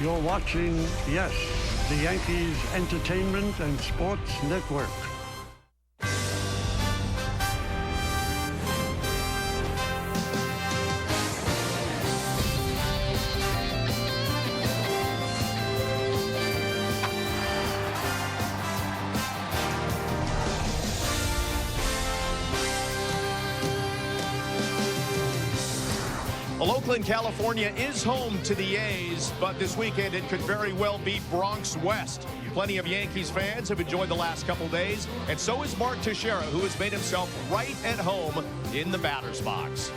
You're watching, yes, the Yankees Entertainment and Sports Network. Well, Oakland, California is home to the A's, but this weekend it could very well be Bronx West. Plenty of Yankees fans have enjoyed the last couple days, and so is Mark Teixeira, who has made himself right at home in the batter's box.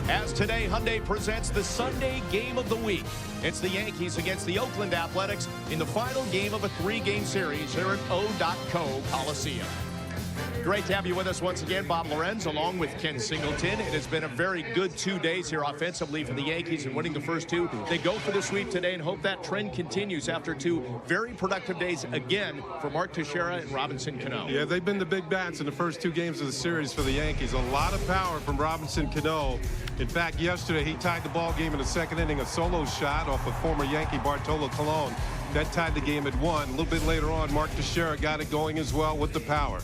As today, Hyundai presents the Sunday game of the week. It's the Yankees against the Oakland Athletics in the final game of a 3-game series here at O.co Coliseum. Great to have you with us once again, Bob Lorenz, along with Ken Singleton. It has been a very good 2 days here offensively for the Yankees and winning the first two. They go for the sweep today and hope that trend continues after 2 very productive days again for Mark Teixeira and Robinson Cano. Yeah, they've been the big bats in the first 2 games of the series for the Yankees. A lot of power from Robinson Cano. In fact, yesterday he tied the ball game in the second inning, a solo shot off of former Yankee Bartolo Colon. That tied the game at 1. A little bit later on, Mark Teixeira got it going as well with the power.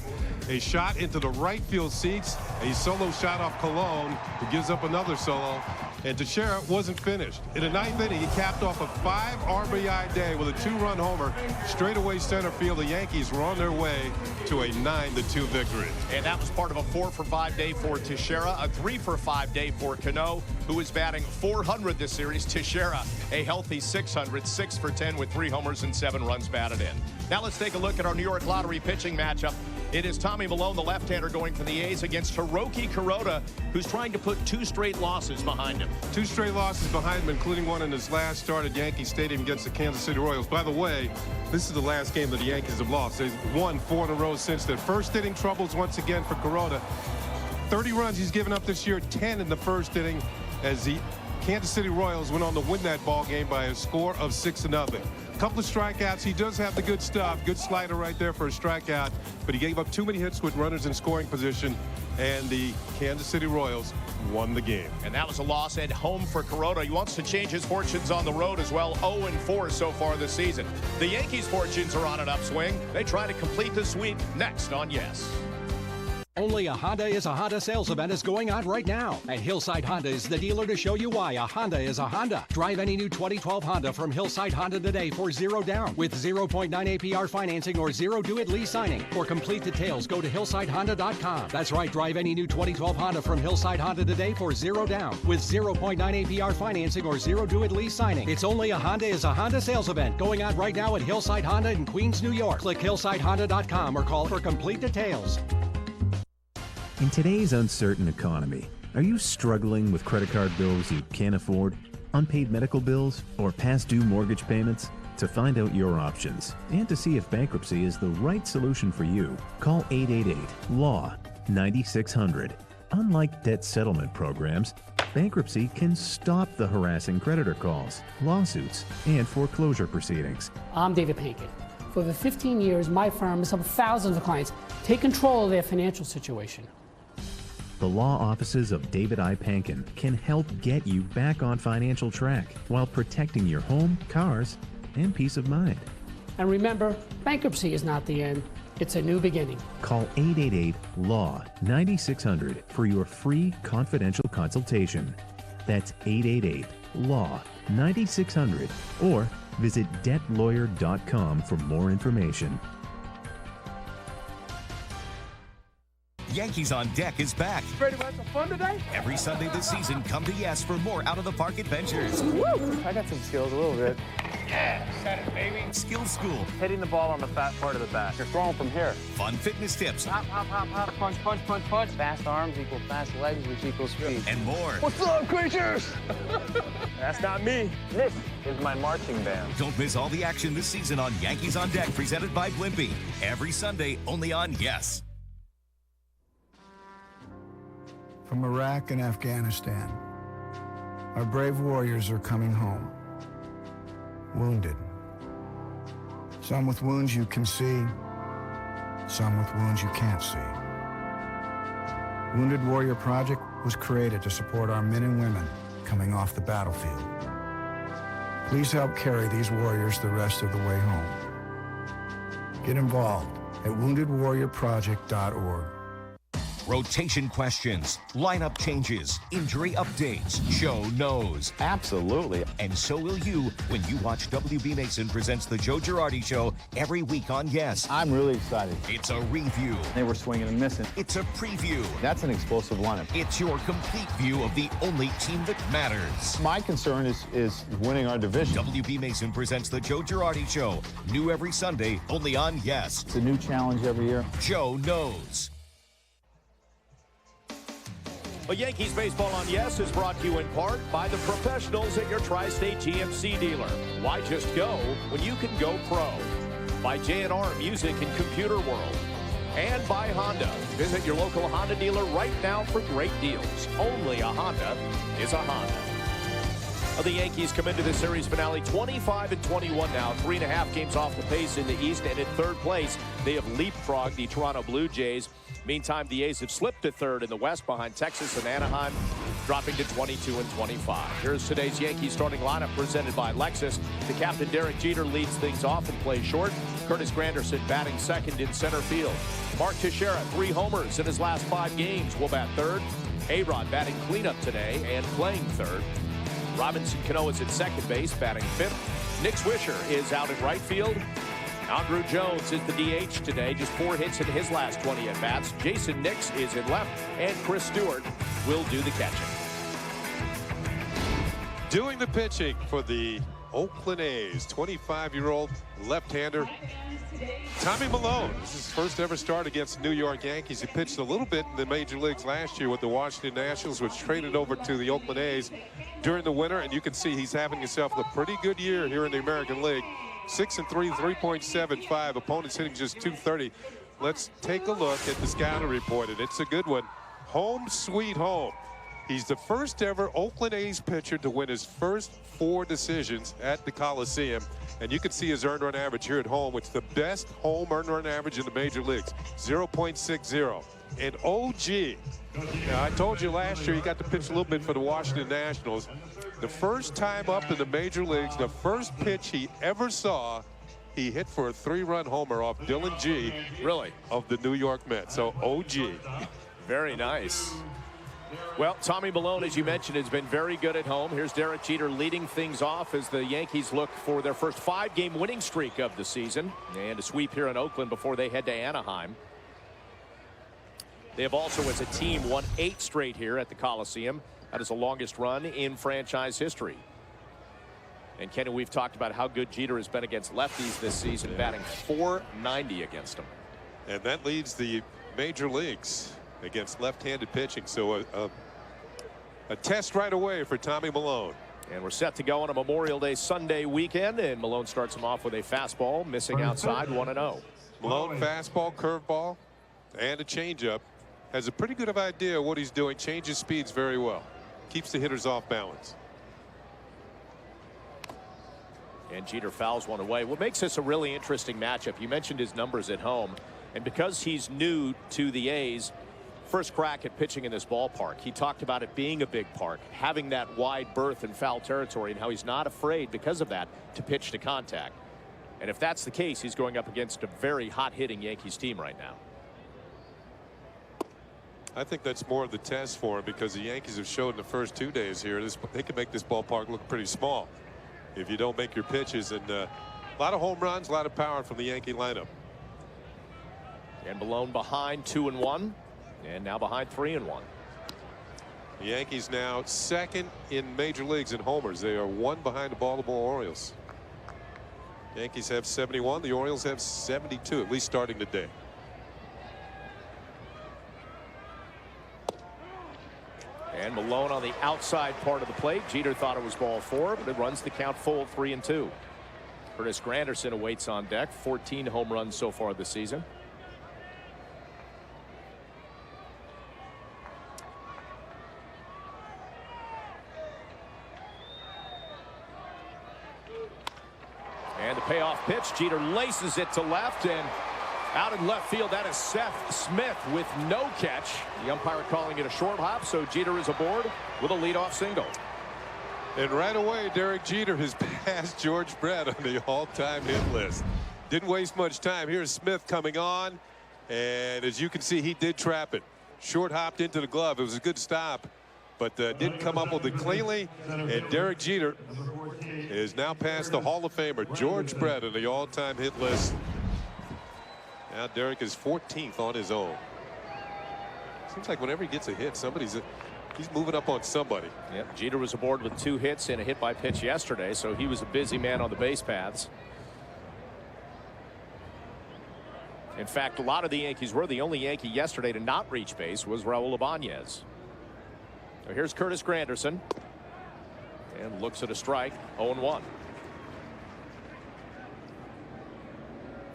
A shot into the right field seats, a solo shot off Colon, who gives up another solo, and Teixeira wasn't finished. In the 9th inning, he capped off a 5 RBI day with a 2-run homer straightaway center field. The Yankees were on their way to a 9-2 victory. And that was part of a 4-for-5 day for Teixeira, a 3-for-5 day for Cano, who is batting .400 this series. Teixeira, a healthy .600, 6 for 10 with 3 homers and 7 runs batted in. Now let's take a look at our New York Lottery pitching matchup. It is Tommy Milone, the left-hander, going for the A's against Hiroki Kuroda, who's trying to put 2 straight losses behind him. 2 straight losses behind him, including one in his last start at Yankee Stadium against the Kansas City Royals. By the way, this is the last game that the Yankees have lost. They've won 4 in a row since then. First inning troubles once again for Kuroda. 30 runs he's given up this year, 10 in the first inning, as the Kansas City Royals went on to win that ball game by a score of 6-0. Couple of strikeouts. He does have the good stuff. Good slider right there for a strikeout, but he gave up too many hits with runners in scoring position, and the Kansas City Royals won the game. And that was a loss at home for Kuroda. He wants to change his fortunes on the road as well. 0-4 so far this season. The Yankees' fortunes are on an upswing. They try to complete the sweep next on Yes. Only a Honda is a Honda sales event is going on right now. And Hillside Honda is the dealer to show you why a Honda is a Honda. Drive any new 2012 Honda from Hillside Honda today for 0 down with 0.9 APR financing or 0 due at lease signing. For complete details, go to hillsidehonda.com. That's right, drive any new 2012 Honda from Hillside Honda today for 0 down with 0.9 APR financing or 0 due at lease signing. It's only a Honda is a Honda sales event going on right now at Hillside Honda in Queens, New York. Click hillsidehonda.com or call for complete details. In today's uncertain economy, are you struggling with credit card bills you can't afford, unpaid medical bills, or past due mortgage payments? To find out your options and to see if bankruptcy is the right solution for you, call 888-LAW-9600. Unlike debt settlement programs, bankruptcy can stop the harassing creditor calls, lawsuits, and foreclosure proceedings. I'm David Pankin. For over 15 years, my firm has helped thousands of clients take control of their financial situation. The law offices of David I. Pankin can help get you back on financial track while protecting your home, cars, and peace of mind. And remember, bankruptcy is not the end. It's a new beginning. Call 888-LAW-9600 for your free confidential consultation. That's 888-LAW-9600 or visit debtlawyer.com for more information. Yankees on Deck is back. Ready to have some fun today? Every Sunday this season, come to Yes for more out-of-the-park adventures. Woo! I got some skills a little bit. Yeah, set it, baby. Skill School. Hitting the ball on the fat part of the bat. You're throwing from here. Fun fitness tips. Hop, hop, hop, hop. Punch, punch, punch, punch. Fast arms equal fast legs, which equals speed. And more. What's up, creatures? That's not me. This is my marching band. Don't miss all the action this season on Yankees on Deck, presented by Blimpie. Every Sunday, only on Yes. From Iraq and Afghanistan, our brave warriors are coming home, wounded. Some with wounds you can see, some with wounds you can't see. Wounded Warrior Project was created to support our men and women coming off the battlefield. Please help carry these warriors the rest of the way home. Get involved at woundedwarriorproject.org. Rotation questions, lineup changes, injury updates. Joe knows. Absolutely. And so will you when you watch WB Mason presents the Joe Girardi Show every week on Yes. I'm really excited. It's a review. They were swinging and missing. It's a preview. That's an explosive lineup. It's your complete view of the only team that matters. My concern is winning our division. WB Mason presents the Joe Girardi Show. New every Sunday, only on Yes. It's a new challenge every year. Joe knows. Well, Yankees baseball on Yes is brought to you in part by the professionals at your Tri-State GMC dealer. Why just go when you can go pro? By J&R Music and Computer World. And by Honda. Visit your local Honda dealer right now for great deals. Only a Honda is a Honda. Well, the Yankees come into the series finale 25-21 now. 3.5 games off the pace in the East, and in third place, they have leapfrogged the Toronto Blue Jays. Meantime, the A's have slipped to third in the West behind Texas and Anaheim, dropping to 22-25. Here's today's Yankees starting lineup presented by Lexus. The captain, Derek Jeter, leads things off and plays short. Curtis Granderson batting second in center field. Mark Teixeira, 3 homers in his last 5 games, will bat third. A-Rod batting cleanup today and playing third. Robinson Cano is at second base, batting 5th. Nick Swisher is out in right field. Andrew Jones is the DH today, just 4 hits in his last 20 at-bats. Jason Nix is in left, and Chris Stewart will do the catching. Doing the pitching for the Oakland A's, 25-year-old left-hander Tommy Milone. This is his first ever start against the New York Yankees. He pitched a little bit in the major leagues last year with the Washington Nationals, which traded over to the Oakland A's during the winter, and you can see he's having himself a pretty good year here in the American League. 6-3, 3.75. Opponents hitting just .230. Let's take a look at the scouting report, and it's a good one. Home sweet home. He's the first ever Oakland A's pitcher to win his first 4 decisions at the Coliseum. And you can see his earned run average here at home, which is the best home earned run average in the major leagues, 0.60. And OG, now I told you last year he got to pitch a little bit for the Washington Nationals. The first time up in the major leagues, the first pitch he ever saw, he hit for a 3-run homer off Dylan G. Really? Of the New York Mets. So OG. Very nice. Well, Tommy Milone, as you mentioned, has been very good at home. Here's Derek Jeter leading things off as the Yankees look for their first 5-game winning streak of the season, and a sweep here in Oakland before they head to Anaheim. They have also, as a team, won 8 straight here at the Coliseum. That is the longest run in franchise history. And Kenny, we've talked about how good Jeter has been against lefties this season, batting .490 against them. And that leads the major leagues against left-handed pitching. So a test right away for Tommy Milone. And we're set to go on a Memorial Day Sunday weekend, and Milone starts him off with a fastball, missing outside, 1-0. Milone, fastball, curveball, and a changeup. Has a pretty good of idea what he's doing. Changes speeds very well. Keeps the hitters off balance. And Jeter fouls one away. What makes this a really interesting matchup, you mentioned his numbers at home, and because he's new to the A's, first crack at pitching in this ballpark. He talked about it being a big park, having that wide berth in foul territory, and how he's not afraid because of that to pitch to contact. And if that's the case, he's going up against a very hot-hitting Yankees team right now. I think that's more of the test for him, because the Yankees have showed in the first 2 days here they can make this ballpark look pretty small if you don't make your pitches. And a lot of home runs, a lot of power from the Yankee lineup. And Milone behind 2-1, and now behind 3-1. The Yankees now second in major leagues in homers. They are 1 behind the Baltimore Orioles. Yankees have 71. The Orioles have 72, at least starting today. And Milone on the outside part of the plate. Jeter thought it was ball 4, but it runs the count full, 3-2. Curtis Granderson awaits on deck. 14 home runs so far this season. And the payoff pitch. Jeter laces it to left, and out in left field, that is Seth Smith with no catch. The umpire calling it a short hop, so Jeter is aboard with a leadoff single. And right away, Derek Jeter has passed George Brett on the all-time hit list. Didn't waste much time. Here's Smith coming on. And as you can see, he did trap it. Short hopped into the glove. It was a good stop, but didn't come up with it cleanly. And Derek Jeter is now past the Hall of Famer George Brett on the all-time hit list. Now Derek is 14th on his own. Seems like whenever he gets a hit, he's moving up on somebody. Yep, Jeter was aboard with 2 hits and a hit by pitch yesterday, so he was a busy man on the base paths. In fact, a lot of the Yankees were. The only Yankee yesterday to not reach base was Raul Ibanez. So here's Curtis Granderson. And looks at a strike. 0-1.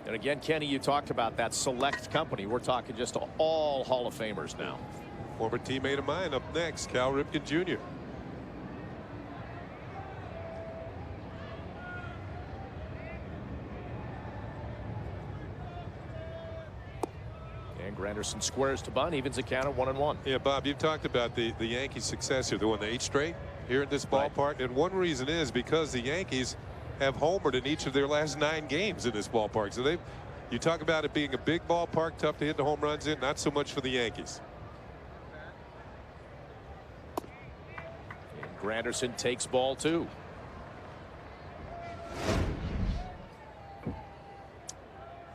And again, Kenny, you talked about that select company. We're talking just all Hall of Famers now. Former teammate of mine up next, Cal Ripken Jr. And Granderson squares to bunt, evens the count at 1-1. Yeah, Bob, you've talked about the Yankees' success here. They won the 8 straight here at this ballpark. Right. And one reason is because the Yankees have homered in each of their last 9 games in this ballpark. So you talk about it being a big ballpark, tough to hit the home runs in, not so much for the Yankees. And Granderson takes ball 2.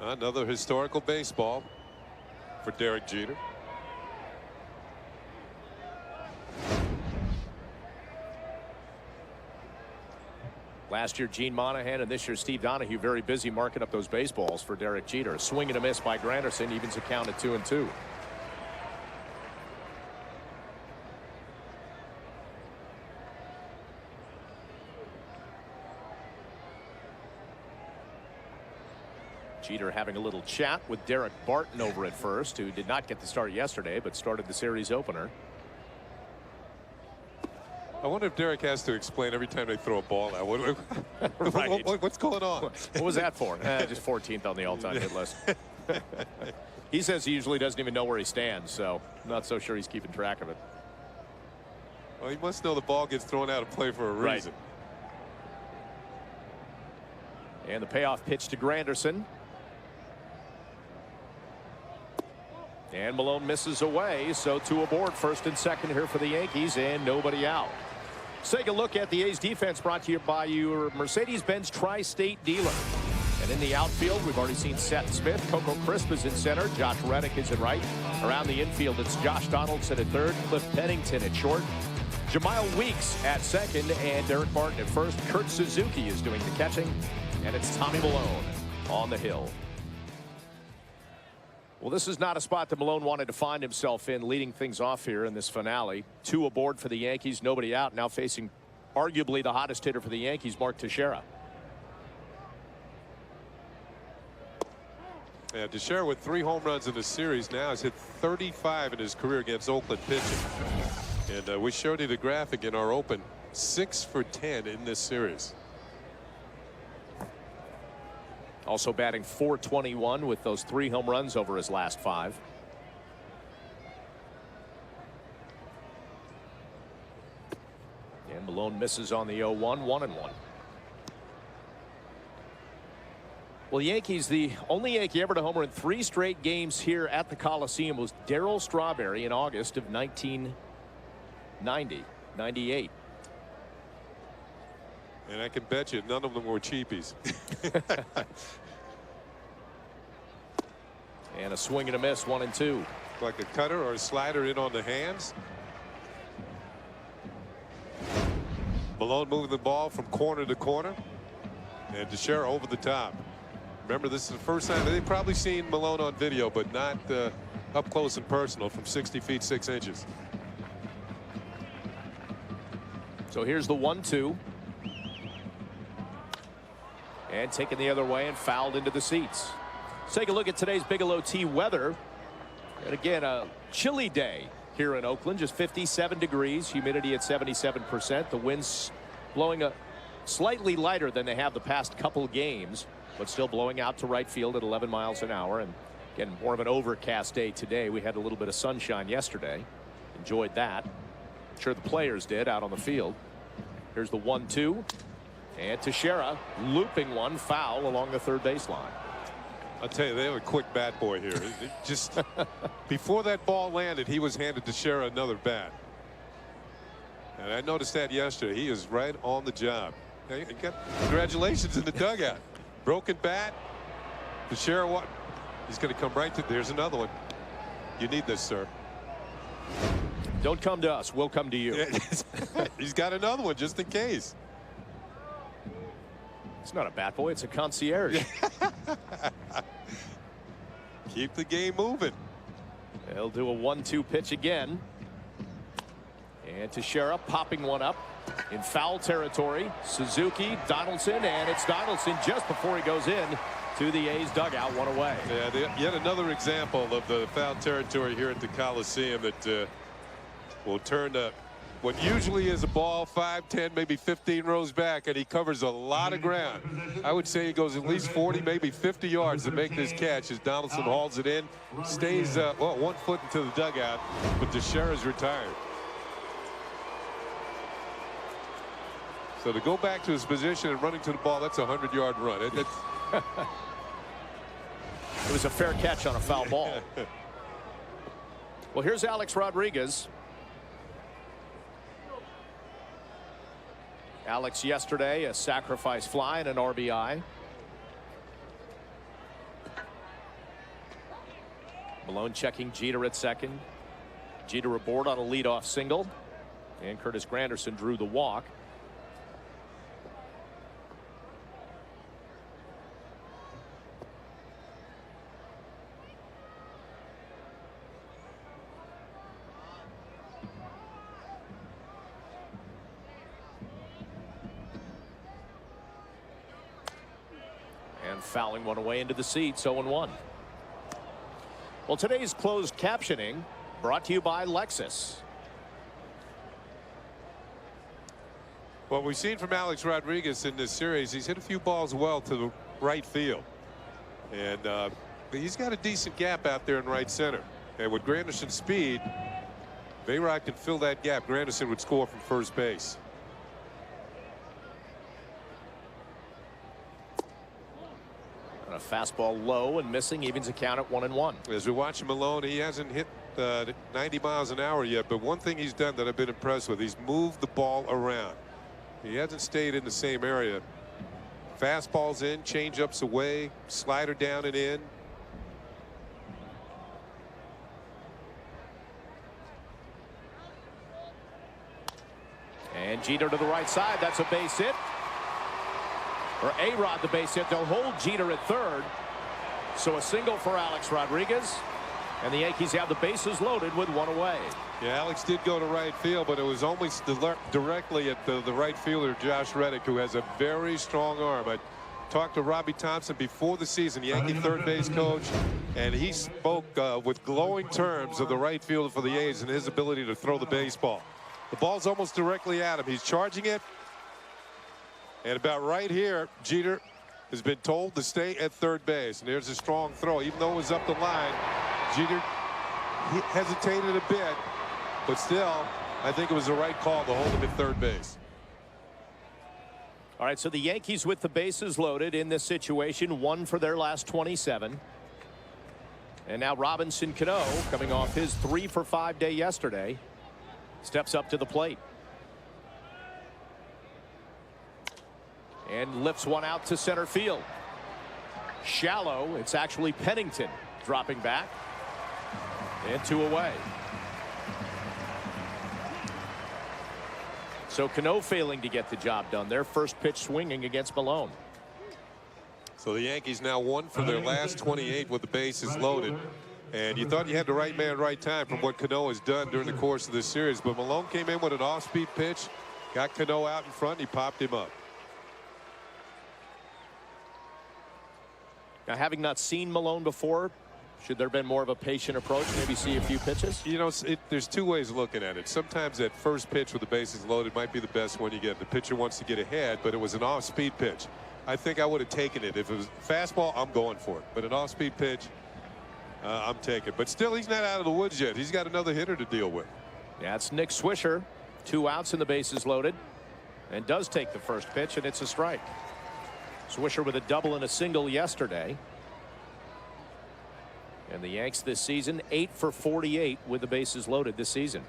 Another historical baseball for Derek Jeter. Last year, Gene Monahan, and this year, Steve Donahue, very busy marking up those baseballs for Derek Jeter. A swing and a miss by Granderson, evens the count at 2-2. Jeter having a little chat with Derek Barton over at first, who did not get the start yesterday, but started the series opener. I wonder if Derek has to explain every time they throw a ball out. Right. What's going on? What was that for? Just 14th on the all-time hit list. He says he usually doesn't even know where he stands, so I'm not so sure he's keeping track of it. Well, he must know the ball gets thrown out of play for a reason. Right. And the payoff pitch to Granderson. And Malone misses away, so 2 aboard, first and second here for the Yankees, and nobody out. Let's take a look at the A's defense, brought to you by your Mercedes-Benz Tri-State dealer. And in the outfield, we've already seen Seth Smith. Coco Crisp is in center. Josh Reddick is at right. Around the infield, it's Josh Donaldson at third. Cliff Pennington at short. Jemile Weeks at second. And Derek Barton at first. Kurt Suzuki is doing the catching. And it's Tommy Malone on the hill. Well, this is not a spot that Malone wanted to find himself in, leading things off here in this finale. 2 aboard for the Yankees, nobody out. Now facing arguably the hottest hitter for the Yankees, Mark Teixeira. Yeah, Teixeira with 3 home runs in the series now has hit 35 in his career against Oakland pitching. And we showed you the graphic in our open. 6 for 10 in this series. Also batting .421 with those 3 home runs over his last 5. And Malone misses on the 0-1, 1-1. Well, the Yankees, the only Yankee ever to homer in 3 straight games here at the Coliseum was Darryl Strawberry in August of 1998. And I can bet you none of them were cheapies. And a swing and a miss, 1-2. Like a cutter or a slider in on the hands. Malone moving the ball from corner to corner. And Teixeira over the top. Remember, this is the first time they've probably seen Malone on video, but not up close and personal from 60 feet 6 inches. So here's the 1-2. And taken the other way and fouled into the seats. Let's take a look at today's Bigelow T weather. And again, a chilly day here in Oakland, just 57 degrees, humidity at 77%. The winds blowing slightly lighter than they have the past couple games, but still blowing out to right field at 11 miles an hour. And again, more of an overcast day today. We had a little bit of sunshine yesterday. Enjoyed that. I'm sure the players did out on the field. Here's the 1-2. And Teixeira looping one, foul along the third baseline. I'll tell you, they have a quick bat boy here. Just before that ball landed, he was handed Teixeira another bat. And I noticed that yesterday. He is right on the job. Congratulations in the dugout. Broken bat. Teixeira, what? He's going to come right to. There's another one. You need this, sir. Don't come to us. We'll come to you. He's got another one just in case. It's not a bat boy. It's a concierge. Keep the game moving. They'll do a 1-2 pitch again. And Teixeira popping one up in foul territory. Suzuki, Donaldson, and it's Donaldson just before he goes in to the A's dugout, one away. Yeah, yet another example of the foul territory here at the Coliseum that will turn what usually is a ball 5, 10, maybe 15 rows back, and he covers a lot of ground. I would say he goes at least 40, maybe 50 yards to make this catch as Donaldson hauls it in, stays 1 foot into the dugout, but Teixeira's retired. So to go back to his position and running to the ball, that's a 100-yard run. It was a fair catch on a foul ball. Well, here's Alex Rodriguez. Alex yesterday, a sacrifice fly and an RBI. Malone checking Jeter at second. Jeter aboard on a leadoff single. And Curtis Granderson drew the walk. Fouling one away into the seats, 0-1. Well, today's closed captioning brought to you by Lexus. What we've seen from Alex Rodriguez in this series, he's hit a few balls well to the right field. And he's got a decent gap out there in right center. And with Granderson's speed, if A-Rod can fill that gap, Granderson would score from first base. A fastball low and missing, evens a count at 1-1. As we watch Malone, he hasn't hit 90 miles an hour yet, but one thing he's done that I've been impressed with, he's moved the ball around. He hasn't stayed in the same area. Fastballs in, changeups away, slider down and in. And Jeter to the right side. That's a base hit. Or A-Rod the base hit. They'll hold Jeter at third. So a single for Alex Rodriguez. And the Yankees have the bases loaded with one away. Yeah, Alex did go to right field, but it was almost directly at the right fielder, Josh Reddick, who has a very strong arm. I talked to Robbie Thompson before the season, Yankee third base coach, and he spoke with glowing terms of the right fielder for the A's and his ability to throw the baseball. The ball's almost directly at him. He's charging it. And about right here, Jeter has been told to stay at third base. And there's a strong throw. Even though it was up the line, Jeter hesitated a bit. But still, I think it was the right call to hold him at third base. All right, so the Yankees with the bases loaded in this situation, 1 for their last 27. And now Robinson Cano, coming off his 3-for-5 day yesterday, steps up to the plate. And lifts one out to center field. Shallow. It's actually Pennington dropping back. And 2 away. So Cano failing to get the job done. Their first pitch swinging against Malone. So the Yankees now 1 for their last 28 with the bases loaded. And you thought you had the right man, right time from what Cano has done during the course of this series. But Malone came in with an off-speed pitch, got Cano out in front, and he popped him up. Now, having not seen Malone before, should there have been more of a patient approach, maybe see a few pitches? You know, there's 2 ways of looking at it. Sometimes that first pitch with the bases loaded might be the best one you get. The pitcher wants to get ahead, but it was an off-speed pitch. I think I would have taken it. If it was fastball, I'm going for it. But an off-speed pitch, I'm taking. But still, he's not out of the woods yet. He's got another hitter to deal with. Yeah, it's Nick Swisher. 2 outs and the bases loaded. and does take the first pitch, and it's a strike. Swisher with a double and a single yesterday. And the Yanks this season 8 for 48 with the bases loaded this season.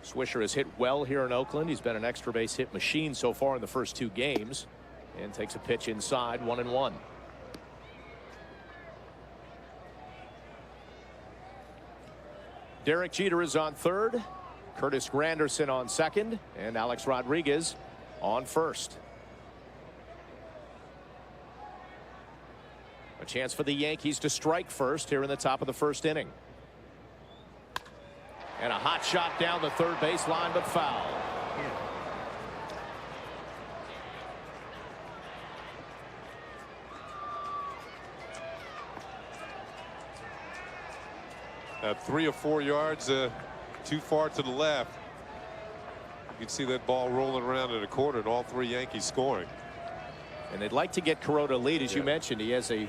Swisher has hit well here in Oakland. He's been an extra base hit machine so far in the first 2 games, and takes a pitch inside, 1-1. Derek Jeter is on third, Curtis Granderson on second, and Alex Rodriguez on first. A chance for the Yankees to strike first here in the top of the first inning. And a hot shot down the third baseline, but foul. At 3 or 4 yards too far to the left. You can see that ball rolling around in a corner, and all 3 Yankees scoring. And they'd like to get Kuroda a lead. As you mentioned, he has a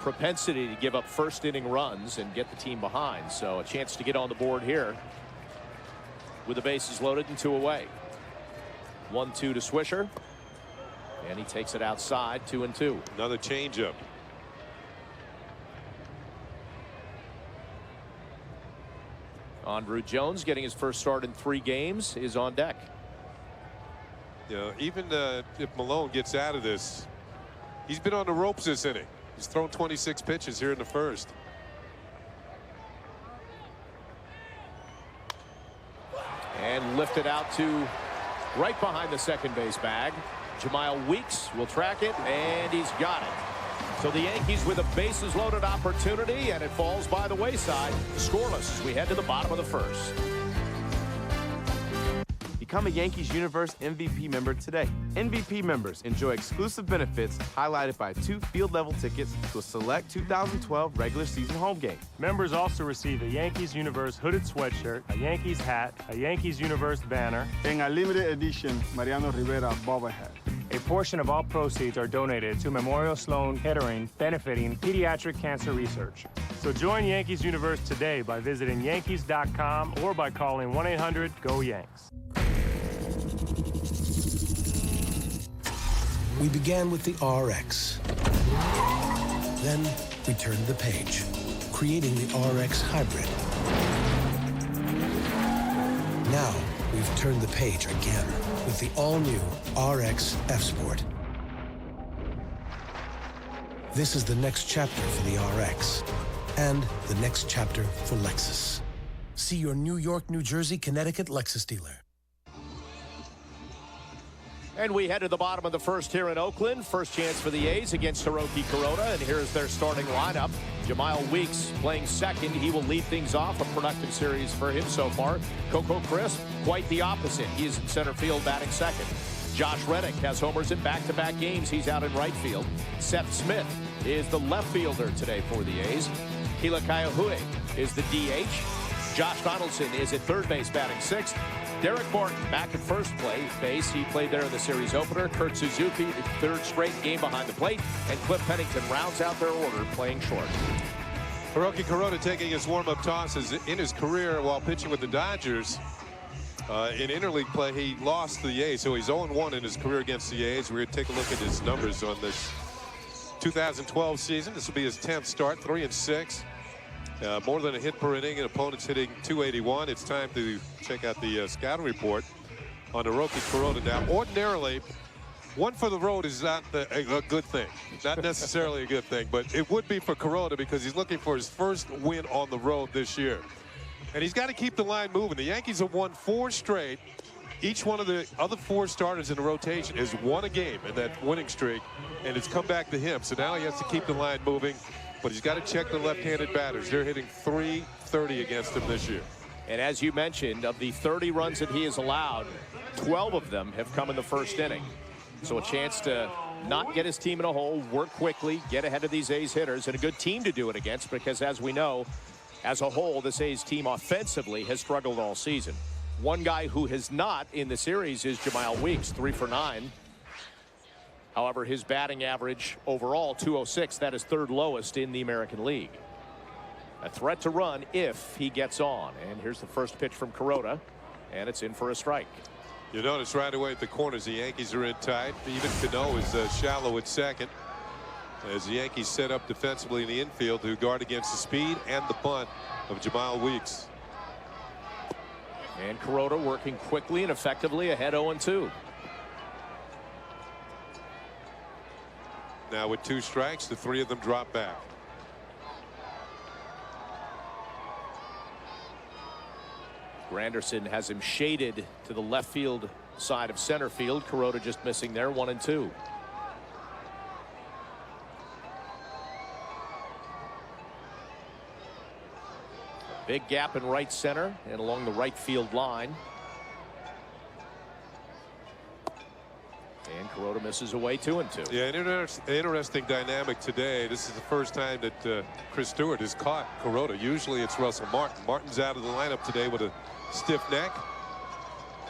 propensity to give up first inning runs and get the team behind. So a chance to get on the board here with the bases loaded and 2 away. 1-2 to Swisher, and he takes it outside, 2-2. Another changeup. Andrew Jones, getting his first start in 3 games, is on deck. You know, even if Malone gets out of this, he's been on the ropes this inning. He's thrown 26 pitches here in the first. And lifted out to right behind the second base bag. Jemile Weeks will track it, and he's got it. So the Yankees with a bases loaded opportunity, and it falls by the wayside, scoreless as we head to the bottom of the first. Become a Yankees Universe MVP member today. MVP members enjoy exclusive benefits highlighted by 2 field-level tickets to a select 2012 regular season home game. Members also receive a Yankees Universe hooded sweatshirt, a Yankees hat, a Yankees Universe banner, and a limited edition Mariano Rivera bobblehead. A portion of all proceeds are donated to Memorial Sloan Kettering, benefiting pediatric cancer research. So join Yankees Universe today by visiting Yankees.com or by calling 1-800-GO-YANKS. We began with the RX. Then we turned the page, creating the RX Hybrid. Now we've turned the page again with the all-new RX F-Sport. This is the next chapter for the RX and the next chapter for Lexus. See your New York, New Jersey, Connecticut Lexus dealer. And we head to the bottom of the first here in Oakland. First chance for the A's against Hiroki Kuroda, and here's their starting lineup. Jemile Weeks playing second. He will lead things off. A productive series for him so far. Coco Crisp, quite the opposite. He is in center field batting second. Josh Reddick has homers in back-to-back games. He's out in right field. Seth Smith is the left fielder today for the A's. Kila Kaiahui is the DH. Josh Donaldson is at third base batting sixth. Derek Morton back at first base. He played there in the series opener. Kurt Suzuki, third straight game behind the plate. And Cliff Pennington rounds out their order playing short. Hiroki Kuroda taking his warm-up tosses in his career while pitching with the Dodgers. In interleague play, he lost to the A's, so he's 0-1 in his career against the A's. We're going to take a look at his numbers on this 2012 season. This will be his 10th start, 3-6. More than a hit per inning, and opponents hitting .281. It's time to check out the scouting report on Hiroki Kuroda. Now, ordinarily, one for the road is not a good thing. Not necessarily a good thing, but it would be for Kuroda because he's looking for his first win on the road this year. And he's got to keep the line moving. The Yankees have won 4 straight. Each one of the other 4 starters in the rotation has won a game in that winning streak, and it's come back to him. So now he has to keep the line moving. But he's got to check the left-handed batters. They're hitting .330 against him this year. And as you mentioned, of the 30 runs that he has allowed, 12 of them have come in the first inning. So a chance to not get his team in a hole, work quickly, get ahead of these A's hitters, and a good team to do it against because, as we know, as a whole, this A's team offensively has struggled all season. One guy who has not in the series is Jemile Weeks, 3 for 9. However, his batting average overall, .206, that is third lowest in the American League. A threat to run if he gets on. And here's the first pitch from Kuroda, and it's in for a strike. You notice right away at the corners the Yankees are in tight. Even Cano is shallow at second as the Yankees set up defensively in the infield to guard against the speed and the bunt of Jamal Weeks. And Kuroda working quickly and effectively ahead 0-2. Now with 2 strikes, the 3 of them drop back. Granderson has him shaded to the left field side of center field. Kuroda just missing there, 1-2. Big gap in right center and along the right field line. And Kuroda misses away 2-2. Yeah, an interesting dynamic today. This is the first time that Chris Stewart has caught Kuroda. Usually it's Russell Martin. Martin's out of the lineup today with a stiff neck.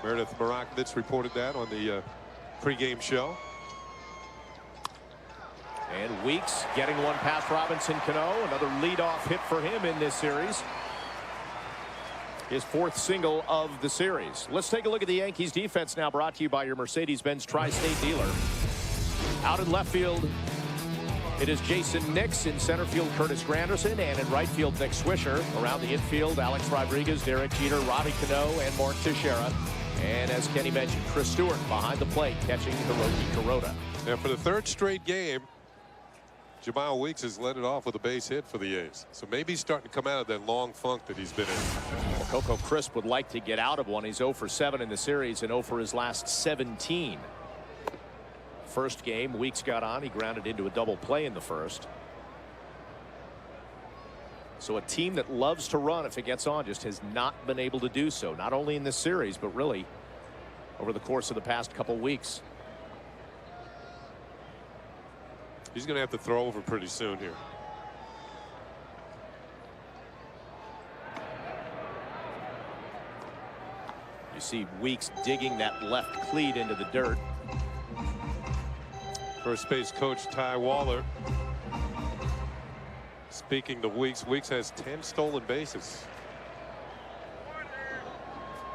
Meredith Marakovitz reported that on the pregame show. And Weeks getting one past Robinson Cano. Another leadoff hit for him in this series. His 4th single of the series. Let's take a look at the Yankees defense now, brought to you by your Mercedes-Benz Tri-State dealer. Out in left field, it is Jason Nix. In center field, Curtis Granderson. And in right field, Nick Swisher. Around the infield, Alex Rodriguez, Derek Jeter, Robbie Cano, and Mark Teixeira. And as Kenny mentioned, Chris Stewart behind the plate catching Hiroki Kuroda. And for the 3rd straight game, Jamal Weeks has led it off with a base hit for the A's. So maybe he's starting to come out of that long funk that he's been in. Well, Coco Crisp would like to get out of one. He's 0 for 7 in the series and 0 for his last 17. First game, Weeks got on. He grounded into a double play in the first. So a team that loves to run if it gets on just has not been able to do so. Not only in this series, but really over the course of the past couple weeks. He's going to have to throw over pretty soon here. You see Weeks digging that left cleat into the dirt. First base coach Ty Waller speaking to Weeks. Weeks has 10 stolen bases.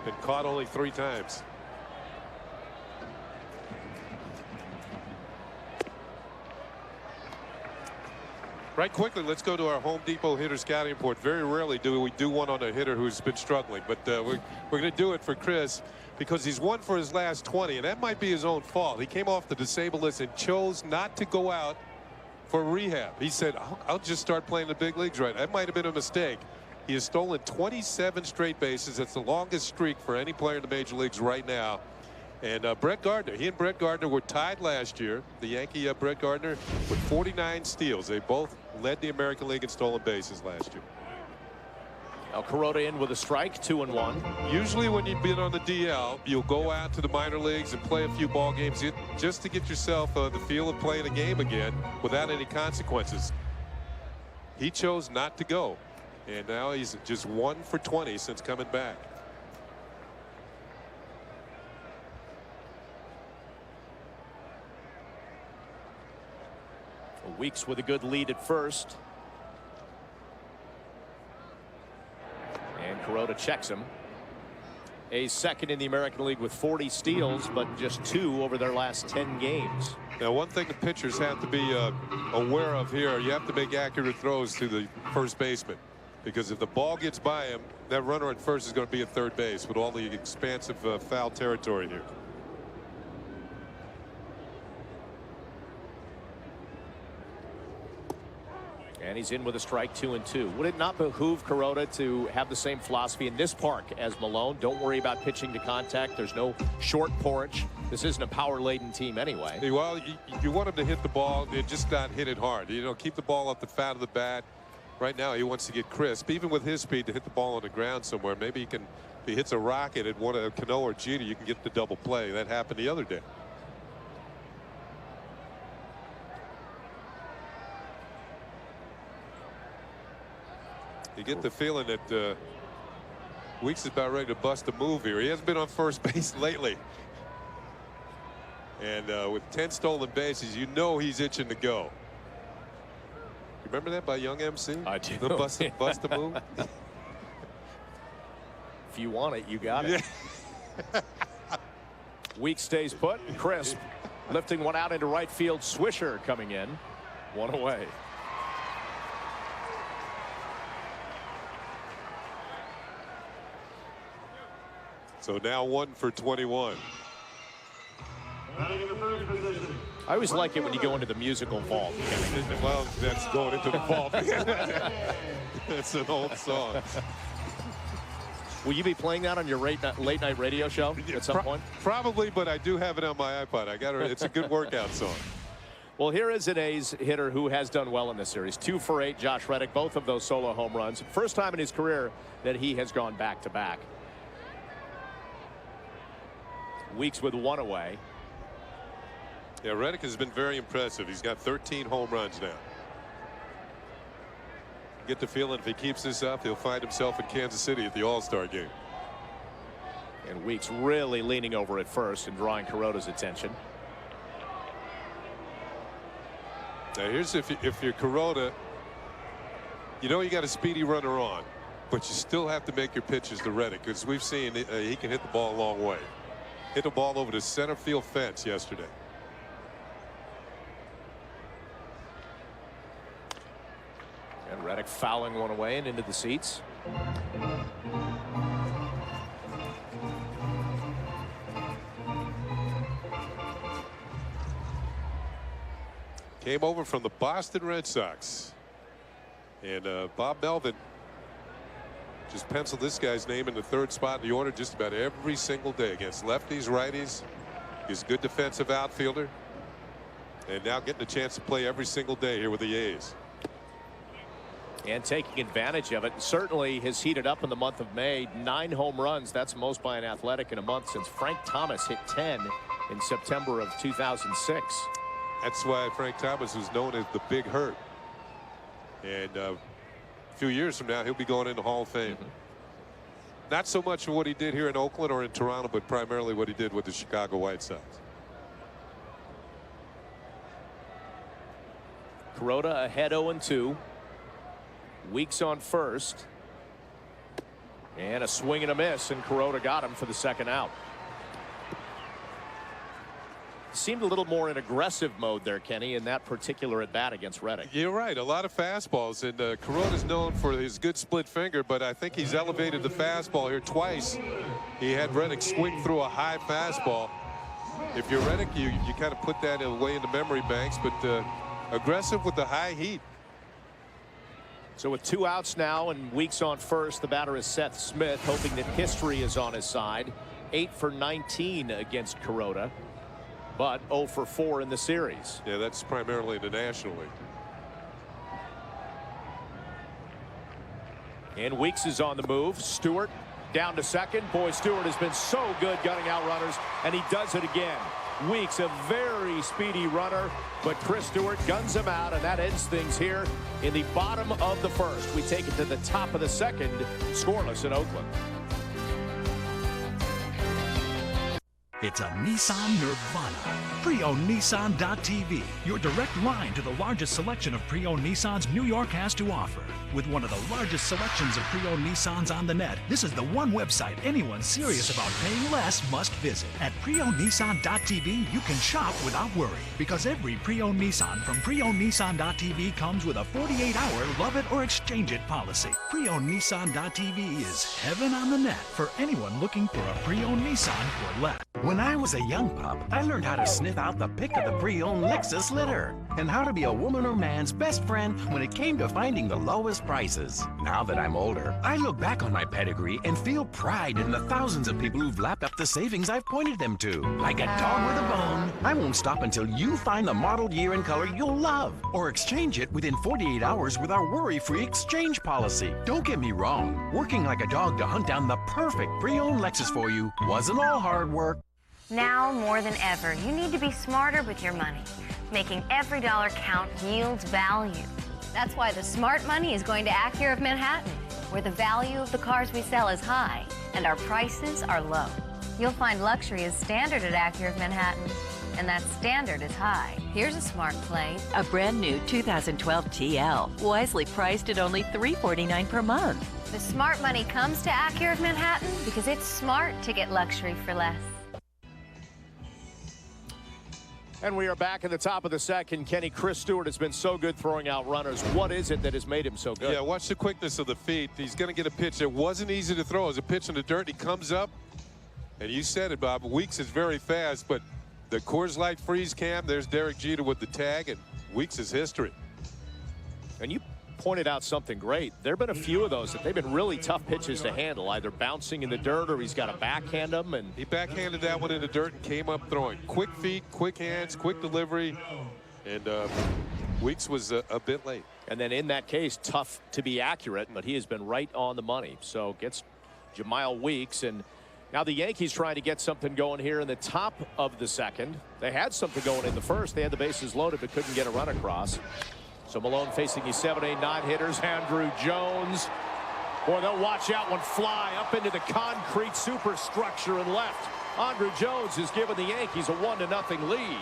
Been caught only 3 times. Right, quickly, let's go to our Home Depot hitter scouting report. Very rarely do we do one on a hitter who's been struggling, but we're going to do it for Chris because he's 1 for his last 20, and that might be his own fault. He came off the disabled list and chose not to go out for rehab. He said, I'll just start playing the big leagues right. That might have been a mistake. He has stolen 27 straight bases. That's the longest streak for any player in the major leagues right now. And Brett Gardner, he and Brett Gardner were tied last year. The Yankee Brett Gardner with 49 steals. They both led the American League in stolen bases last year. Now Kuroda in with a strike, 2-1. Usually when you've been on the DL, you'll go out to the minor leagues and play a few ball games just to get yourself the feel of playing a game again without any consequences. He chose not to go, and now he's just 1 for 20 since coming back. Weeks with a good lead at first. And Kuroda checks him. A second in the American League with 40 steals, but just 2 over their last 10 games. Now, one thing the pitchers have to be aware of here, you have to make accurate throws to the first baseman. Because if the ball gets by him, that runner at first is going to be at third base with all the expansive foul territory here. And he's in with a strike, 2-2. Would it not behoove Kuroda to have the same philosophy in this park as Malone? Don't worry about pitching to contact. There's no short porch. This isn't a power-laden team anyway. Well, you want him to hit the ball and just not hit it hard. You know, keep the ball off the fat of the bat. Right now, he wants to get crisp, even with his speed, to hit the ball on the ground somewhere. Maybe he can, if he hits a rocket at one of Cano or Jeter, you can get the double play. That happened the other day. You get the feeling that Weeks is about ready to bust a move here. He hasn't been on first base lately. And with 10 stolen bases, you know he's itching to go. Remember that by Young MC? I do. The bust a move. If you want it, you got it. Weeks stays put. Crisp lifting one out into right field. Swisher coming in. One away. So now 1 for 21. I always like it when you go into the musical vault. Well, that's going into the vault. That's an old song. Will you be playing that on your late night radio show at some point? Probably, but I do have it on my iPod. It's a good workout song. Well, here is an A's hitter who has done well in this series. 2 for 8, Josh Reddick, both of those solo home runs. First time in his career that he has gone back-to-back. Weeks with 1 away. Yeah, Reddick has been very impressive. He's got 13 home runs now. Get the feeling if he keeps this up, he'll find himself in Kansas City at the All-Star game. And Weeks really leaning over at first and drawing Kuroda's attention. Now here's if you're Kuroda, you know you got a speedy runner on, but you still have to make your pitches to Reddick, because we've seen he can hit the ball a long way. Hit the ball over the center field fence yesterday. And Reddick fouling one away and into the seats. Came over from the Boston Red Sox. And Bob Melvin just penciled this guy's name in the 3rd spot in the order just about every single day against lefties, righties. He's a good defensive outfielder. And now getting a chance to play every single day here with the A's. And taking advantage of it. Certainly has heated up in the month of May. 9 home runs. That's most by an Athletic in a month since Frank Thomas hit 10 in September of 2006. That's why Frank Thomas was known as the Big Hurt. And a few years from now, he'll be going into Hall of Fame. Not so much for what he did here in Oakland or in Toronto, but primarily what he did with the Chicago White Sox. Kuroda ahead 0-2. Weeks on first. And a swing and a miss, and Kuroda got him for the 2nd out. Seemed a little more in aggressive mode there, Kenny, in that particular at bat against Reddick. You're right. A lot of fastballs, and Kuroda's known for his good split finger, but I think he's elevated the fastball here twice. He had Reddick swing through a high fastball. If you're Reddick, you kind of put that away in the memory banks, but aggressive with the high heat. So with 2 outs now and Weeks on first, the batter is Seth Smith, hoping that history is on his side. 8 for 19 against Kuroda, but 0 for 4 in the series. Yeah, that's primarily in the National League. And Weeks is on the move. Stewart down to second. Boy, Stewart has been so good gunning out runners, and he does it again. Weeks, a very speedy runner, but Chris Stewart guns him out, and that ends things here in the bottom of the 1st. We take it to the top of the 2nd, scoreless in Oakland. It's a Nissan Nirvana. Pre-owned Nissan.tv, your direct line to the largest selection of pre-owned Nissans New York has to offer. With one of the largest selections of pre-owned Nissans on the net, this is the one website anyone serious about paying less must visit. At pre-owned Nissan.tv, you can shop without worry, because every pre-owned Nissan from pre-owned Nissan.tv comes with a 48-hour love it or exchange it policy. Pre-owned Nissan.tv is heaven on the net for anyone looking for a pre-owned Nissan for less. When I was a young pup, I learned how to sniff out the pick of the pre-owned Lexus litter and how to be a woman or man's best friend when it came to finding the lowest prices. Now that I'm older, I look back on my pedigree and feel pride in the thousands of people who've lapped up the savings I've pointed them to. Like a dog with a bone, I won't stop until you find the model, year, and color you'll love, or exchange it within 48 hours with our worry-free exchange policy. Don't get me wrong, working like a dog to hunt down the perfect pre-owned Lexus for you wasn't all hard work. Now more than ever, you need to be smarter with your money. Making every dollar count yields value. That's why the smart money is going to Acura of Manhattan, where the value of the cars we sell is high and our prices are low. You'll find luxury is standard at Acura of Manhattan. and that standard is high. Here's a smart play. A brand new 2012 TL, wisely priced at only $349 per month. The smart money comes to Acura of Manhattan because it's smart to get luxury for less. And we are back at the top of the second. Kenny, Chris Stewart has been so good throwing out runners. What is it that has made him so good? Yeah, watch the quickness of the feet. He's going to get a pitch that wasn't easy to throw. It was a pitch in the dirt. He comes up, and you said it, Bob. Weeks is very fast, but the Coors Light freeze cam, there's Derek Jeter with the tag, and Weeks is history. And you pointed out something great. There have been a few of those that they've been really tough pitches to handle, either bouncing in the dirt or he's got to backhand them. And he backhanded that one in the dirt and came up throwing. Quick feet, quick hands, quick delivery, and Weeks was a bit late. And then in that case, tough to be accurate, but he has been right on the money. So gets Jemile Weeks, and now the Yankees trying to get something going here in the top of the second. They had something going in the first. They had the bases loaded but couldn't get a run across. So Malone facing these 7, 8, 9 hitters. Andrew Jones. Boy, they'll watch that one fly up into the concrete superstructure and left. Andrew Jones has given the Yankees a 1-0 lead.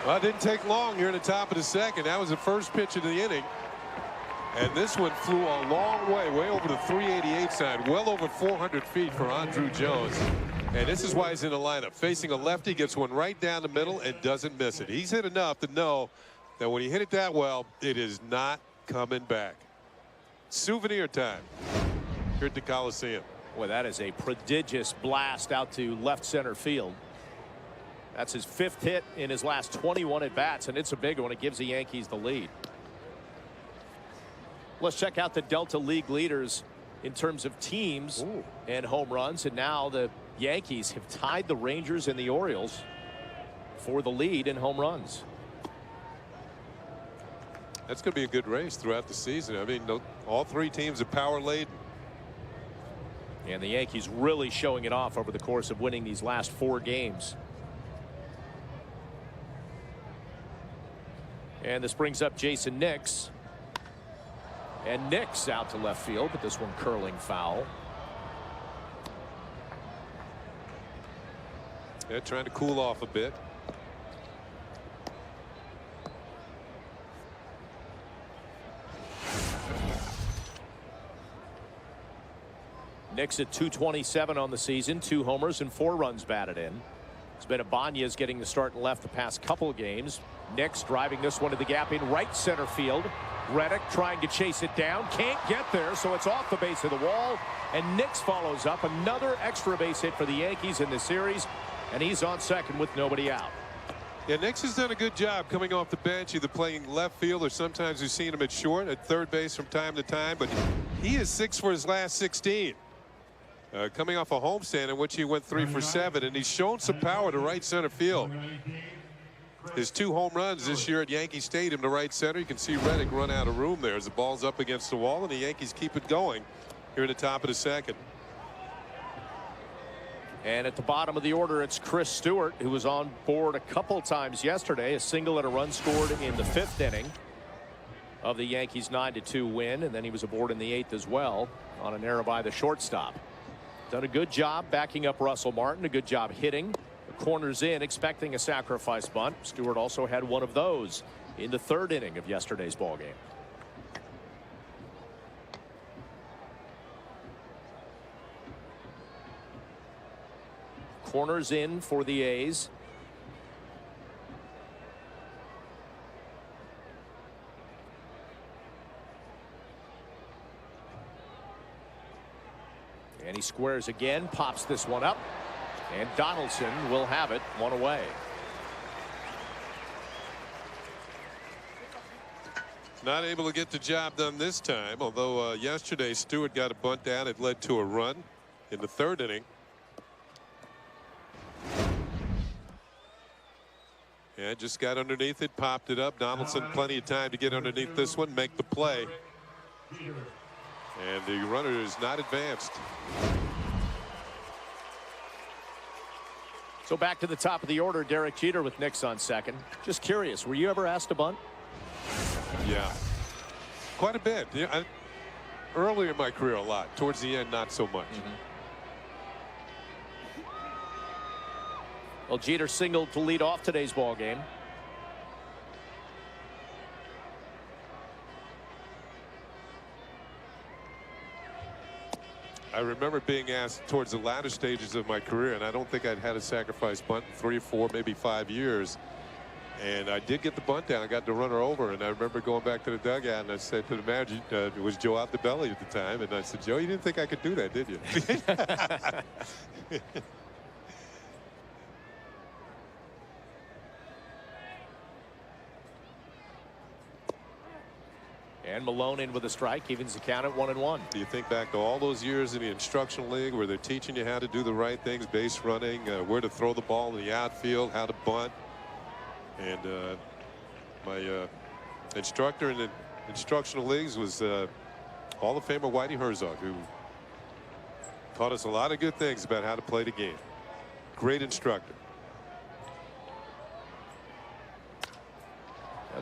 Well, it didn't take long here in the top of the second. That was the first pitch of the inning. And this one flew a long way over the 388 side, well over 400 feet for Andrew Jones. And this is why he's in the lineup. Facing a lefty, gets one right down the middle and doesn't miss it. He's hit enough to know that when he hit it that well, it is not coming back. Souvenir time here at the Coliseum. Boy, that is a prodigious blast out to left center field. That's his 5th hit in his last 21 at-bats, and it's a big one. It gives the Yankees the lead. Let's check out the Delta League leaders in terms of teams and home runs. And now the Yankees have tied the Rangers and the Orioles for the lead in home runs. That's going to be a good race throughout the season. I mean, all 3 teams are power laden. And the Yankees really showing it off over the course of winning these last 4 games. And this brings up Jason Nix. And Nix out to left field, but this one curling foul. Yeah, trying to cool off a bit. Nix at .227 on the season, 2 homers and 4 runs batted in. It's been Ibanez getting the start and left the past couple of games. Nix driving this one to the gap in right center field. Reddick trying to chase it down, can't get there, so it's off the base of the wall, and Nix follows up another extra base hit for the Yankees in this series, and he's on second with nobody out. Yeah, Nix has done a good job coming off the bench, either playing left field or sometimes we've seen him at short, at third base from time to time, but he is 6 for his last 16. Coming off a homestand in which he went 3 for 7, and he's shown some power to right center field. His 2 home runs this year at Yankee Stadium to right center. You can see Reddick run out of room there as the ball's up against the wall, and the Yankees keep it going here at the top of the second. And at the bottom of the order, it's Chris Stewart, who was on board a couple times yesterday. A single and a run scored in the 5th inning of the Yankees' 9-2 win, and then he was aboard in the 8th as well on an error by the shortstop. Done a good job backing up Russell Martin, a good job hitting. The corners in, expecting a sacrifice bunt. Stewart also had one of those in the 3rd inning of yesterday's ball game. Corners in for the A's. And he squares again, pops this one up, and Donaldson will have it, 1 away. Not able to get the job done this time, although yesterday Stewart got a bunt down. It led to a run in the 3rd inning. Yeah, just got underneath it, popped it up. Donaldson plenty of time to get underneath this one, make the play. And the runner is not advanced. So back to the top of the order, Derek Jeter with Nix on second. Just curious, were you ever asked to bunt? Yeah, quite a bit. Yeah, earlier in my career a lot. Towards the end, not so much. Well, Jeter singled to lead off today's ball game. I remember being asked towards the latter stages of my career, and I don't think I'd had a sacrifice bunt in 3 or 4, maybe 5 years. And I did get the bunt down. I got the runner over, and I remember going back to the dugout, and I said to the manager, it was Joe Altobelli at the time, and I said, Joe, you didn't think I could do that, did you? And Malone in with a strike, evens the count at 1-1. Do you think back to all those years in the instructional league where they're teaching you how to do the right things, base running, where to throw the ball in the outfield, how to bunt? And my instructor in the instructional leagues was Hall of Famer Whitey Herzog, who taught us a lot of good things about how to play the game. Great instructor.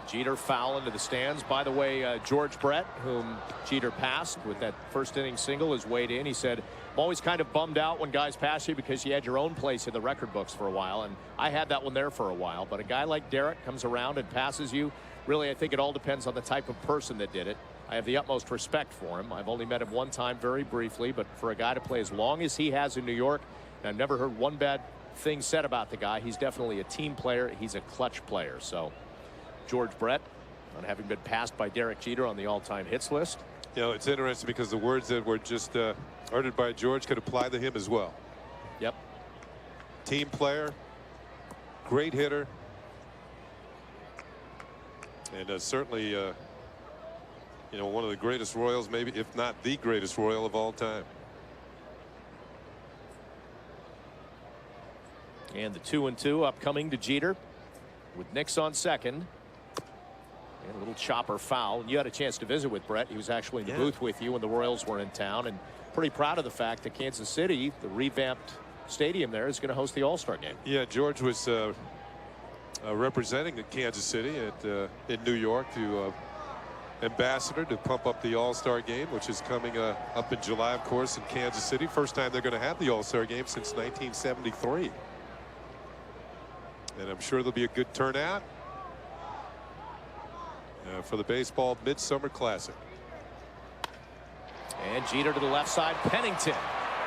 Jeter foul into the stands. By the way, George Brett, whom Jeter passed with that first inning single, is weighed in. He said, I'm always kind of bummed out when guys pass you because you had your own place in the record books for a while, and I had that one there for a while. But a guy like Derek comes around and passes you. Really, I think it all depends on the type of person that did it. I have the utmost respect for him. I've only met him one time very briefly, but for a guy to play as long as he has in New York, and I've never heard one bad thing said about the guy. He's definitely a team player. He's a clutch player. So George Brett, on having been passed by Derek Jeter on the all-time hits list. You know, it's interesting because the words that were just uttered by George could apply to him as well. Yep. Team player, great hitter, and certainly, you know, one of the greatest Royals, maybe if not the greatest Royal of all time. And the 2-2 upcoming to Jeter with Nix on second. And a little chopper foul. And you had a chance to visit with Brett. He was actually in the booth with you when the Royals were in town, and pretty proud of the fact that Kansas City, the revamped stadium there, is going to host the All-Star game. Yeah, George was representing Kansas City in New York to ambassador to pump up the All-Star game, which is coming up in July, of course, in Kansas City. First time they're going to have the All-Star game since 1973. And I'm sure there'll be a good turnout for the baseball Midsummer Classic. And Jeter to the left side. Pennington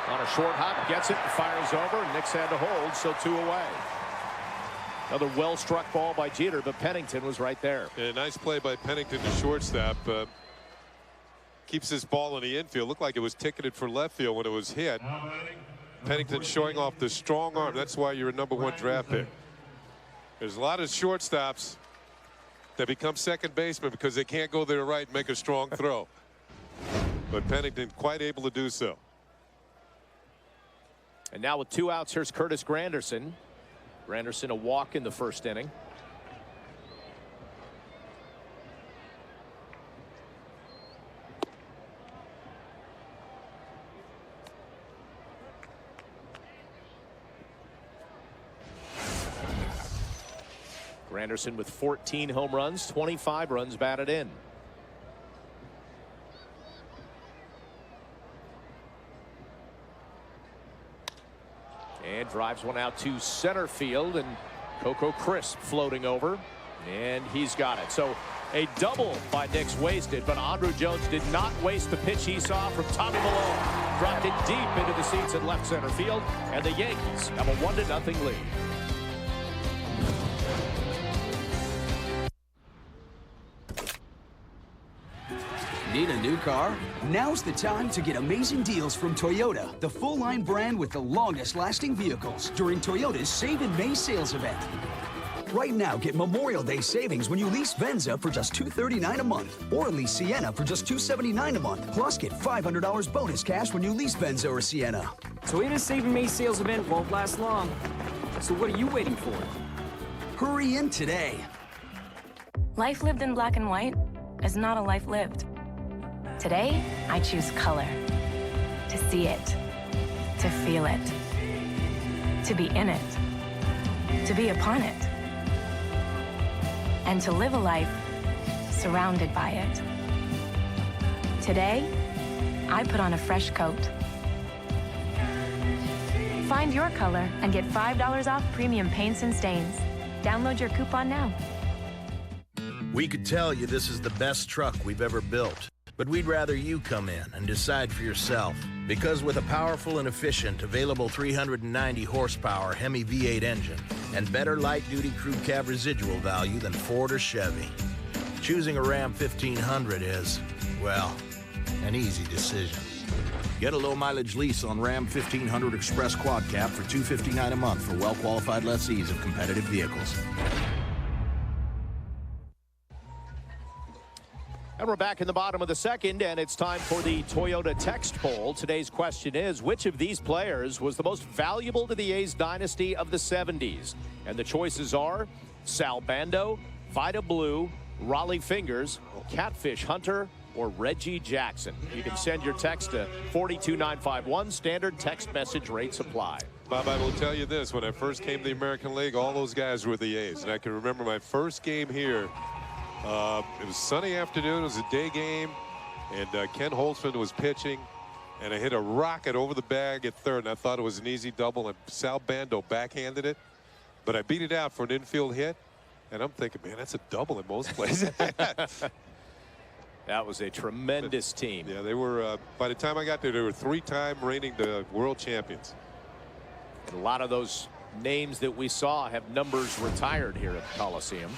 on a short hop gets it and fires over. Nix had to hold, so 2 away. Another well-struck ball by Jeter, but Pennington was right there. And a nice play by Pennington to shortstop. Keeps this ball in the infield. Looked like it was ticketed for left field when it was hit. Pennington showing off the strong arm. That's why you're a #1 draft pick. There's a lot of shortstops that become second baseman because they can't go there right and make a strong throw. But Pennington quite able to do so. And now with 2 outs, here's Curtis Granderson. Granderson a walk in the first inning. Granderson with 14 home runs, 25 runs batted in. And drives one out to center field, and Coco Crisp floating over, and he's got it. So a double by Nix wasted, but Andruw Jones did not waste the pitch he saw from Tommy Malone. Dropped it deep into the seats at left center field, and the Yankees have a 1-0 lead. Need a new car? Now's the time to get amazing deals from Toyota, the full-line brand with the longest-lasting vehicles during Toyota's Save in May sales event. Right now, get Memorial Day savings when you lease Venza for just $239 a month, or lease Sienna for just $279 a month. Plus, get $500 bonus cash when you lease Venza or Sienna. Toyota's Save in May sales event won't last long. So what are you waiting for? Hurry in today. Life lived in black and white is not a life lived. Today, I choose color. To see it. To feel it. To be in it. To be upon it. And to live a life surrounded by it. Today, I put on a fresh coat. Find your color and get $5 off premium paints and stains. Download your coupon now. We could tell you this is the best truck we've ever built, but we'd rather you come in and decide for yourself. Because with a powerful and efficient, available 390 horsepower Hemi V8 engine and better light-duty crew cab residual value than Ford or Chevy, choosing a Ram 1500 is, well, an easy decision. Get a low-mileage lease on Ram 1500 Express Quad Cab for $259 a month for well-qualified lessees of competitive vehicles. And we're back in the bottom of the second, and it's time for the Toyota text poll. Today's question is, which of these players was the most valuable to the A's dynasty of the 70s? And the choices are Sal Bando, Vida Blue, Raleigh Fingers, Catfish Hunter, or Reggie Jackson. You can send your text to 42951. Standard text message rates apply. Bob, I will tell you this. When I first came to the American League, all those guys were the A's. And I can remember my first game here. It was sunny afternoon. It was a day game. And Ken Holtzman was pitching. And I hit a rocket over the bag at third. And I thought it was an easy double. And Sal Bando backhanded it. But I beat it out for an infield hit. And I'm thinking, man, that's a double in most places. That was a tremendous team. Yeah, they were, by the time I got there, they were 3-time reigning the world champions. And a lot of those names that we saw have numbers retired here at the Coliseum.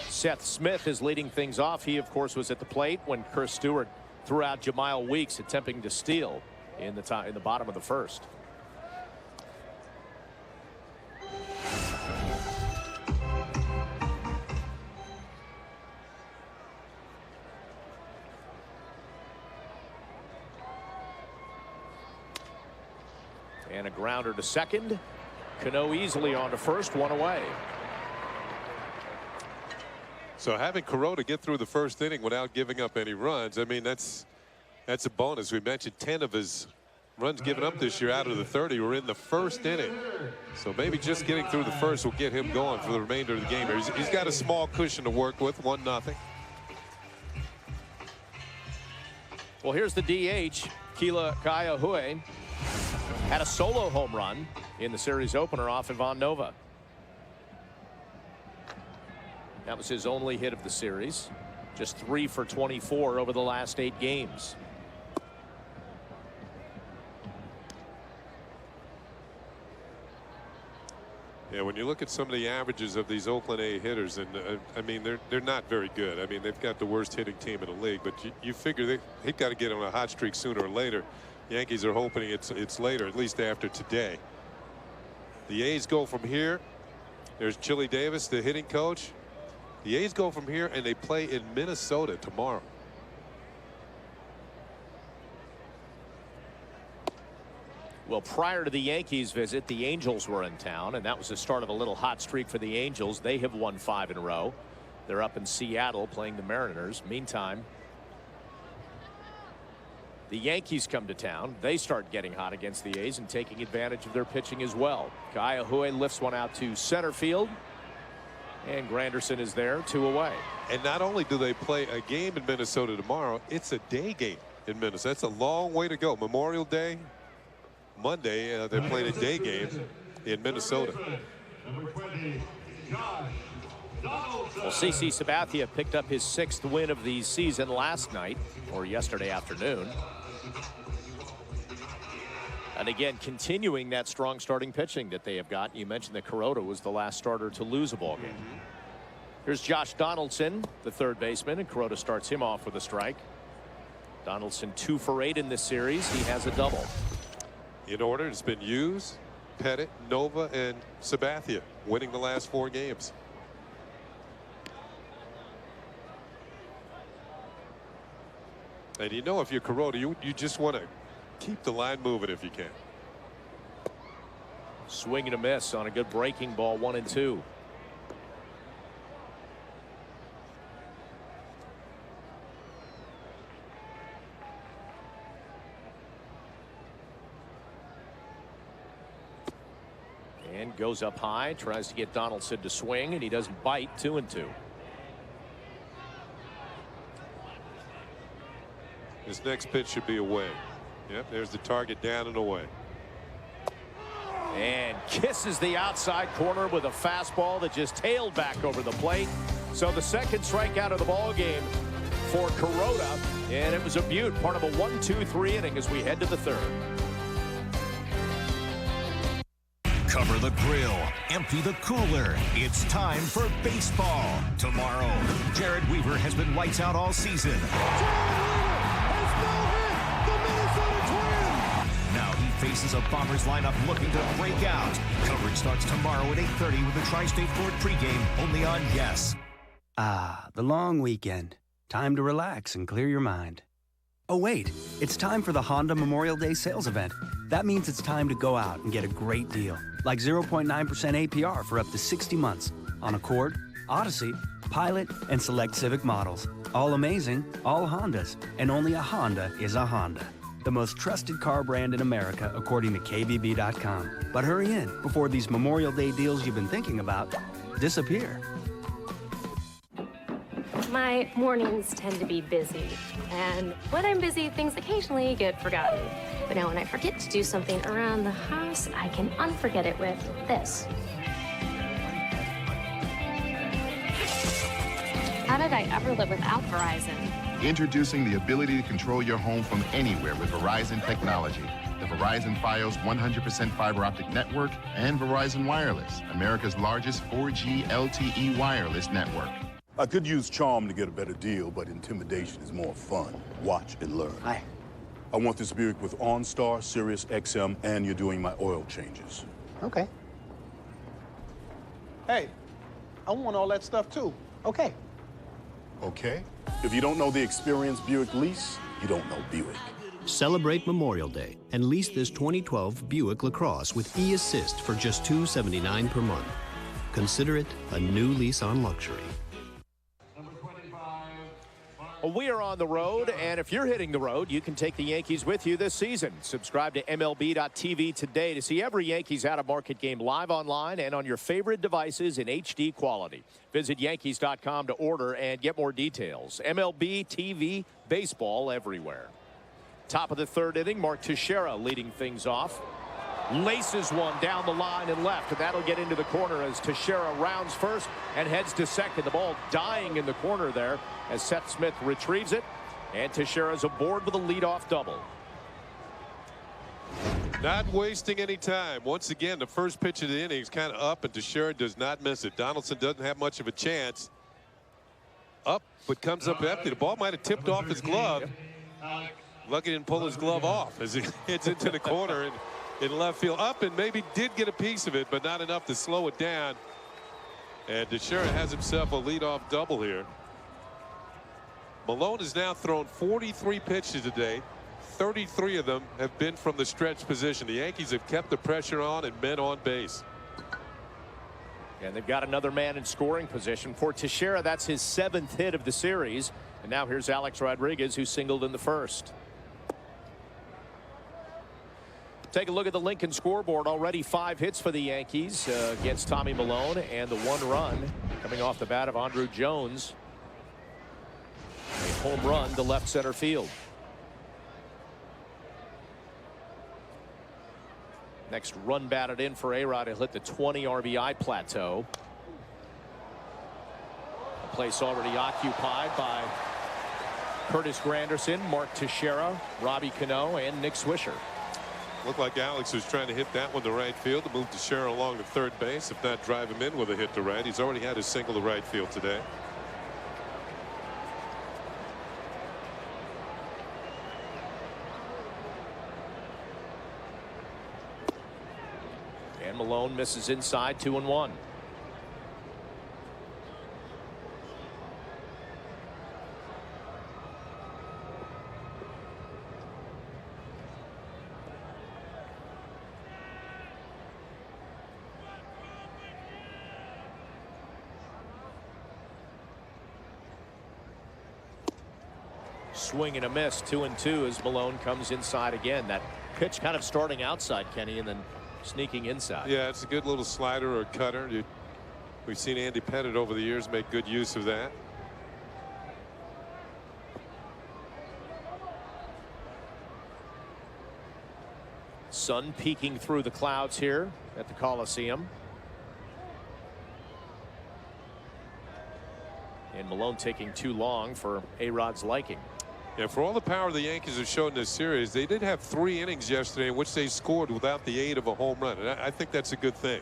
Seth Smith is leading things off. He, of course, was at the plate when Chris Stewart threw out Jemile Weeks, attempting to steal in the bottom of the first. And a grounder to second. Cano easily on to first, one away. So having Kuroda get through the first inning without giving up any runs, I mean, that's a bonus. We mentioned 10 of his runs given up this year out of the 30 were in the first inning. So maybe just getting through the first will get him going for the remainder of the game. He's got a small cushion to work with, 1-0. Well, here's the DH, Kila Kaiahui. Had a solo home run in the series opener off Ivan Nova. That was his only hit of the series. Just 3 for 24 over the last 8 games. Yeah, when you look at some of the averages of these Oakland A hitters, and I mean, they're not very good. I mean, they've got the worst hitting team in the league, but you figure they've got to get on a hot streak sooner or later. Yankees are hoping it's later, at least after today. The A's go from here. There's Chili Davis, the hitting coach. The A's go from here, and they play in Minnesota tomorrow. Well, prior to the Yankees visit, the Angels were in town, and that was the start of a little hot streak for the Angels. They have won 5 in a row. They're up in Seattle playing the Mariners. Meantime, the Yankees come to town. They start getting hot against the A's and taking advantage of their pitching as well. Kaiahui lifts one out to center field. And Granderson is there, 2 away. And not only do they play a game in Minnesota tomorrow, it's a day game in Minnesota. That's a long way to go. Memorial Day, Monday, they're playing a day game in Minnesota. Well, CC Sabathia picked up his 6th win of the season last night, or yesterday afternoon. And again, continuing that strong starting pitching that they have got. You mentioned that Kuroda was the last starter to lose a ball game. Here's Josh Donaldson, the third baseman, and Kuroda starts him off with a strike. Donaldson 2 for 8 in this series. He has a double. In order, it's been Hughes, Pettit, Nova, and Sabathia winning the last 4 games. And you know, if you're Kuroda, you just want to keep the line moving if you can. Swing and a miss on a good breaking ball, 1-2. And goes up high, tries to get Donaldson to swing, and he doesn't bite. 2-2. This next pitch should be away. Yep, there's the target, down and away. And kisses the outside corner with a fastball that just tailed back over the plate. So the second strikeout of the ball game for Kuroda, and it was a beaut, part of a 1-2-3 inning as we head to the third. Cover the grill, empty the cooler. It's time for baseball. Tomorrow, Jared Weaver has been lights out all season. Now he faces a Bombers lineup looking to break out. Coverage starts tomorrow at 8:30 with the Tri-State Ford pregame, only on Yes. Ah, the long weekend. Time to relax and clear your mind. Oh wait, it's time for the Honda Memorial Day sales event. That means it's time to go out and get a great deal, like 0.9% APR for up to 60 months on Accord, Odyssey, Pilot, and select Civic models. All amazing, all Hondas, and only a Honda is a Honda. The most trusted car brand in America, according to KBB.com. But hurry in before these Memorial Day deals you've been thinking about disappear. My mornings tend to be busy, and when I'm busy, things occasionally get forgotten. But now when I forget to do something around the house, I can unforget it with this. How did I ever live without Verizon? Introducing the ability to control your home from anywhere with Verizon technology. The Verizon Fios 100% fiber optic network and Verizon Wireless, America's largest 4G LTE wireless network. I could use charm to get a better deal, but intimidation is more fun. Watch and learn. Hi. I want this Buick with OnStar, Sirius XM, and you're doing my oil changes. Okay. Hey, I want all that stuff too. Okay. Okay? If you don't know the experience Buick lease, you don't know Buick. Celebrate Memorial Day and lease this 2012 Buick LaCrosse with e-Assist for just $279 per month. Consider it a new lease on luxury. Well, we are on the road, and if you're hitting the road, you can take the Yankees with you this season. Subscribe to MLB.tv today to see every Yankees out-of-market game live online and on your favorite devices in HD quality. Visit Yankees.com to order and get more details. MLB, TV, baseball everywhere. Top of the third inning, Mark Teixeira leading things off. Laces one down the line and left, and that'll get into the corner as Teixeira rounds first and heads to second. The ball dying in the corner there as Seth Smith retrieves it, and Teixeira's aboard with a leadoff double. Not wasting any time. Once again, the first pitch of the inning is kind of up, and Teixeira does not miss it. Donaldson doesn't have much of a chance. Up, but comes up empty. The ball might have tipped off his glove. Lucky didn't pull his glove off as he hits into the corner and in left field. Up and maybe did get a piece of it, but not enough to slow it down. And Teixeira has himself a leadoff double here. Malone has now thrown 43 pitches today. 33 of them have been from the stretch position. The Yankees have kept the pressure on and men on base. And they've got another man in scoring position. For Teixeira, that's his 7th hit of the series. And now here's Alex Rodriguez, who singled in the first. Take a look at the Lincoln scoreboard. Already 5 hits for the Yankees against Tommy Malone, and the 1 run coming off the bat of Andrew Jones. A home run to left center field. Next run batted in for A-Rod. He'll hit the 20 RBI plateau. A place already occupied by Curtis Granderson, Mark Teixeira, Robbie Cano, and Nick Swisher. Looked like Alex was trying to hit that one to right field to move Teixeira along to third base, if not drive him in with a hit to right. He's already had his single to right field today. And Malone misses inside, 2-1. Swing and a miss, 2-2 as Malone comes inside again. That pitch kind of starting outside, Kenny, and then sneaking inside. Yeah, it's a good little slider or cutter. We've seen Andy Pettit over the years make good use of that. Sun peeking through the clouds here at the Coliseum. And Malone taking too long for A-Rod's liking. Yeah, for all the power the Yankees have shown in this series, they did have 3 innings yesterday in which they scored without the aid of a home run. And I think that's a good thing.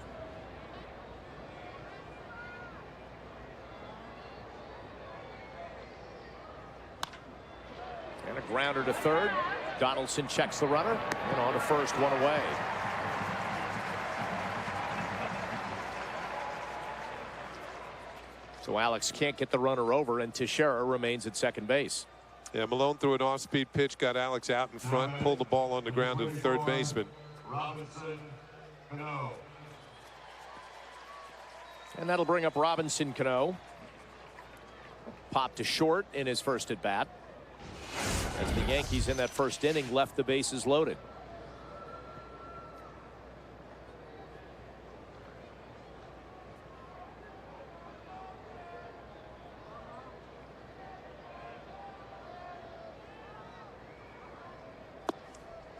And a grounder to third. Donaldson checks the runner and on to first, 1 away. So Alex can't get the runner over, and Teixeira remains at second base. Yeah, Malone threw an off-speed pitch, got Alex out in front, pulled the ball on the ground to the third baseman. And that'll bring up Robinson Cano. Popped to short in his first at bat, as the Yankees in that first inning left the bases loaded.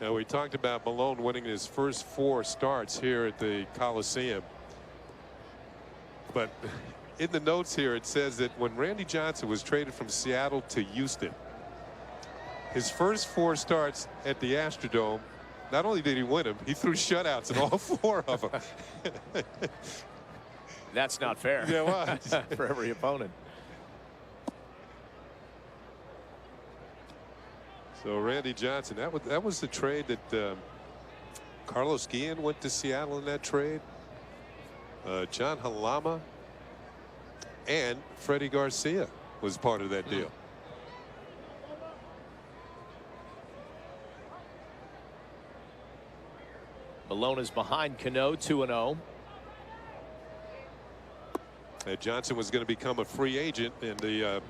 Now, we talked about Malone winning his first 4 starts here at the Coliseum. But in the notes here, it says that when Randy Johnson was traded from Seattle to Houston, his first 4 starts at the Astrodome, not only did he win them, he threw shutouts in all 4 of them. That's not fair. Yeah, well, for every opponent. So Randy Johnson, that was the trade that Carlos Guillen went to Seattle in that trade. John Halama and Freddie Garcia was part of that deal. Malone is behind Cano, 2-0. Johnson was going to become a free agent, and the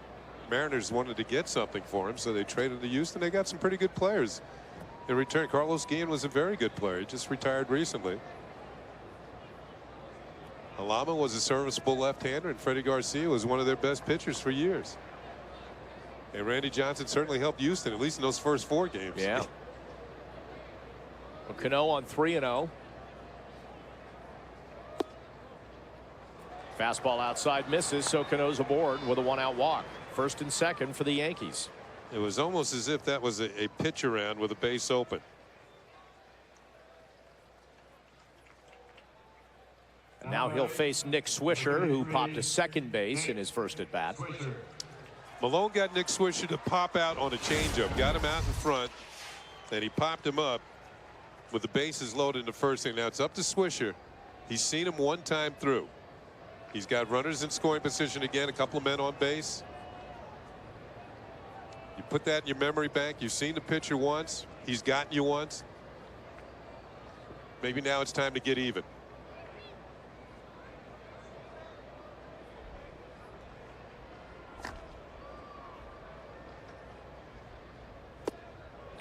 Mariners wanted to get something for him, so they traded to Houston. They got some pretty good players in return. Carlos Guillen was a very good player. He just retired recently. Halama was a serviceable left-hander, and Freddie Garcia was one of their best pitchers for years. And Randy Johnson certainly helped Houston, at least in those first 4 games. Yeah. Well, Cano on 3-0. Fastball outside misses, so Cano's aboard with a 1-out walk. First and second for the Yankees. It was almost as if that was a pitch around with a base open. And now he'll face Nick Swisher, who popped to second base in his first at bat. Malone got Nick Swisher to pop out on a changeup, got him out in front, and he popped him up with the bases loaded in the first inning. Now it's up to Swisher. He's seen him 1 time through. He's got runners in scoring position again, a couple of men on base. You put that in your memory bank. You've seen the pitcher once. He's gotten you once. Maybe now it's time to get even.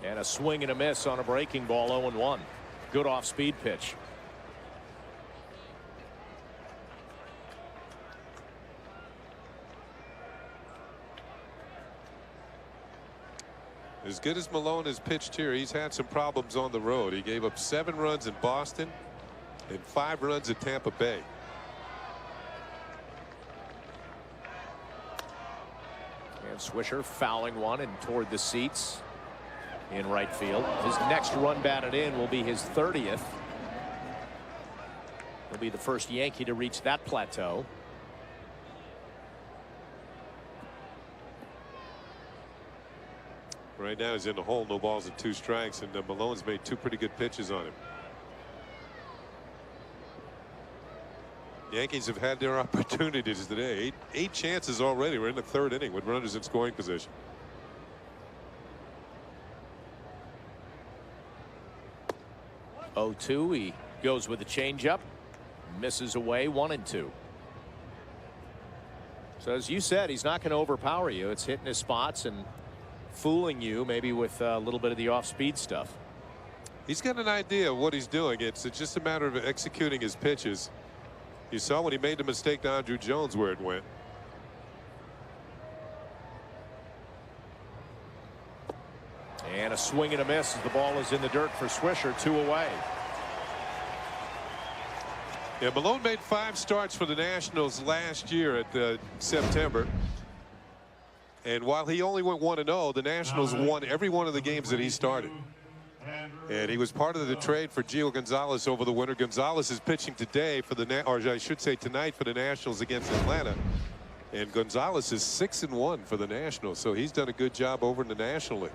And a swing and a miss on a breaking ball, 0-1. Good off-speed pitch. As good as Malone has pitched here, he's had some problems on the road. He gave up 7 runs in Boston and 5 runs at Tampa Bay. And Swisher fouling one and toward the seats in right field. His next run batted in will be his 30th. He'll be the first Yankee to reach that plateau. Right now he's in the hole, no balls and 2 strikes, and Malone's made 2 pretty good pitches on him. Yankees have had their opportunities today. 8 chances already. We're in the 3rd inning with runners in scoring position. Oh-2. He goes with a changeup, misses away, 1-2. So as you said, he's not going to overpower you. It's hitting his spots and fooling you, maybe with a little bit of the off-speed stuff. He's got an idea of what he's doing. It's just a matter of executing his pitches. You saw when he made the mistake to Andrew Jones where it went. And a swing and a miss as the ball is in the dirt for Swisher. 2 away. Yeah, Malone made 5 starts for the Nationals last year at September. And while he only went 1-0, the Nationals won every one of the games that he started. And he was part of the trade for Gio Gonzalez over the winter. Gonzalez is pitching today for or I should say tonight for the Nationals against Atlanta. And Gonzalez is 6-1 for the Nationals, so he's done a good job over in the National League.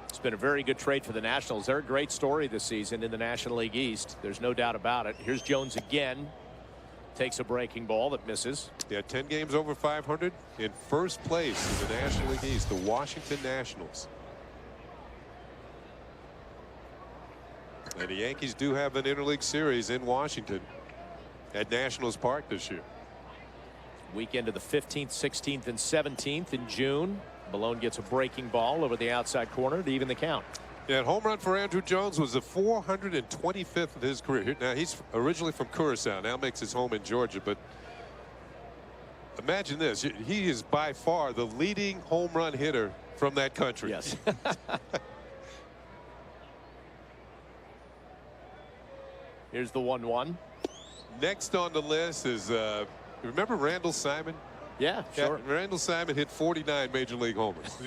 It's been a very good trade for the Nationals. They're a great story this season in the National League East. There's no doubt about it. Here's Jones again. Takes a breaking ball that misses. Yeah, 10 games over 500 in first place in the National League East, the Washington Nationals. And the Yankees do have an interleague series in Washington at Nationals Park this year. Weekend of the 15th, 16th, and 17th in June. Malone gets a breaking ball over the outside corner to even the count. Yeah, home run for Andrew Jones was the 425th of his career. Now, he's originally from Curacao, now makes his home in Georgia. But imagine this. He is by far the leading home run hitter from that country. Yes. Here's the 1-1. Next on the list is, remember Randall Simon? Yeah, sure. Randall Simon hit 49 major league homers.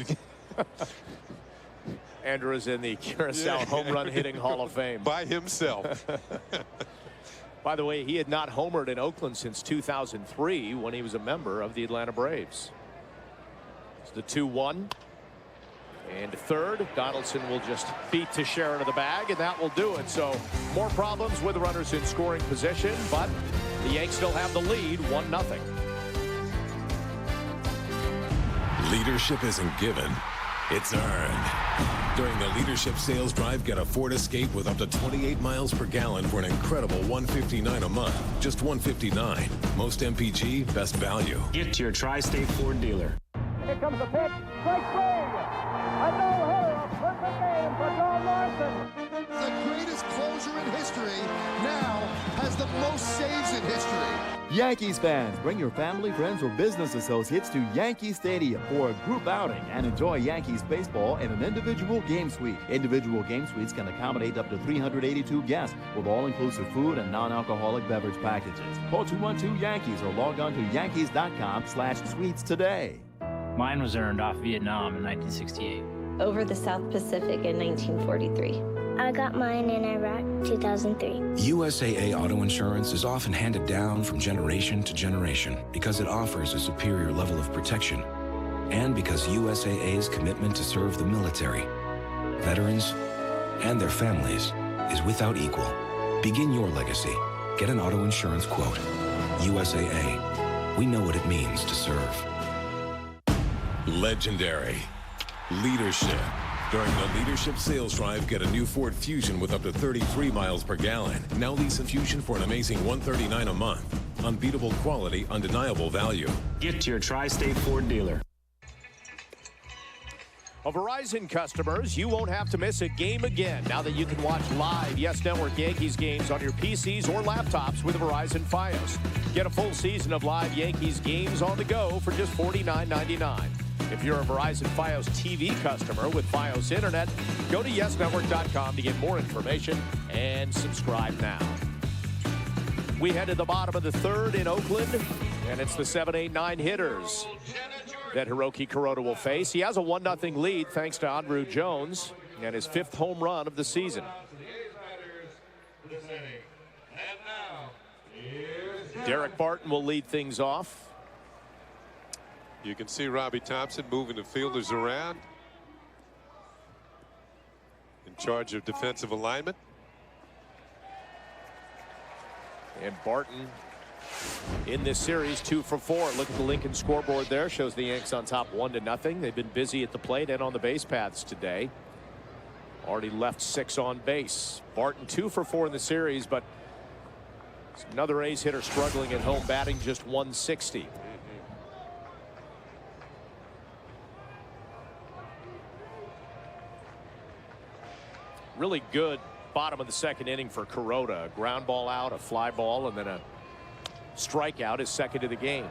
Andrew is in the Curacao home run hitting Hall of Fame. By himself. By the way, he had not homered in Oakland since 2003 when he was a member of the Atlanta Braves. It's the 2-1. And third, Donaldson will just beat Teixeira to the bag, and that will do it. So more problems with runners in scoring position, but the Yanks still have the lead, 1-0. Leadership isn't given, it's earned. During the Leadership Sales Drive, get a Ford Escape with up to 28 miles per gallon for an incredible $159 a month. Just $159. Most MPG, best value. Get to your Tri-State Ford dealer. Here comes the pitch. Strike swing. A no-hitter. A perfect game for John Larson. The greatest closer in history now has the most saves in history. Yankees fans, bring your family, friends, or business associates to Yankee Stadium for a group outing and enjoy Yankees baseball in an individual game suite. Individual game suites can accommodate up to 382 guests with all-inclusive food and non-alcoholic beverage packages. Call 212-YANKEES or log on to yankees.com/suites today. Mine was earned off Vietnam in 1968. Over the South Pacific in 1943. I got mine in Iraq 2003. USAA auto insurance is often handed down from generation to generation because it offers a superior level of protection and because USAA's commitment to serve the military, veterans, and their families is without equal. Begin your legacy. Get an auto insurance quote. USAA. We know what it means to serve. Legendary. Leadership. During the Leadership Sales Drive, get a new Ford Fusion with up to 33 miles per gallon. Now lease a Fusion for an amazing $139 a month. Unbeatable quality, undeniable value. Get to your Tri-State Ford dealer. Verizon customers, you won't have to miss a game again now that you can watch live Yes Network Yankees games on your PCs or laptops with Verizon Fios. Get a full season of live Yankees games on the go for just $49.99. If you're a Verizon Fios TV customer with Fios Internet, go to YesNetwork.com to get more information and subscribe now. We head to the bottom of the third in Oakland, and it's the 7, 8, 9 hitters that Hiroki Kuroda will face. He has a 1-0 lead thanks to Andrew Jones and his 5th home run of the season. Derek Barton will lead things off. You can see Robbie Thompson moving the fielders around. In charge of defensive alignment. And Barton in this series 2 for 4. Look at the Lincoln scoreboard there. Shows the Yanks on top 1-0. They've been busy at the plate and on the base paths today. Already left 6 on base. Barton 2 for 4 in the series, but another A's hitter struggling at home, batting just 160. Really good bottom of the second inning for Kuroda. A ground ball out, a fly ball, and then a strikeout, his second of the game.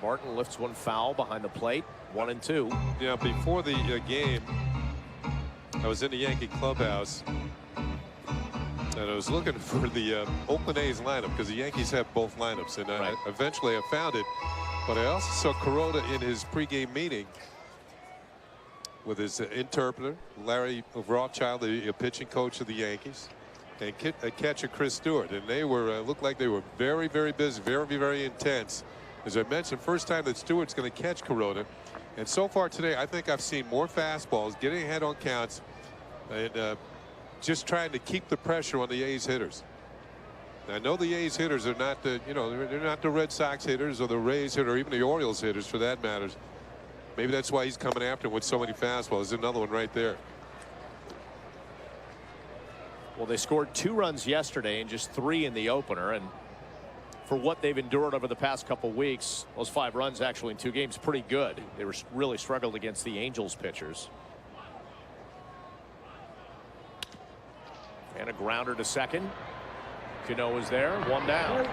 Martin lifts one foul behind the plate. 1-2. Yeah, before the game, I was in the Yankee clubhouse, and I was looking for the Oakland A's lineup because the Yankees have both lineups, and eventually I found it. But I also saw Kuroda in his pregame meeting with his interpreter, Larry Rothschild, the pitching coach of the Yankees, and catcher Chris Stewart, and they were looked like they were very, very busy, very, very intense. As I mentioned, first time that Stewart's going to catch Kuroda, and so far today, I think I've seen more fastballs, getting ahead on counts, and just trying to keep the pressure on the A's hitters. Now, I know the A's hitters are not the, they're not the Red Sox hitters or the Rays hitter or even the Orioles hitters for that matter. Maybe that's why he's coming after him with so many fastballs. There's another one right there. Well, they scored 2 runs yesterday and just 3 in the opener, and for what they've endured over the past couple weeks, those 5 runs actually in 2 games, pretty good. They were really struggled against the Angels pitchers. And a grounder to second. Cano is there, 1 down.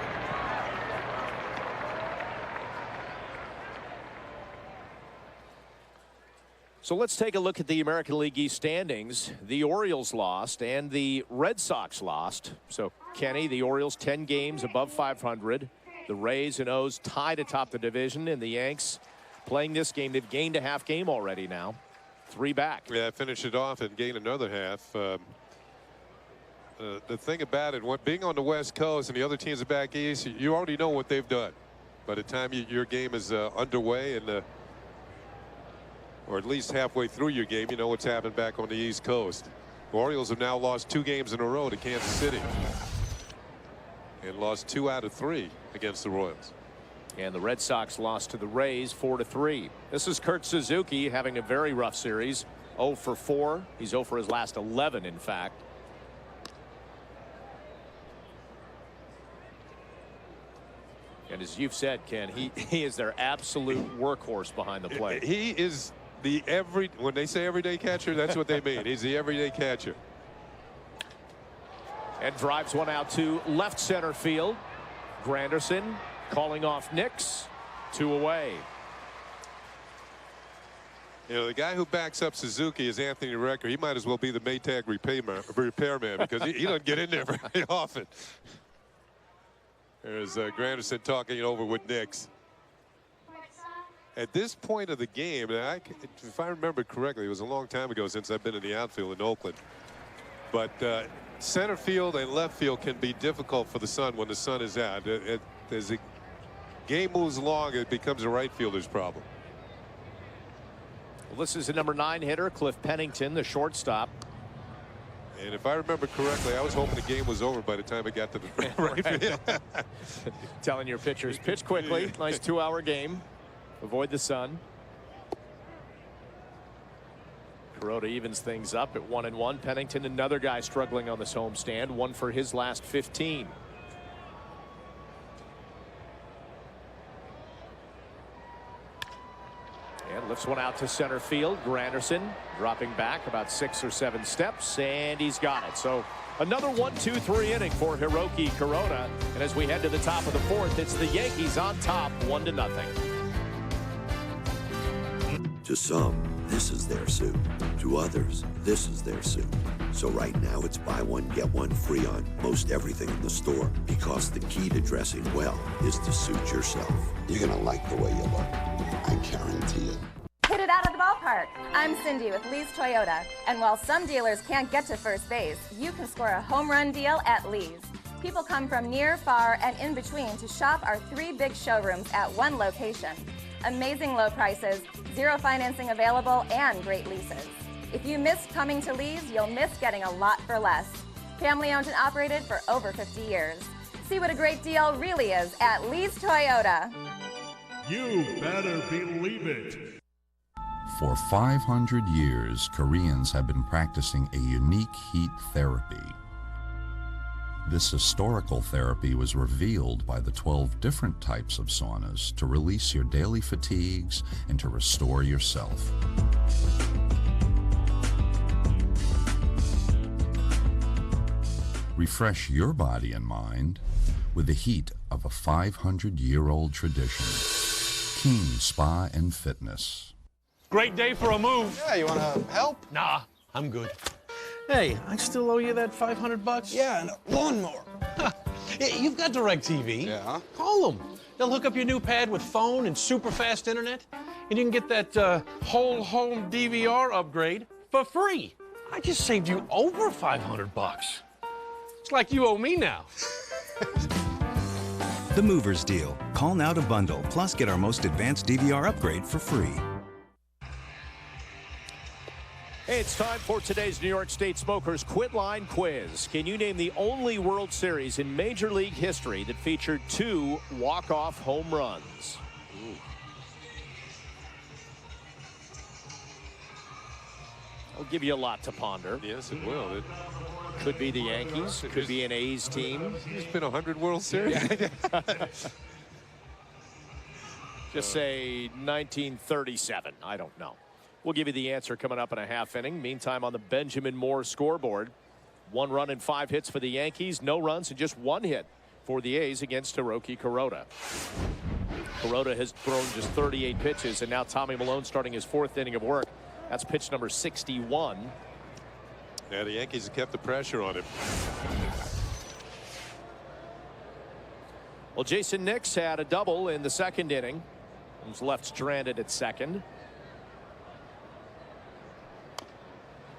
So let's take a look at the American League East standings. The Orioles lost and the Red Sox lost. So Kenny, the Orioles 10 games above 500. The Rays and O's tied atop the division, and the Yanks playing this game. They've gained a half game already now. 3 back. Yeah, finish it off and gain another half. The thing about it, being on the West Coast and the other teams are back east, you already know what they've done. By the time your game is underway and or at least halfway through your game, you know what's happened back on the East Coast. The Orioles have now lost 2 games in a row to Kansas City and lost 2 out of 3 against the Royals. And the Red Sox lost to the Rays 4-3. This is Kurt Suzuki having a very rough series. 0 for 4. He's 0 for his last 11, in fact. And as you've said, Ken, he is their absolute workhorse behind the plate. He is when they say everyday catcher, that's what they mean. He's the everyday catcher. And drives one out to left center field. Granderson calling off Nix. 2 away. You know, the guy who backs up Suzuki is Anthony Recker. He might as well be the Maytag repairman because he doesn't get in there very often. There's Granderson talking it over with Nix. At this point of the game, if I remember correctly, it was a long time ago since I've been in the outfield in Oakland. But center field and left field can be difficult for the sun when the sun is out. As the game moves along, it becomes a right fielder's problem. Well, this is the number 9 hitter, Cliff Pennington, the shortstop. And if I remember correctly, I was hoping the game was over by the time it got to the right field. Telling your pitchers, pitch quickly. Nice 2-hour game. Avoid the sun. Kuroda evens things up at 1-1. Pennington, another guy struggling on this homestand. 1 for his last 15. And lifts one out to center field. Granderson dropping back about 6 or 7 steps, and he's got it. So another 1-2-3 inning for Hiroki Kuroda. And as we head to the top of the 4th, it's the Yankees on top, 1-0. To some, this is their soup. To others, this is their soup. So right now, it's buy one, get one free on most everything in the store. Because the key to dressing well is to suit yourself. You're going to like the way you look. I guarantee it. Hit it out of the ballpark. I'm Cindy with Lee's Toyota. And while some dealers can't get to first base, you can score a home run deal at Lee's. People come from near, far, and in between to shop our 3 big showrooms at one location. Amazing low prices, 0 financing available, and great leases. If you missed coming to Lee's, you'll miss getting a lot for less. Family owned and operated for over 50 years. See what a great deal really is at Lee's Toyota. You better believe it. For 500 years, Koreans have been practicing a unique heat therapy. This historical therapy was revealed by the 12 different types of saunas to release your daily fatigues and to restore yourself. Refresh your body and mind with the heat of a 500-year-old tradition. King Spa and Fitness. Great day for a move. Yeah, you want to help? Nah, I'm good. Hey, I still owe you that $500. Yeah, and a lawnmower. You've got DirecTV. Yeah. Call them. They'll hook up your new pad with phone and super fast internet, and you can get that whole home DVR upgrade for free. I just saved you over $500. It's like you owe me now. The Movers Deal. Call now to bundle, plus get our most advanced DVR upgrade for free. Hey, it's time for today's New York State Smokers Quit Line Quiz. Can you name the only World Series in Major League history that featured 2 walk-off home runs? Ooh. I'll give you a lot to ponder. Yes, it will. It could be the Yankees. Could be an A's team. There's been 100 World Series. Just say 1937. I don't know. We'll give you the answer coming up in a half inning. Meantime, on the Benjamin Moore scoreboard, 1 run and 5 hits for the Yankees, no runs and just 1 hit for the A's against Hiroki Kuroda. Kuroda has thrown just 38 pitches, and now Tommy Milone starting his 4th inning of work. That's pitch number 61. Yeah, the Yankees have kept the pressure on him. Well, Jason Nix had a double in the 2nd inning. He was left stranded at second.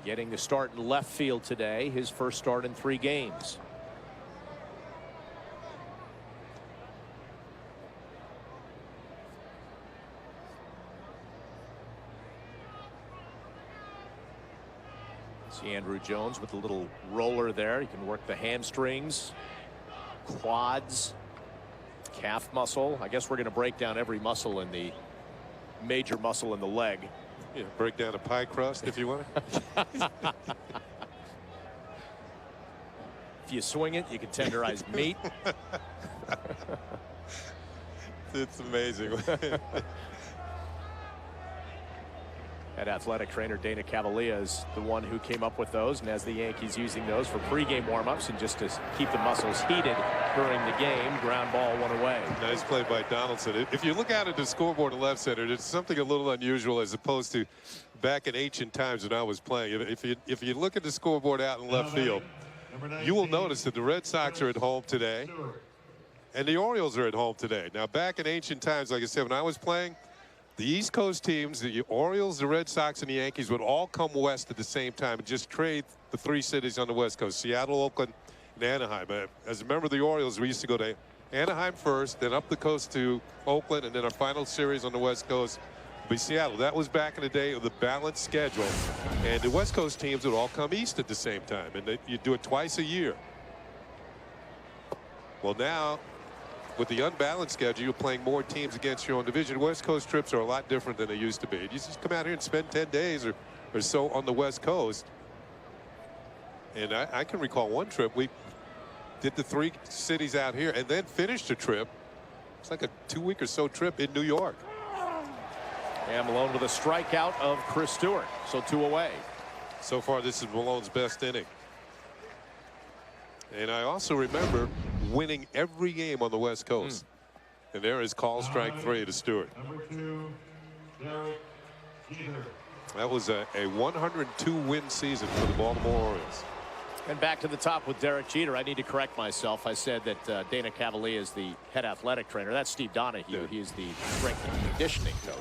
Getting the start in left field today, his first start in 3 games. See Andrew Jones with a little roller there. He can work the hamstrings, quads, calf muscle. I guess we're going to break down every muscle in the major muscle in the leg. Yeah, break down a pie crust if you want. If you swing it, you can tenderize meat. It's amazing. Head athletic trainer Dana Cavalier is the one who came up with those, and as the Yankees using those for pregame warm-ups and just to keep the muscles heated during the game. Ground ball 1 away. Nice play by Donaldson. If you look out at the scoreboard in left center, it's something a little unusual as opposed to back in ancient times when I was playing. If you look at the scoreboard out in left field, you will notice that the Red Sox are at home today and the Orioles are at home today. Now, back in ancient times, like I said, when I was playing, the East Coast teams, the Orioles, the Red Sox, and the Yankees would all come west at the same time and just trade the 3 cities on the West Coast, Seattle, Oakland, and Anaheim. As a member of the Orioles, we used to go to Anaheim first, then up the coast to Oakland, and then our final series on the West Coast would be Seattle. That was back in the day of the balanced schedule. And the West Coast teams would all come east at the same time, and you do it twice a year. Well, now, with the unbalanced schedule, you're playing more teams against your own division. West Coast trips are a lot different than they used to be. You just come out here and spend 10 days or so on the West Coast. And I can recall one trip. We did the 3 cities out here and then finished a trip. It's like a 2-week or so trip in New York. And Malone with a strikeout of Chris Stewart. So 2 away. So far, this is Malone's best inning. And I also remember winning every game on the West Coast. And there is call strike 3 to Stewart. Number 2, Derek Jeter. That was a 102-win season for the Baltimore Orioles. And back to the top with Derek Jeter. I need to correct myself. I said that Dana Cavalier is the head athletic trainer. That's Steve Donahue. Yeah. He is the strength and conditioning coach.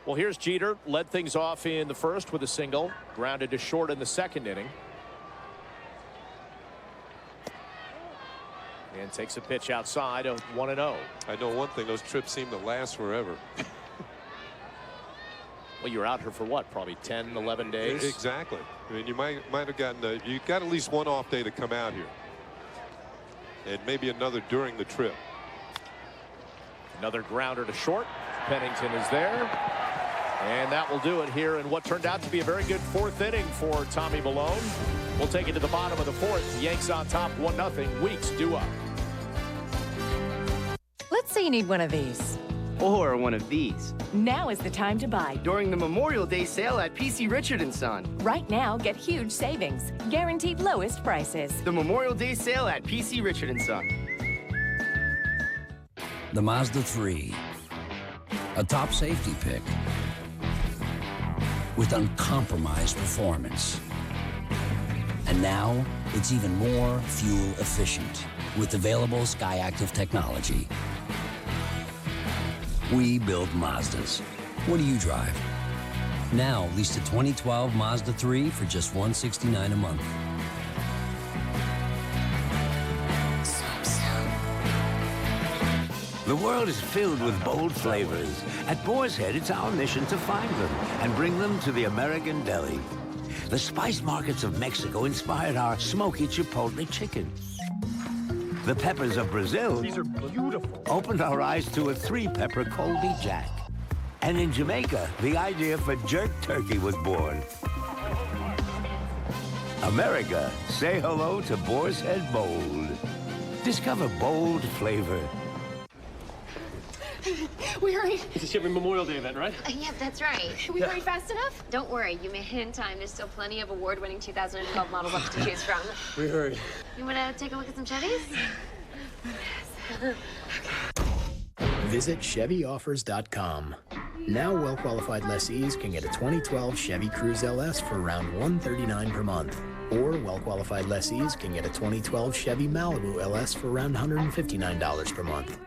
Well, here's Jeter. Led things off in the first with a single. Grounded to short in the 2nd inning. And takes a pitch outside of 1-0. I know one thing. Those trips seem to last forever. Well, you were out here for what? Probably 10, 11 days? Exactly. I mean, you might have gotten you got at least one off day to come out here. And maybe another during the trip. Another grounder to short. Pennington is there. And that will do it here in what turned out to be a very good 4th inning for Tommy Milone. We'll take it to the bottom of the 4th. Yanks on top 1-0. Weeks due up. Let's say you need one of these. Or one of these. Now is the time to buy. During the Memorial Day sale at PC Richard & Son. Right now, get huge savings. Guaranteed lowest prices. The Memorial Day sale at PC Richard & Son. the Mazda 3. A top safety pick with uncompromised performance. And now, it's even more fuel efficient with available SkyActiv technology. We build Mazdas. What do you drive? Now, lease the 2012 Mazda 3 for just $169 a month. The world is filled with bold flavors. At Boar's Head, it's our mission to find them and bring them to the American deli. The spice markets of Mexico inspired our smoky chipotle chicken. The peppers of Brazil, these are beautiful, opened our eyes to a 3-pepper Colby Jack. And in Jamaica, the idea for jerk turkey was born. America, say hello to Boar's Head Bold. Discover bold flavor. We hurried. It's a Chevy Memorial Day event, right? Yeah, that's right. We hurried fast enough? Don't worry, you made it in time. There's still plenty of award-winning 2012 models left to choose from. We hurried. You want to take a look at some Chevys? Visit ChevyOffers.com. Now, well-qualified lessees can get a 2012 Chevy Cruze LS for around $139 per month. Or well-qualified lessees can get a 2012 Chevy Malibu LS for around $159 per month.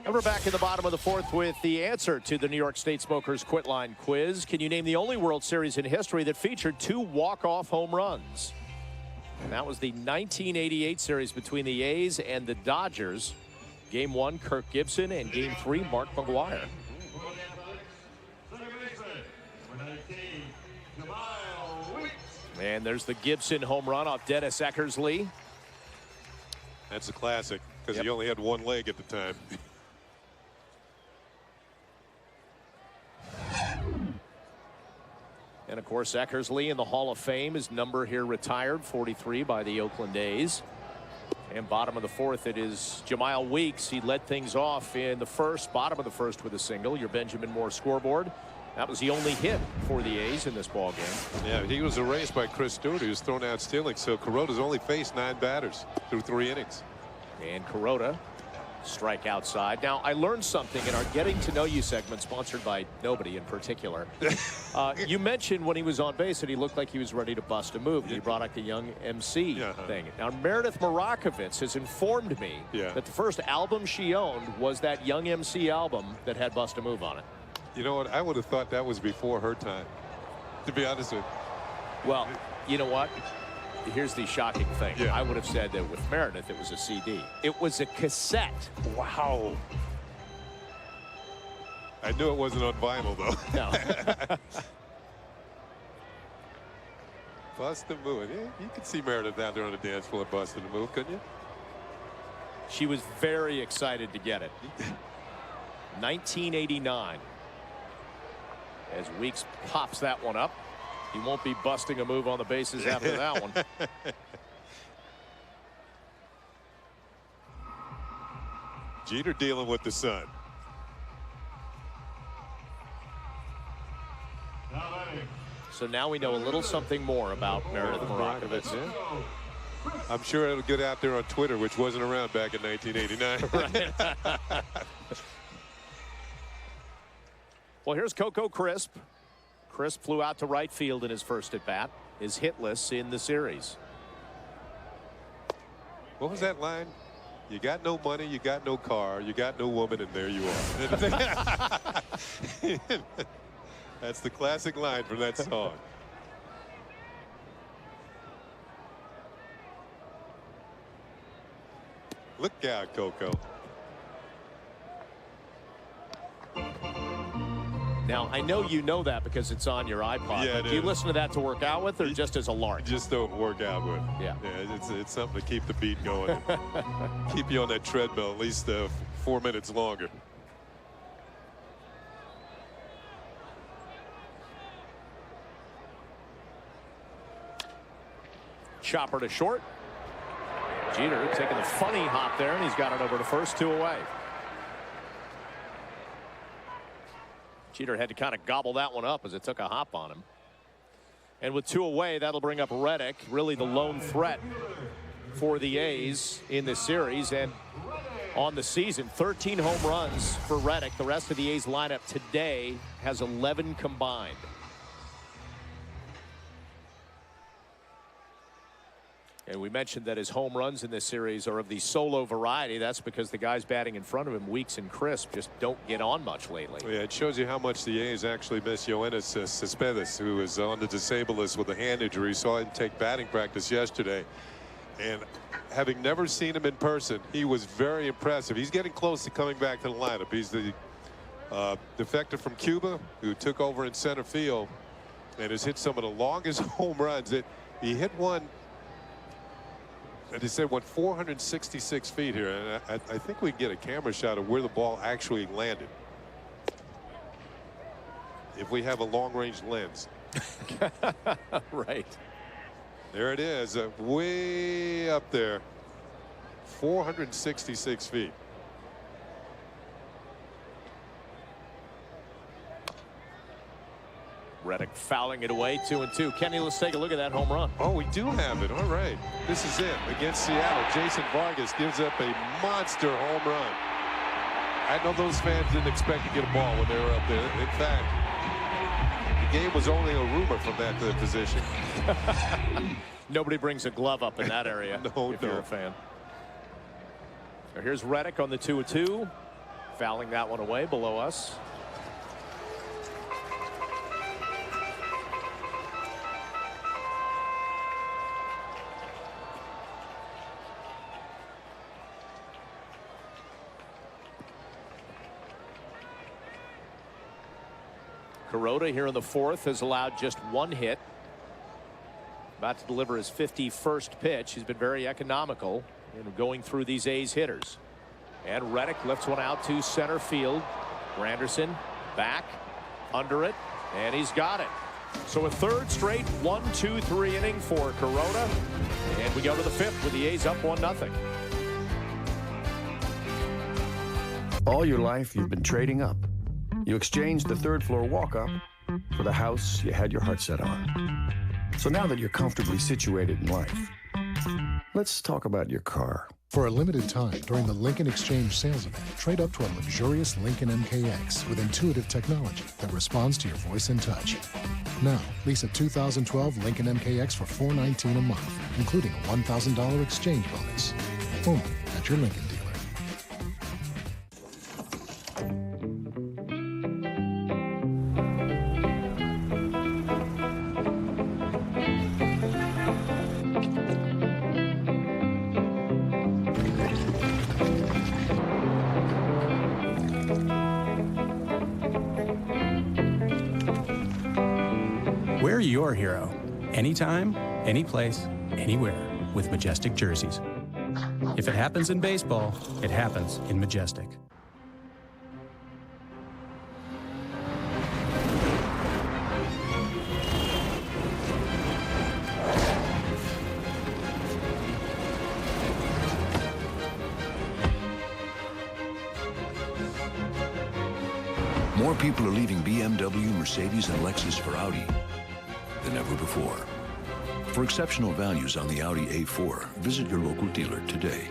And we're back in the bottom of the fourth with the answer to the New York State Smokers Quit Line quiz. Can you name the only World Series in history that featured 2 walk-off home runs? And that was the 1988 series between the A's and the Dodgers. Game 1, Kirk Gibson, and Game 3, Mark McGwire. And there's the Gibson home run off Dennis Eckersley. That's a classic because he only had one leg at the time. And of course, Eckersley in the Hall of Fame. His number here retired, 43 by the Oakland A's. And bottom of the fourth, it is Jemile Weeks. He led things off in the first, bottom of the first with a single. Your Benjamin Moore scoreboard. That was the only hit for the A's in this ball game. Yeah, he was erased by Chris Stewart, who was thrown out stealing. So Kuroda's only faced 9 batters through 3 innings. And Kuroda strike outside. Now, I learned something in our Getting to Know You segment, sponsored by nobody in particular. You mentioned when he was on base that he looked like he was ready to bust a move. You brought up the young MC thing. Now, Meredith Marakovitz has informed me that the first album she owned was that Young MC album that had Bust a Move on it. You know what? I would have thought that was before her time, to be honest with you. Well, you know what? Here's the shocking thing. I would have said that with Meredith, it was a CD. It was a cassette. Wow. I knew it wasn't on vinyl, though. No. Bust a Move. Yeah, you could see Meredith out there on the dance floor busting a move, couldn't you? She was very excited to get it. 1989. As Weeks pops that one up. He won't be busting a move on the bases after that one. Jeter dealing with the sun. So now we know a little something more about Meredith Marakovitz. I'm sure it'll get out there on Twitter, which wasn't around back in 1989. Right. Well, here's Coco Crisp. Crisp flew out to right field in his first at bat, is hitless in the series. What was that line? You got no money, you got no car, you got no woman, and there you are. That's the classic line from that song. Look out, Coco. Now, I know you know that because it's on your iPod. Yeah, do you listen to that to work out with, or just as a lark? Just don't work out with. Yeah. It's something to keep the beat going. Keep you on that treadmill at least 4 minutes longer. Chopper to short. Jeter taking the funny hop there, and he's got it over to first, 2 away. Jeter had to kind of gobble that one up as it took a hop on him. And with 2 away, that'll bring up Reddick, really the lone threat for the A's in this series, and on the season, 13 home runs for Reddick. The rest of the A's lineup today has 11 combined. And we mentioned that his home runs in this series are of the solo variety. That's because the guys batting in front of him, Weeks and Crisp, just don't get on much lately. Yeah, it shows you how much the A's actually miss Yoenis Cespedes, who is on the disabled list with a hand injury. Saw him take batting practice yesterday. And having never seen him in person, he was very impressive. He's getting close to coming back to the lineup. He's the defector from Cuba who took over in center field and has hit some of the longest home runs. He hit one, and they said went 466 feet here, and I think we can get a camera shot of where the ball actually landed if we have a long-range lens. Right. There it is, way up there, 466 feet. Reddick fouling it away, 2-2. Kenny, let's take a look at that home run. Oh, we do have it. All right. This is it against Seattle. Jason Vargas gives up a monster home run. I know those fans didn't expect to get a ball when they were up there. In fact, the game was only a rumor from that position. Nobody brings a glove up in that area. If you're a fan. So here's Reddick on the 2-2, fouling that one away below us. Kuroda here in the fourth has allowed just one hit. About to deliver his 51st pitch. He's been very economical in going through these A's hitters. And Reddick lifts one out to center field. Granderson back under it, and he's got it. So a third straight 1-2-3 inning for Kuroda. And we go to the fifth with the A's up 1-0. All your life you've been trading up. You exchanged the third floor walk-up for the house you had your heart set on. So now that you're comfortably situated in life, let's talk about your car. For a limited time during the Lincoln Exchange sales event, trade up to a luxurious Lincoln MKX with intuitive technology that responds to your voice and touch. Now, lease a 2012 Lincoln MKX for $419 a month, including a $1,000 exchange bonus. Only at your Lincoln dealer. We're your hero. Anytime, anyplace, anywhere with Majestic jerseys. If it happens in baseball, it happens in Majestic. More people are leaving BMW, Mercedes, and Lexus for Audi than ever before. For exceptional values on the Audi A4, visit your local dealer today.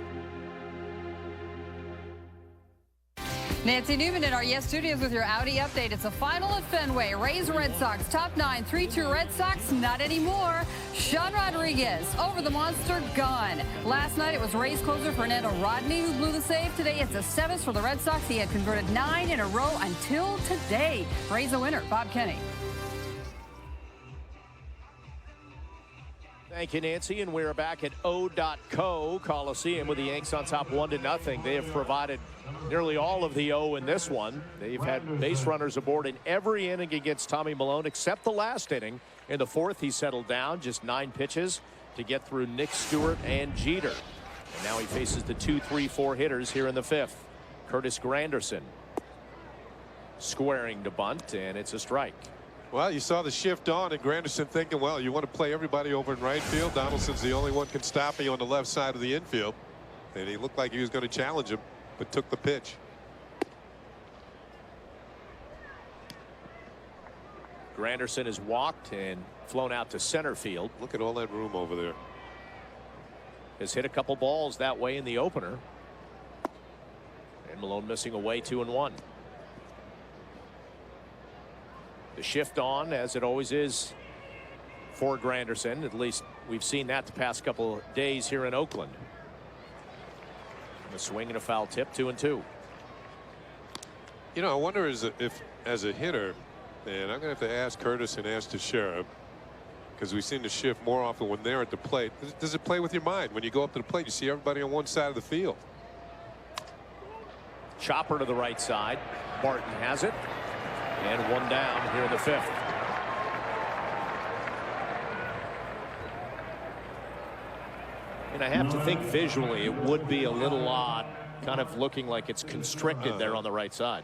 Nancy Newman in our Yes Studios with your Audi update. It's a final at Fenway. Rays Red Sox, top nine, 3-2 Red Sox, not anymore. Sean Rodriguez over the monster, gone. Last night it was Rays closer Fernando Rodney who blew the save. Today it's a seventh for the Red Sox. He had converted 9 in a row until today. Rays a winner. Bob Kenny. Thank you, Nancy, and we're back at O.co Coliseum with the Yanks on top 1-0. They have provided nearly all of the O in this one. They've had base runners aboard in every inning against Tommy Milone except the last inning. In the fourth, he settled down just 9 pitches to get through Nick Stewart and Jeter. And now he faces the 2-3-4 hitters here in the fifth. Curtis Granderson squaring to bunt, and it's a strike. Well, you saw the shift on, and Granderson thinking, well, you want to play everybody over in right field. Donaldson's the only one can stop me on the left side of the infield. And he looked like he was going to challenge him, but took the pitch. Granderson has walked and flown out to center field. Look at all that room over there. has hit a couple balls that way in the opener. And Malone missing away 2-1. The shift on, as it always is for Granderson. At least we've seen that the past couple of days here in Oakland. And a swing and a foul tip, 2-2. You know, I wonder if as a hitter, and I'm going to have to ask Curtis and ask Teixeira, because we seem to shift more often when they're at the plate. Does it play with your mind? When you go up to the plate, you see everybody on one side of the field. Chopper to the right side. Barton has it. And one down here in the 5th. And I have to think visually it would be a little odd, kind of looking like it's constricted there on the right side.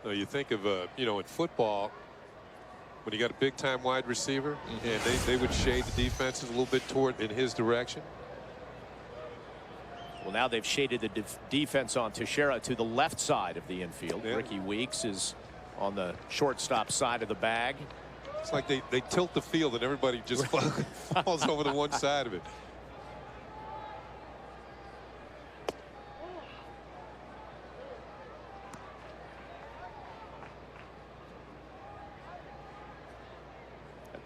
You think of, you know, in football, when you got a big-time wide receiver, and they would shade the defenses a little bit toward in his direction. Well, now they've shaded the defense on Teixeira to the left side of the infield. Yeah. Ricky Weeks is on the shortstop side of the bag. It's like they tilt the field and everybody just falls over to one side of it.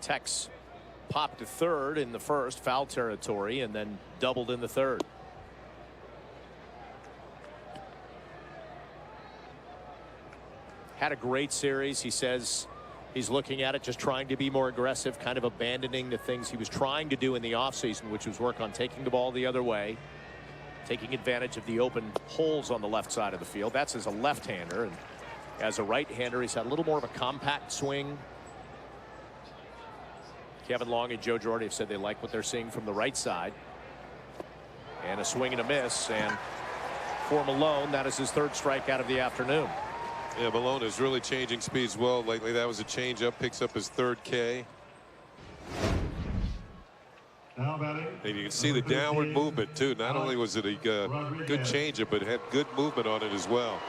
Tex popped to third in the first, foul territory, and then doubled in the third. Had a great series. He says he's looking at it, just trying to be more aggressive, kind of abandoning the things he was trying to do in the offseason, which was work on taking the ball the other way, taking advantage of the open holes on the left side of the field. That's as a left-hander, and as a right-hander, he's had a little more of a compact swing. Kevin Long and Joe Girardi have said they like what they're seeing from the right side. And a swing and a miss. And for Malone, that is his third strikeout of the afternoon. Yeah, Malone is really changing speeds well lately. That was a changeup, picks up his third K. And you can see the downward movement, too. Not only was it a good changeup, but it had good movement on it as well.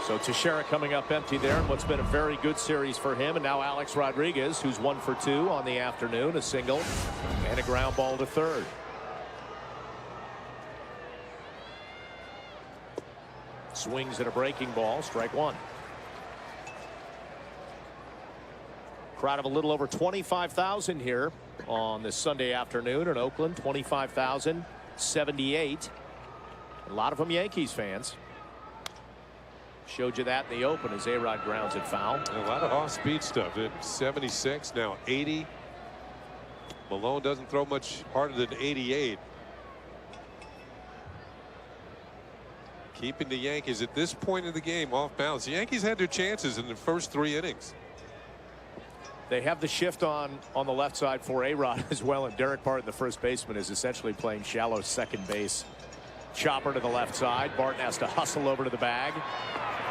So Teixeira coming up empty there in what's been a very good series for him. And now Alex Rodriguez, who's 1 for 2 on the afternoon, a single and a ground ball to third. Swings at a breaking ball, strike one. Crowd of a little over 25,000 here on this Sunday afternoon in Oakland. 25,078. A lot of them Yankees fans. Showed you that in the open as A-Rod grounds it foul. A lot of off-speed stuff. 76, now 80. Malone doesn't throw much harder than 88. Keeping the Yankees at this point of the game off balance. The Yankees had their chances in the first 3 innings. They have the shift on the left side for A-Rod as well, and Derek Barton, the first baseman, is essentially playing shallow second base. Chopper to the left side. Barton has to hustle over to the bag.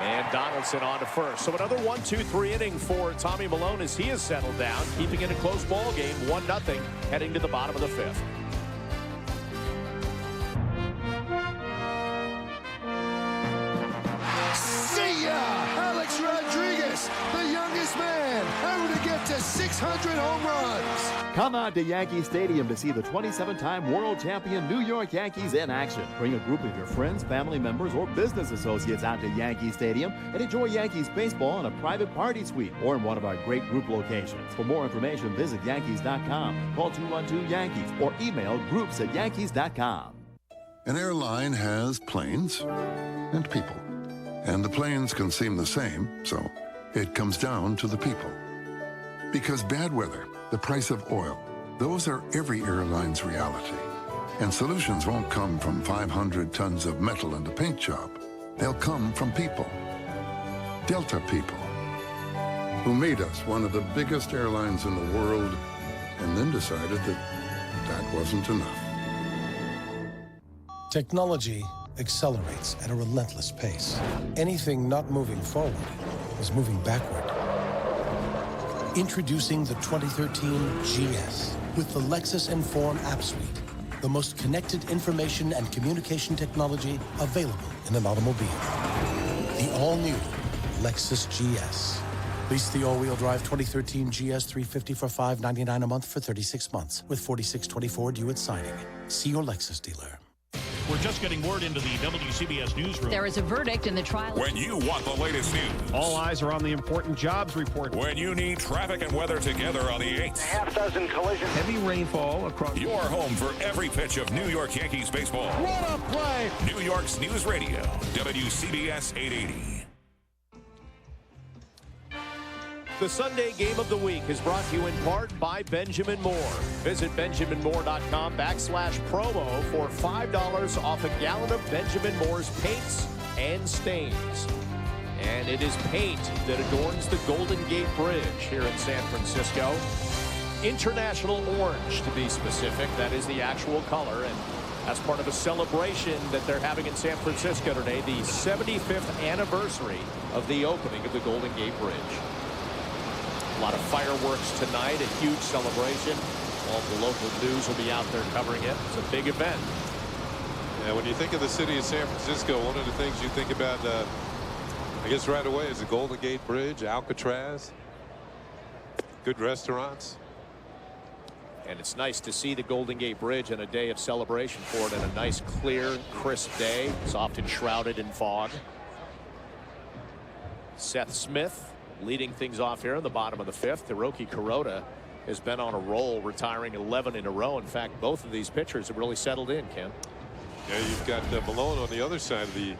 And Donaldson on to first. So another 1-2-3 inning for Tommy Malone as he has settled down, keeping it a close ball game, 1-0, heading to the bottom of the 5th. See ya! Alex Rodriguez, the youngest man ever to get to 600 home runs. Come on to Yankee Stadium to see the 27-time world champion New York Yankees in action. Bring a group of your friends, family members, or business associates out to Yankee Stadium and enjoy Yankees baseball in a private party suite or in one of our great group locations. For more information, visit Yankees.com, call 212-YANKEES, or email groups@Yankees.com. An airline has planes and people. And the planes can seem the same, so it comes down to the people. Because bad weather, the price of oil, those are every airline's reality. And solutions won't come from 500 tons of metal and a paint job. They'll come from people. Delta people, who made us one of the biggest airlines in the world and then decided that that wasn't enough. Technology accelerates at a relentless pace. Anything not moving forward is moving backward. Introducing the 2013 GS with the Lexus Inform app suite, the most connected information and communication technology available in an automobile. The all-new Lexus GS. Lease the all-wheel drive 2013 GS 350 for $599 a month for 36 months, with $46.24 due at signing. See your Lexus dealer. We're just getting word into the WCBS newsroom. There is a verdict in the trial. When you want the latest news. All eyes are on the important jobs report. When you need traffic and weather together on the 8th. Half dozen collisions. Heavy rainfall across. Your home for every pitch of New York Yankees baseball. What a play! New York's News Radio, WCBS 880. The Sunday Game of the Week is brought to you in part by Benjamin Moore. Visit BenjaminMoore.com/promo for $5 off a gallon of Benjamin Moore's paints and stains. And it is paint that adorns the Golden Gate Bridge here in San Francisco. International orange, to be specific. That is the actual color. And as part of a celebration that they're having in San Francisco today, the 75th anniversary of the opening of the Golden Gate Bridge. A lot of fireworks tonight, a huge celebration. All the local news will be out there covering it. It's a big event. Yeah, when you think of the city of San Francisco, one of the things you think about, I guess right away, is the Golden Gate Bridge, Alcatraz, good restaurants. And it's nice to see the Golden Gate Bridge on a day of celebration for it, and a nice, clear, crisp day. It's often shrouded in fog. Seth Smith leading things off here in the bottom of the 5th. Hiroki Kuroda has been on a roll, retiring 11 in a row. In fact, both of these pitchers have really settled in, Ken. Yeah, you've got Malone on the other side of the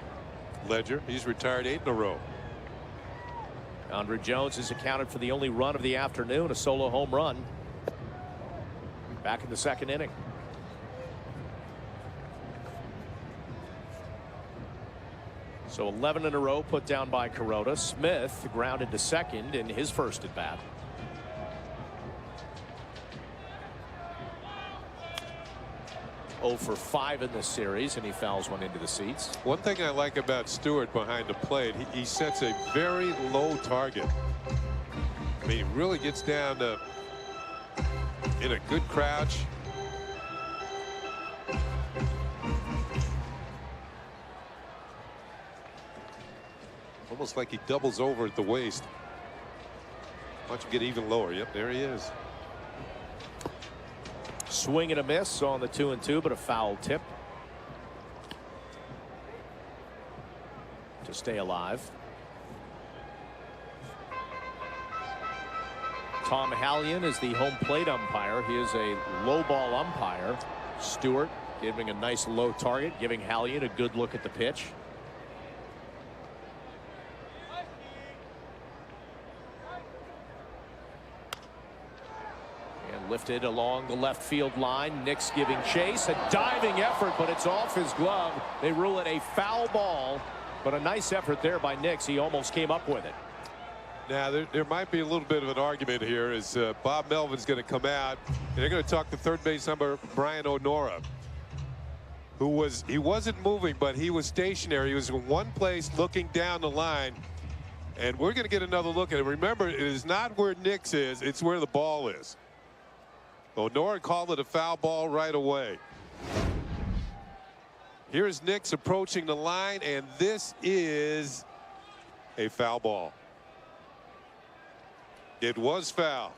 ledger. He's retired 8 in a row. Andruw Jones has accounted for the only run of the afternoon, a solo home run. Back in the 2nd inning. So 11 in a row put down by Kuroda. Smith grounded to second in his first at bat. Oh for 5 in this series, and he fouls one into the seats. One thing I like about Stewart behind the plate, he sets a very low target. I mean, he really gets down to in a good crouch. Almost like he doubles over at the waist. Watch him get even lower. Yep, there he is. Swing and a miss on the 2-2, but a foul tip to stay alive. Tom Hallion is the home plate umpire. He is a low ball umpire. Stewart giving a nice low target, giving Hallion a good look at the pitch. Lifted along the left field line. Nix giving chase. A diving effort, but it's off his glove. They rule it a foul ball, but a nice effort there by Nix. He almost came up with it. Now there might be a little bit of an argument here as Bob Melvin's going to come out, and they're going to talk to third base number Brian O'Nora, he wasn't moving, but he was stationary. He was in one place looking down the line, and we're going to get another look at it. Remember, it is not where Nix is, it's where the ball is. O'Nora called it a foul ball right away. Here's Nix approaching the line, and this is a foul ball. It was foul.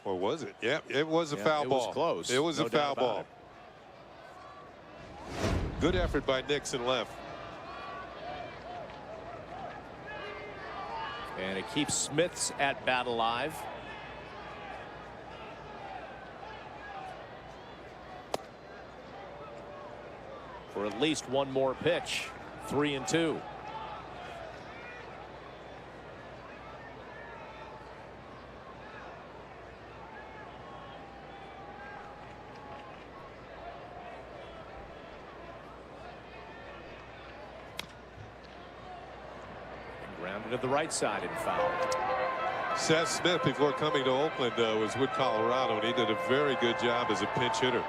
Or was it? Yeah, it was a foul ball. It was close. It was a foul ball. Good effort by Nix in left. And it keeps Smith's at bat alive. For at least one more pitch. 3-2. Grounded to the right side and foul. Seth Smith, before coming to Oakland, was with Colorado, and he did a very good job as a pinch hitter.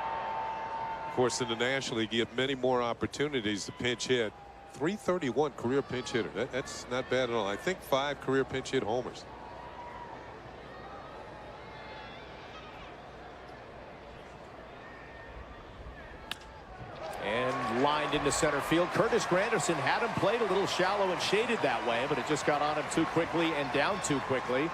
Of course, in the National League, you have many more opportunities to pinch hit. 331 career pinch hitter. That's not bad at all. I think 5 career pinch hit homers. And lined lined into center field. Curtis Granderson had him played a little shallow and shaded that way, but it just got on him too quickly and down too quickly.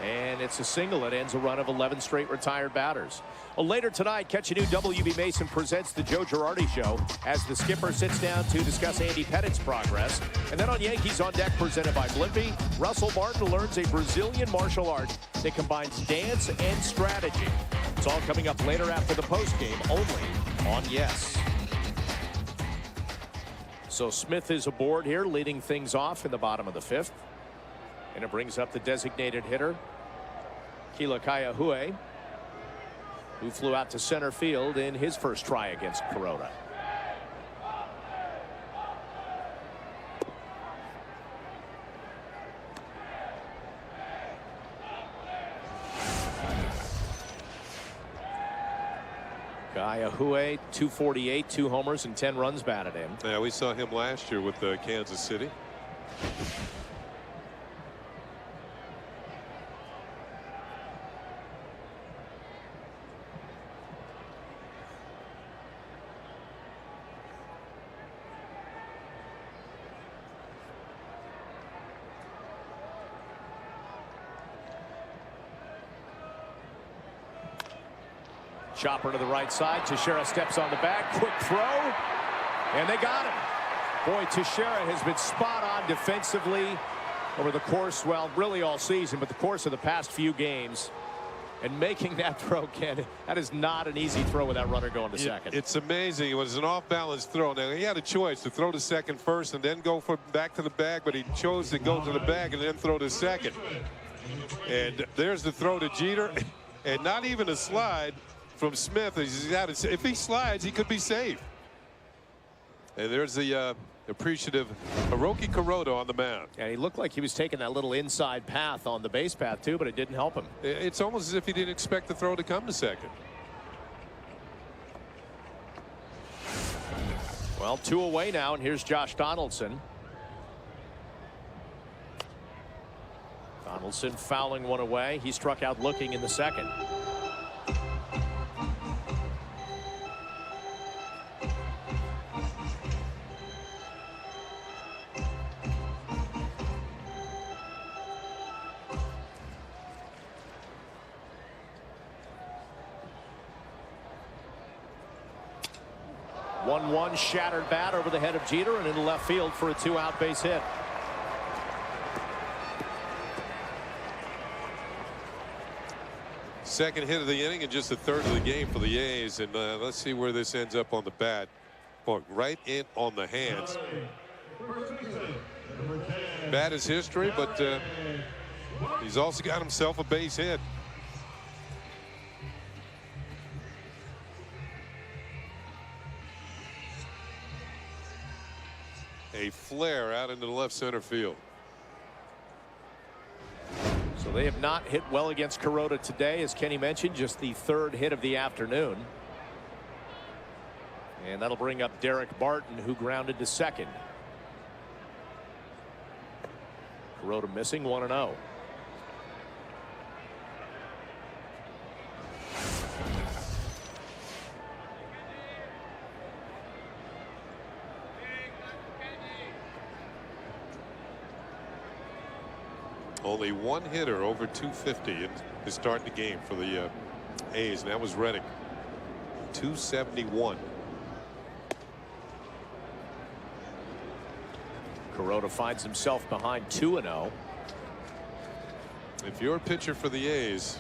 And it's a single that ends a run of 11 straight retired batters. Well, later tonight, catch a new WB Mason Presents the Joe Girardi Show as the skipper sits down to discuss Andy Pettit's progress. And then on Yankees on Deck, presented by Blimpie, Russell Martin learns a Brazilian martial art that combines dance and strategy. It's all coming up later after the postgame, only on Yes. So Smith is aboard here, leading things off in the bottom of the 5th. And it brings up the designated hitter, Kila Kayahue, who flew out to center field in his first try against Kuroda. Kayahue, 248, 2 homers and 10 runs batted in. Yeah, we saw him last year with Kansas City. Chopper to the right side. Teixeira steps on the back. Quick throw. And they got him. Boy, Teixeira has been spot on defensively over the course, well, really all season, but the course of the past few games. And making that throw, Ken, that is not an easy throw with that runner going to second. It's amazing. It was an off-balance throw. Now, he had a choice to throw to second first and then go back to the bag, but he chose to go to the bag and then throw to second. And there's the throw to Jeter, and not even a slide from Smith. If he slides, he could be safe. And there's the appreciative Hiroki Kuroda on the mound. And he looked like he was taking that little inside path on the base path too, but it didn't help him. It's almost as if he didn't expect the throw to come to second. Well, 2 away now, and here's Josh Donaldson. Donaldson fouling one away. He struck out looking in the second. One shattered bat over the head of Jeter and into left field for a 2-out base hit. Second hit of the inning and just the third of the game for the A's. And let's see where this ends up on the bat. Boy, right in on the hands. Bat is history, but he's also got himself a base hit. A flare out into the left center field. So they have not hit well against Kuroda today, as Kenny mentioned, just the 3rd hit of the afternoon. And that'll bring up Derek Barton, who grounded to second. Kuroda missing 1-0. Only one hitter over 250 is starting the game for the A's, and that was Reddick. 271. Kuroda finds himself behind 2-0. If you're a pitcher for the A's,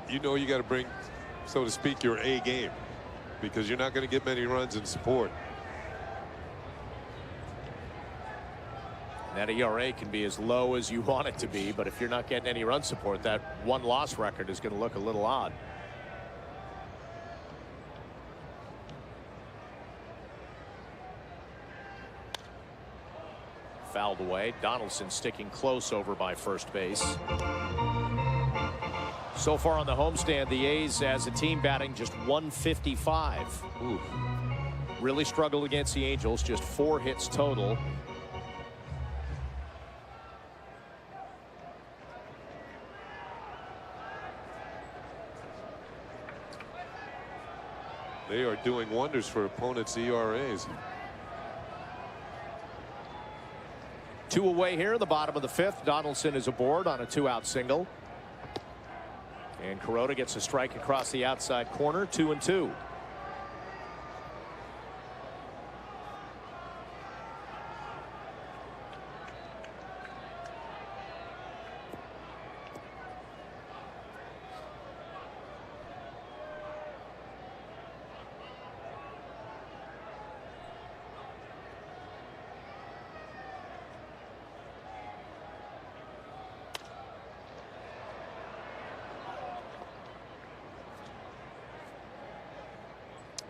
you know you got to bring, so to speak, your A game, because you're not going to get many runs in support. That ERA can be as low as you want it to be, but if you're not getting any run support, that 1-loss record is going to look a little odd. Fouled away. Donaldson sticking close over by first base. So far on the homestand, the A's as a team batting just 155. Ooh. Really struggled against the Angels, just 4 hits total. They are doing wonders for opponents' ERAs. 2 away here in the bottom of the 5th. Donaldson is aboard on a 2-out single. And Kuroda gets a strike across the outside corner. 2-2.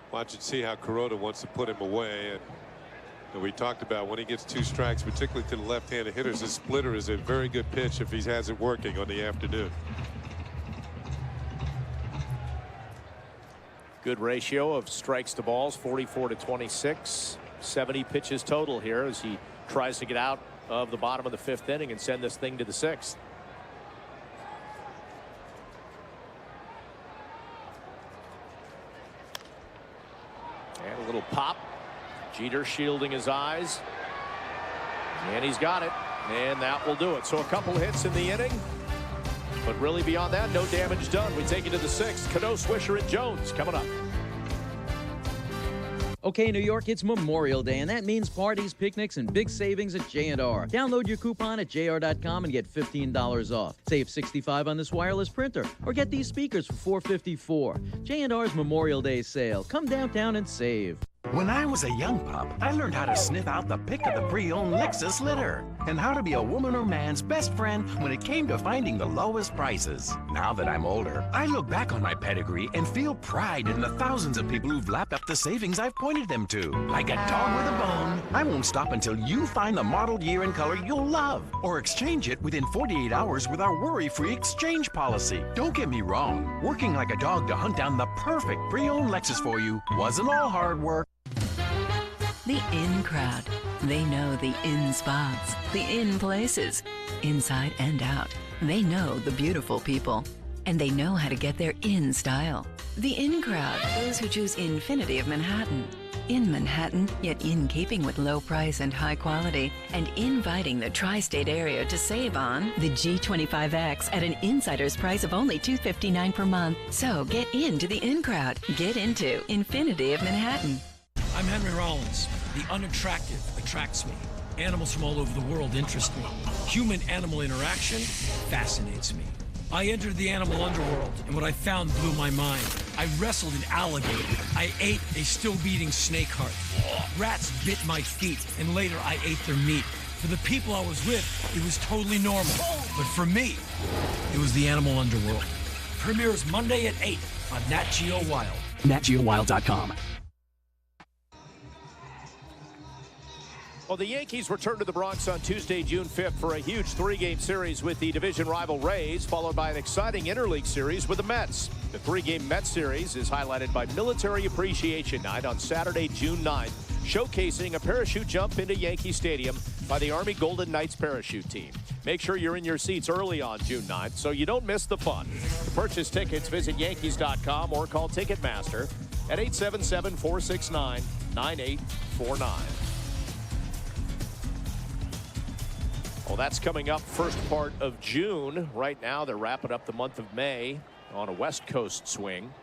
Watch and see how Kuroda wants to put him away. And we talked about when he gets 2 strikes, particularly to the left-handed hitters, his splitter is a very good pitch if he has it working on the afternoon. Good ratio of strikes to balls, 44-26. 70 pitches total here as he tries to get out of the bottom of the 5th inning and send this thing to the 6th. And a little pop. Jeter shielding his eyes. And he's got it. And that will do it. So a couple hits in the inning. But really beyond that, no damage done. We take it to the 6th. Cano, Swisher, and Jones coming up. Okay, New York, it's Memorial Day, and that means parties, picnics, and big savings at J&R. Download your coupon at jr.com and get $15 off. Save $65 on this wireless printer, or get these speakers for $454. J&R's Memorial Day sale. Come downtown and save. When I was a young pup, I learned how to sniff out the pick of the pre-owned Lexus litter and how to be a woman or man's best friend when it came to finding the lowest prices. Now that I'm older, I look back on my pedigree and feel pride in the thousands of people who've lapped up the savings I've pointed them to. Like a dog with a bone, I won't stop until you find the model, year, and color you'll love or exchange it within 48 hours with our worry-free exchange policy. Don't get me wrong, working like a dog to hunt down the perfect pre-owned Lexus for you wasn't all hard work. The in crowd. They know the in spots, the in places, inside and out. They know the beautiful people, and they know how to get there in style. The in crowd, those who choose Infinity of Manhattan. In Manhattan, yet in keeping with low price and high quality, and inviting the tri-state area to save on the G25X at an insider's price of only $259 per month. So get into the in crowd. Get into Infinity of Manhattan. I'm Henry Rollins. The unattractive attracts me. Animals from all over the world interest me. Human-animal interaction fascinates me. I entered the animal underworld, and what I found blew my mind. I wrestled an alligator. I ate a still-beating snake heart. Rats bit my feet, and later I ate their meat. For the people I was with, it was totally normal. But for me, it was the animal underworld. Premieres Monday at 8 on Nat Geo Wild. NatGeoWild.com. Well, the Yankees return to the Bronx on Tuesday, June 5th for a huge 3-game series with the division rival Rays, followed by an exciting interleague series with the Mets. The 3-game Mets series is highlighted by Military Appreciation Night on Saturday, June 9th, showcasing a parachute jump into Yankee Stadium by the Army Golden Knights parachute team. Make sure you're in your seats early on June 9th so you don't miss the fun. To purchase tickets, visit Yankees.com or call Ticketmaster at 877-469-9849. Well, that's coming up first part of June. Right now, they're wrapping up the month of May on a West Coast swing.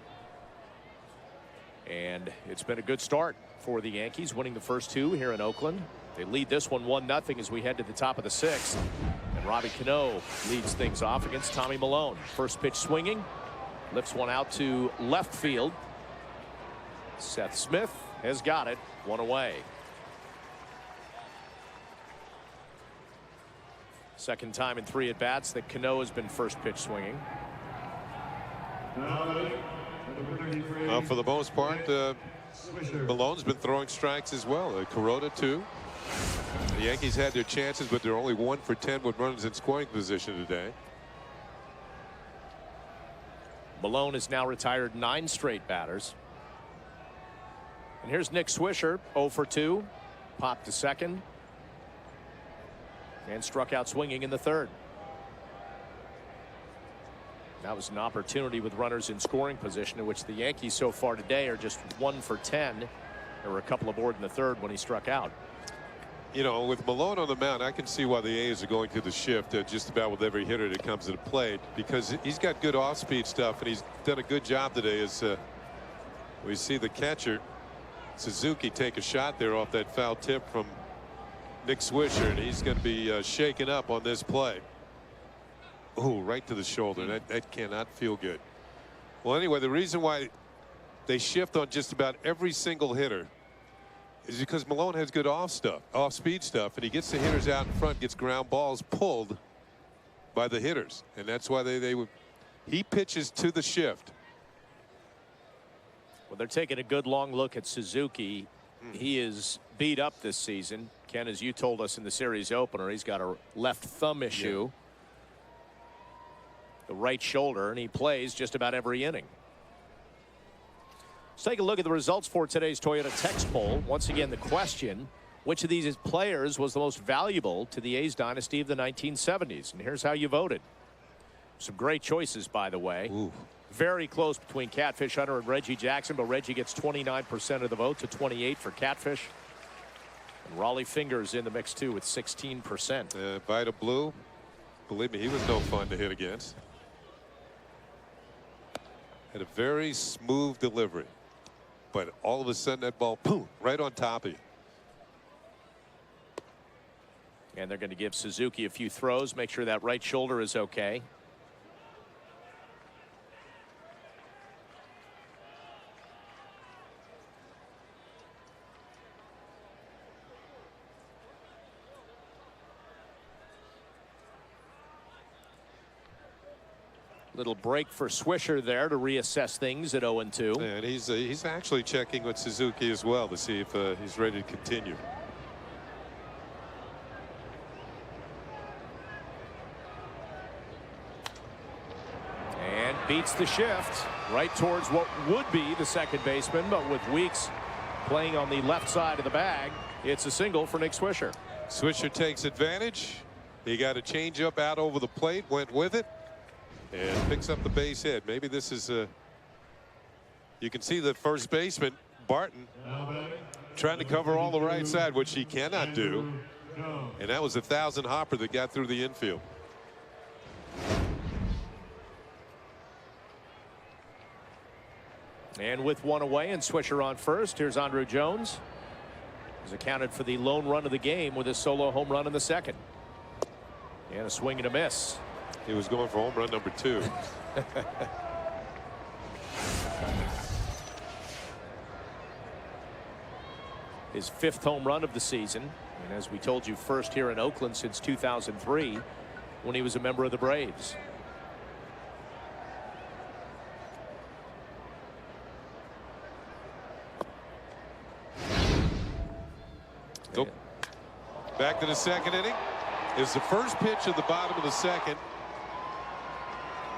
And it's been a good start for the Yankees, winning the first 2 here in Oakland. They lead this one 1-0 as we head to the top of the 6th. And Robbie Cano leads things off against Tommy Milone. First pitch swinging, lifts one out to left field. Seth Smith has got it, 1 away. Second time in 3 at-bats that Cano has been first pitch swinging. For the most part, Malone's been throwing strikes as well. Kuroda too. The Yankees had their chances, but they're only 1 for 10 with runners in scoring position today. Malone has now retired 9 straight batters. And here's Nick Swisher, 0 for 2. Popped to second. And struck out swinging in the 3rd. That was an opportunity with runners in scoring position, in which the Yankees so far today are just 1 for 10. There were a couple aboard in the third when he struck out. You know, with Malone on the mound, I can see why the A's are going to the shift just about with every hitter that comes to the plate, because he's got good off-speed stuff, and he's done a good job today. As we see the catcher Suzuki take a shot there off that foul tip from Nick Swisher, and he's going to be shaken up on this play. Oh, right to the shoulder. That cannot feel good. Well, anyway, the reason why they shift on just about every single hitter is because Malone has good off-speed stuff, and he gets the hitters out in front, gets ground balls pulled by the hitters, and that's why he pitches to the shift. Well, they're taking a good long look at Suzuki. He is beat up this season. Ken, as you told us in the series opener, he's got a left thumb issue. Yeah. The right shoulder, and he plays just about every inning. Let's take a look at the results for today's Toyota Text Poll. Once again, the question: which of these players was the most valuable to the A's dynasty of the 1970s? And here's how you voted. Some great choices, by the way. Ooh. Very close between Catfish Hunter and Reggie Jackson, but Reggie gets 29% of the vote to 28 for Catfish. And Raleigh Fingers in the mix too with 16%. Vita Blue, believe me, he was no fun to hit against. Had a very smooth delivery, but all of a sudden that ball, boom, right on top of you. And they're going to give Suzuki a few throws, make sure that right shoulder is okay. Little break for Swisher there to reassess things at 0-2. And he's actually checking with Suzuki as well to see if he's ready to continue. And beats the shift right towards what would be the second baseman, but with Weeks playing on the left side of the bag, it's a single for Nick Swisher. Swisher takes advantage. He got a changeup out over the plate, went with it, and picks up the base hit. Maybe this is you can see the first baseman Barton trying to cover all the right side, which he cannot do, and that was a 1,000 hopper that got through the infield. And with one away and Swisher on first, here's Andruw Jones. He's accounted for the lone run of the game with his solo home run in the second. And a swing and a miss. He was going for home run number 2. His 5th home run of the season. And as we told you, first here in Oakland since 2003 when he was a member of the Braves. Go back to the second inning. Is the first pitch of the bottom of the second,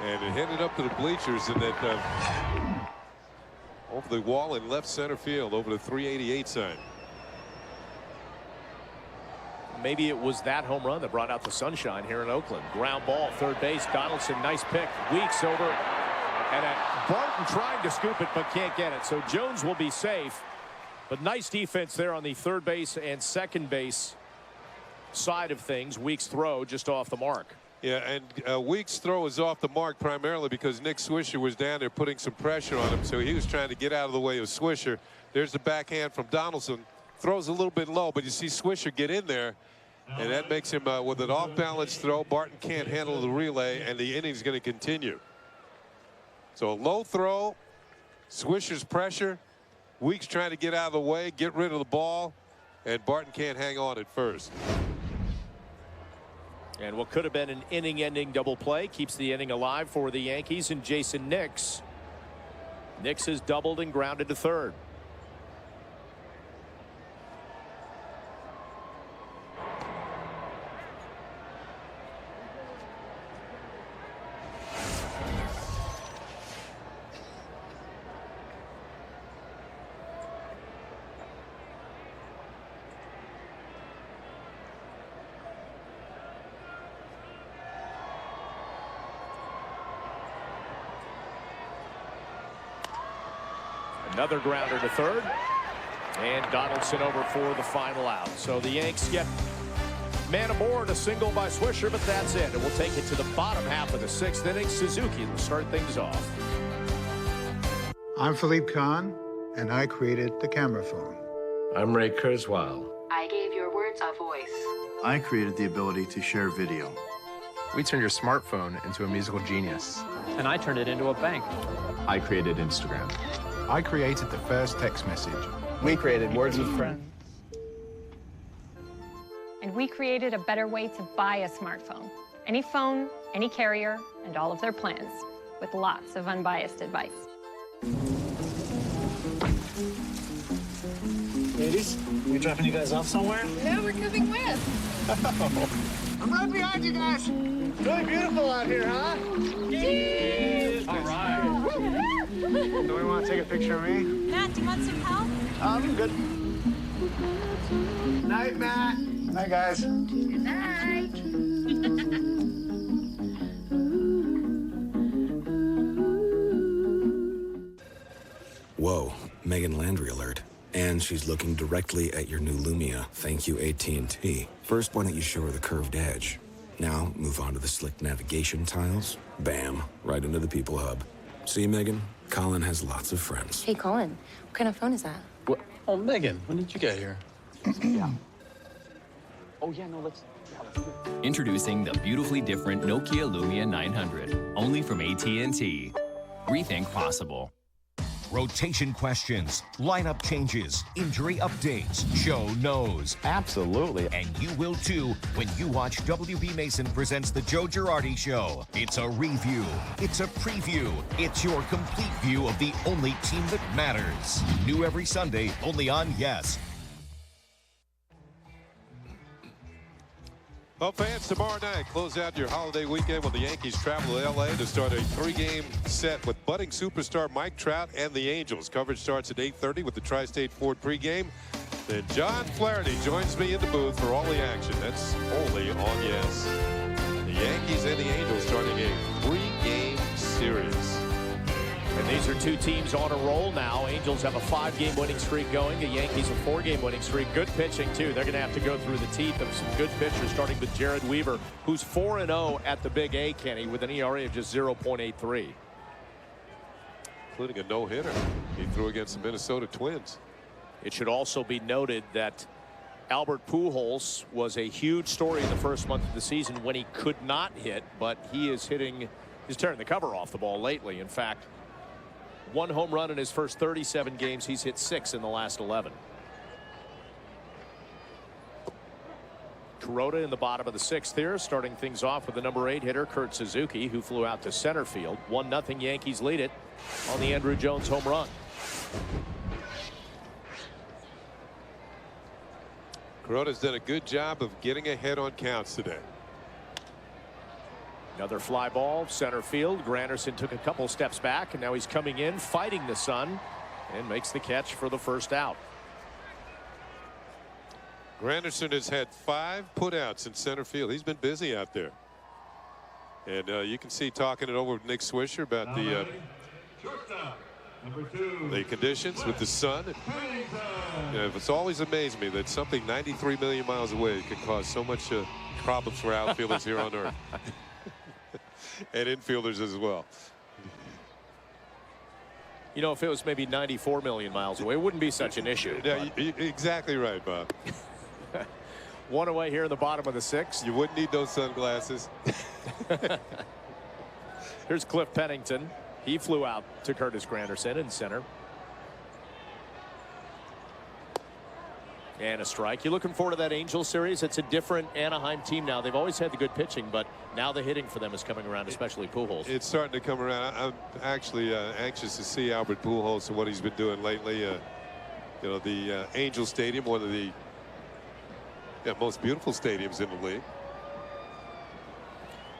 and it headed up to the bleachers, and that over the wall in left center field over the 388 sign. Maybe it was that home run that brought out the sunshine here in Oakland. Ground ball, third base. Donaldson, nice pick. Weeks over, and Barton trying to scoop it but can't get it. So Jones will be safe, but nice defense there on the third base and second base side of things. Weeks' throw just off the mark. Yeah, and Weeks' throw is off the mark primarily because Nick Swisher was down there putting some pressure on him, so he was trying to get out of the way of Swisher. There's the backhand from Donaldson. Throws a little bit low, but you see Swisher get in there, and that makes him with an off-balance throw. Barton can't handle the relay, and the inning's going to continue. So a low throw, Swisher's pressure, Weeks trying to get out of the way, get rid of the ball, and Barton can't hang on at first. And what could have been an inning-ending double play keeps the inning alive for the Yankees and Jason Nix. Nix has doubled and grounded to third. Another grounder to third. And Donaldson over for the final out. So the Yanks get man aboard, a single by Swisher, but that's it. And we'll take it to the bottom half of the 6th inning. Suzuki will start things off. I'm Philippe Kahn, and I created the camera phone. I'm Ray Kurzweil. I gave your words a voice. I created the ability to share video. We turned your smartphone into a musical genius. And I turned it into a bank. I created Instagram. I created the first text message. We created Words with Friends. And we created a better way to buy a smartphone. Any phone, any carrier, and all of their plans, with lots of unbiased advice. Ladies, we dropping you guys off somewhere? No, we're coming with. I'm right behind you guys. It's really beautiful out here, huh? Cheers! All right. Do we want to take a picture of me? Matt, do you want some help? I'm good. Night, Matt. Night, guys. Good night. Whoa, Megan Landry alert. And she's looking directly at your new Lumia. Thank you, AT&T. First, why don't you show her the curved edge? Now, move on to the slick navigation tiles. Bam, right into the People Hub. See, Megan? Colin has lots of friends. Hey, Colin, what kind of phone is that? What? Oh, Megan, when did you get here? Yeah. Oh, yeah, no, let's... Introducing the beautifully different Nokia Lumia 900, only from AT&T. Rethink possible. Rotation questions, lineup changes, injury updates. Joe knows. Absolutely. And you will too when you watch WB Mason presents the Joe Girardi Show. It's a review. It's a preview. It's your complete view of the only team that matters. New every Sunday, only on Yes. Well, fans, tomorrow night, close out your holiday weekend when the Yankees travel to L.A. to start a 3-game set with budding superstar Mike Trout and the Angels. Coverage starts at 8:30 with the Tri-State Ford pregame. Then John Flaherty joins me in the booth for all the action. That's only on Yes. The Yankees and the Angels starting a 3-game series. And these are two teams on a roll now. Angels have a 5-game winning streak going. The Yankees a 4-game winning streak. Good pitching, too. They're going to have to go through the teeth of some good pitchers, starting with Jared Weaver, who's 4-0 at the Big A, Kenny, with an ERA of just 0.83. Including a no-hitter he threw against the Minnesota Twins. It should also be noted that Albert Pujols was a huge story in the first month of the season when he could not hit, but he is hitting, he's tearing the cover off the ball lately. In fact, 1 home run in his first 37 games. He's hit 6 in the last 11. Kuroda in the bottom of the 6th here, starting things off with the number 8 hitter, Kurt Suzuki, who flew out to center field. 1-0 Yankees lead it on the Andruw Jones home run. Kuroda's done a good job of getting ahead on counts today. Another fly ball, center field. Granderson took a couple steps back, and now he's coming in, fighting the sun, and makes the catch for the first out. Granderson has had 5 putouts in center field. He's been busy out there. And you can see talking it over with Nick Swisher about the conditions with the sun. It's always amazed me that something 93 million miles away can cause so much problems for outfielders here on Earth. And infielders as well. You know, if it was maybe 94 million miles away, it wouldn't be such an issue. Yeah, exactly right, Bob. 1 away here in the bottom of the 6th. You wouldn't need those sunglasses. Here's Cliff Pennington. He flew out to Curtis Granderson in center. And a strike. You looking forward to that Angels series? It's a different Anaheim team now. They've always had the good pitching, but now the hitting for them is coming around, especially Pujols. It's starting to come around. I'm actually anxious to see Albert Pujols and what he's been doing lately. You know, the Angel Stadium, one of the most beautiful stadiums in the league.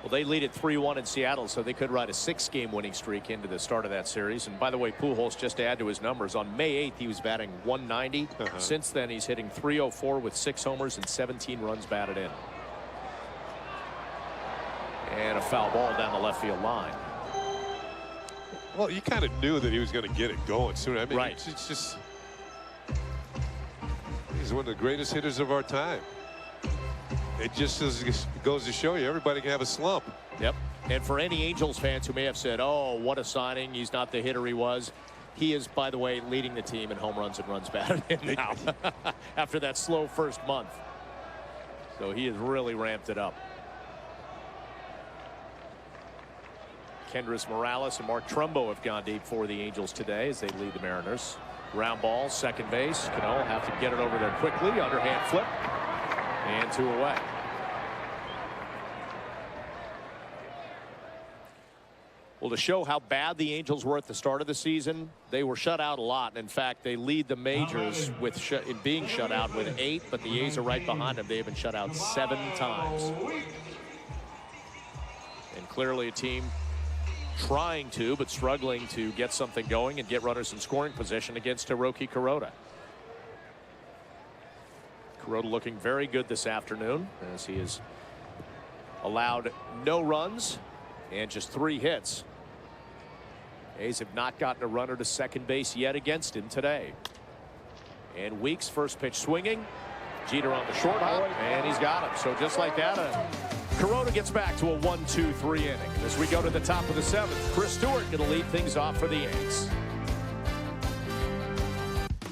Well, they lead at 3-1 in Seattle, so they could ride a 6-game winning streak into the start of that series. And by the way, Pujols, just to add to his numbers, on May 8th, he was batting 190. Since then, he's hitting .304 with 6 homers and 17 runs batted in. And a foul ball down the left field line. Well, you kind of knew that he was going to get it going soon. I mean, right. It's just, he's one of the greatest hitters of our time. It just goes to show you everybody can have a slump. Yep. And for any Angels fans who may have said, oh, what a signing, he's not the hitter he was, he is, by the way, leading the team in home runs and runs batted in now after that slow first month. So he has really ramped it up. Kendrys Morales and Mark Trumbo have gone deep for the Angels today as they lead the Mariners. Ground ball, second base. Cano have to get it over there quickly. Underhand flip. And 2 away. Well, to show how bad the Angels were at the start of the season, they were shut out a lot. In fact, they lead the majors with in being shut out with 8, but the A's are right behind them. They have been shut out 7 times. And clearly a team trying to, but struggling to get something going and get runners in scoring position against Hiroki Kuroda. Kuroda looking very good this afternoon as he has allowed no runs and just 3 hits. A's have not gotten a runner to second base yet against him today. And Weeks, first pitch swinging. Jeter on the short hop, and he's got him. So just like that, Kuroda gets back to a 1-2-3 inning. As we go to the top of the 7th, Chris Stewart going to lead things off for the Yanks.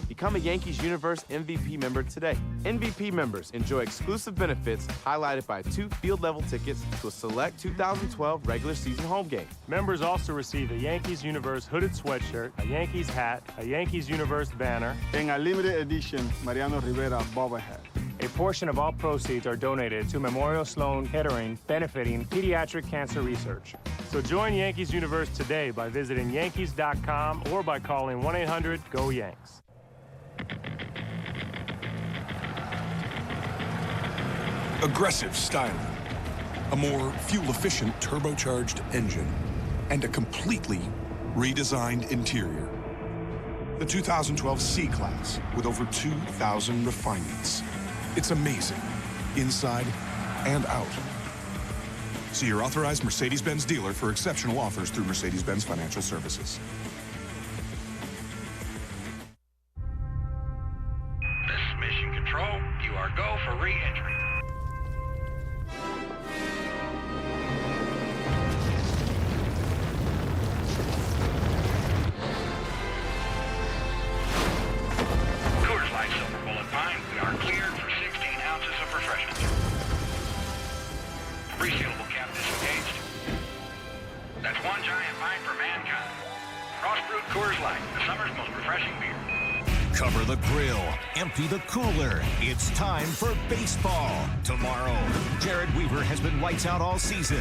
Become a Yankees Universe MVP member today. MVP members enjoy exclusive benefits highlighted by 2 field-level tickets to a select 2012 regular season home game. Members also receive a Yankees Universe hooded sweatshirt, a Yankees hat, a Yankees Universe banner, and a limited edition Mariano Rivera bobblehead. A portion of all proceeds are donated to Memorial Sloan Kettering, benefiting pediatric cancer research. So join Yankees Universe today by visiting Yankees.com or by calling 1-800-GO-YANKS. Aggressive styling, a more fuel-efficient turbocharged engine, and a completely redesigned interior. The 2012 C-Class with over 2,000 refinements. It's amazing, inside and out. See your authorized Mercedes-Benz dealer for exceptional offers through Mercedes-Benz Financial Services. This is Mission Control. You are go for re-entry. Coors Light Silver Bullet Pine. We are cleared for 16 ounces of refreshment. Resealable cap disengaged. That's one giant pint for mankind. Cross-brewed Coors Light, the summer's most refreshing beer. Cover the grill, empty the cooler. It's time for baseball. Tomorrow, Jared Weaver has been lights out all season.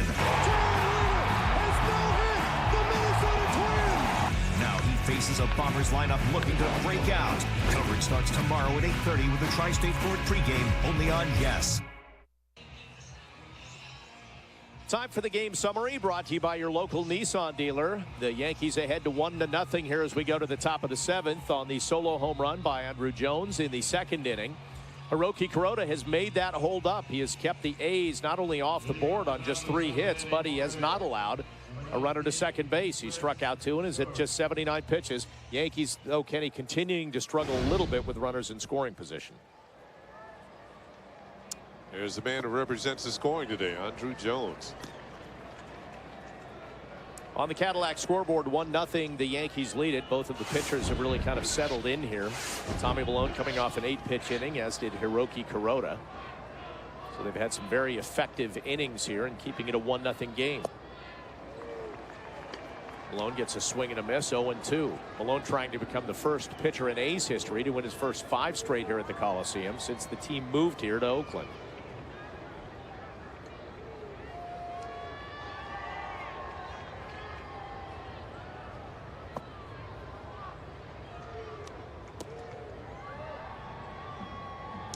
Now he faces a Bombers lineup looking to break out. Coverage starts tomorrow at 8:30 with the Tri-State Ford pregame, only on Yes. Time for the game summary, brought to you by your local Nissan dealer. The Yankees ahead to 1-0 here as we go to the top of the 7th on the solo home run by Andrew Jones in the 2nd inning. Hiroki Kuroda has made that hold up. He has kept the A's not only off the board on just 3 hits, but he has not allowed a runner to second base. He struck out 2 and is at just 79 pitches. Yankees, though, Kenny, continuing to struggle a little bit with runners in scoring position. There's the man who represents the scoring today, Andrew Jones. On the Cadillac scoreboard, 1-0, the Yankees lead it. Both of the pitchers have really kind of settled in here. Tommy Milone coming off an 8-pitch inning, as did Hiroki Kuroda. So they've had some very effective innings here and keeping it a 1-0 game. Milone gets a swing and a miss, 0-2. Milone trying to become the first pitcher in A's history to win his first 5 straight here at the Coliseum since the team moved here to Oakland.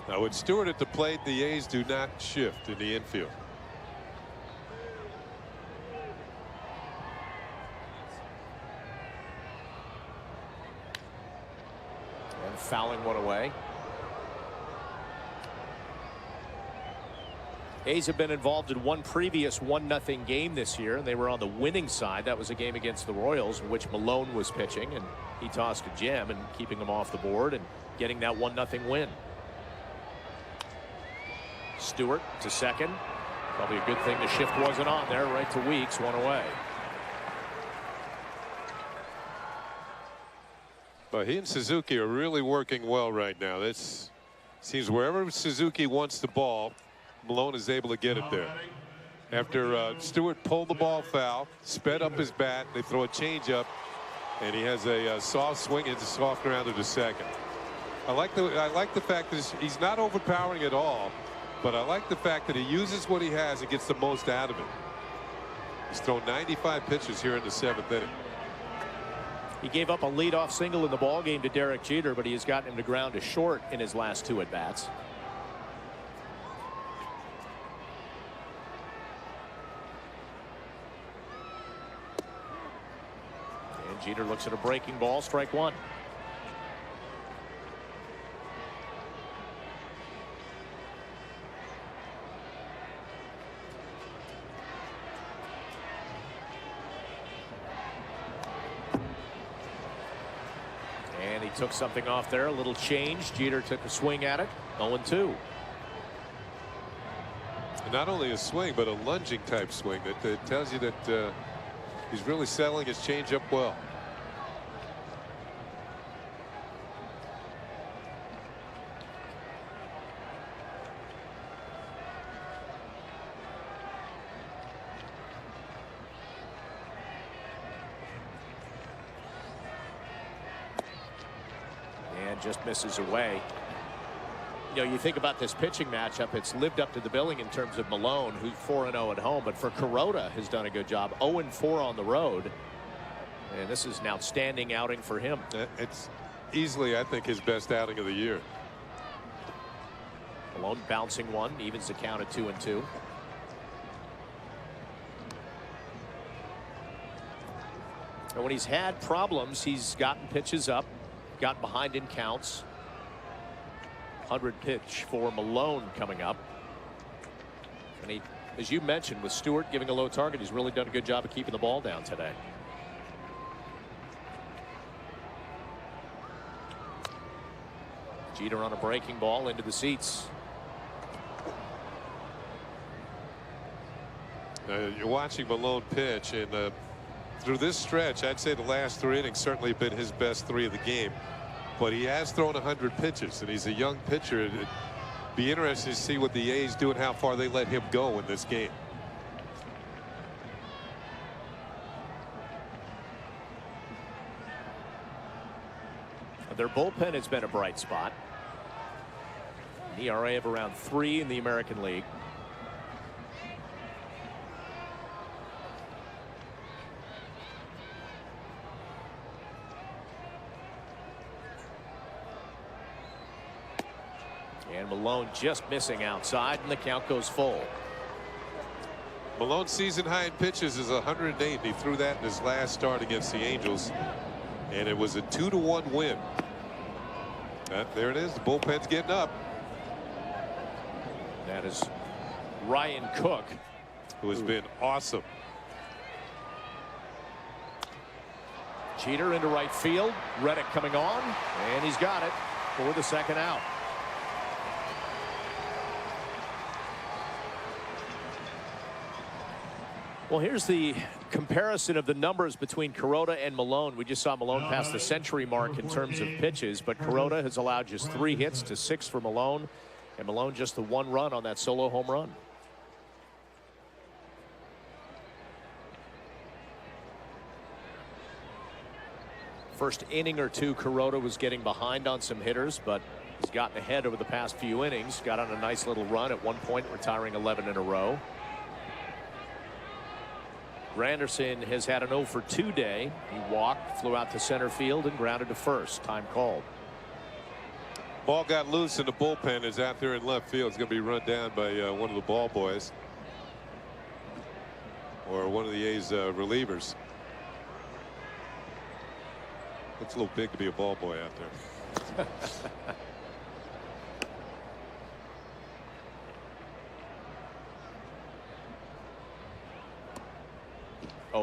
Now with Stewart at the plate, the A's do not shift in the infield. And fouling one away. A's have been involved in one previous 1-0 game this year, and they were on the winning side. That was a game against the Royals in which Malone was pitching, and he tossed a gem and keeping them off the board and getting that 1-0 win. Stewart to second. Probably a good thing the shift wasn't on there. Right to Weeks, one away. But he and Suzuki are really working well right now. This seems wherever Suzuki wants the ball, Malone is able to get it there. After Stewart pulled the ball foul, sped up his bat, they throw a changeup, and he has a soft swing. It's a soft grounder to second. I like the fact that he's not overpowering at all, but I like the fact that he uses what he has and gets the most out of it. He's thrown 95 pitches here in the 7th inning. He gave up a leadoff single in the ball game to Derek Jeter, but he has gotten him to ground to short in his last 2 at bats. And Jeter looks at a breaking ball, strike 1. And he took something off there, a little change. Jeter took a swing at it. 0-2. And not only a swing, but a lunging type swing that tells you that he's really settling his changeup well. Just misses away. You know, you think about this pitching matchup, it's lived up to the billing in terms of Malone, who's 4-0 at home, but for Kuroda has done a good job. 0-4 on the road, and this is an outstanding outing for him. It's easily, I think, his best outing of the year. Malone bouncing one, evens the count at 2-2. And when he's had problems, he's gotten pitches up, got behind in counts. 100 pitch for Malone coming up. And he, as you mentioned, with Stewart giving a low target, he's really done a good job of keeping the ball down today. Jeter on a breaking ball into the seats. You're watching Malone pitch, and through this stretch, I'd say the last 3 innings certainly been his best 3 of the game. But he has thrown 100 pitches, and he's a young pitcher. It'd be interesting to see what the A's do and how far they let him go in this game. Their bullpen has been a bright spot. An ERA of around 3 in the American League. And Malone just missing outside, and the count goes full. Malone's season high in pitches is 108. He threw that in his last start against the Angels, and it was a 2-1 win. There it is. The bullpen's getting up. That is Ryan Cook, who has been awesome. Jeter into right field. Reddick coming on, and he's got it for the second out. Well, here's the comparison of the numbers between Kuroda and Malone. We just saw Malone pass the century mark in terms of pitches, but Kuroda has allowed just 3 hits to 6 for Malone, and Malone just the 1 run on that solo home run. First inning or two, Kuroda was getting behind on some hitters, but he's gotten ahead over the past few innings. Got on a nice little run at one point, retiring 11 in a row. Granderson has had an 0-for-2 day. He walked, flew out to center field, and grounded to first. Time called. Ball got loose in the bullpen. Is out there in left field. It's going to be run down by one of the ball boys or one of the A's relievers. Looks a little big to be a ball boy out there.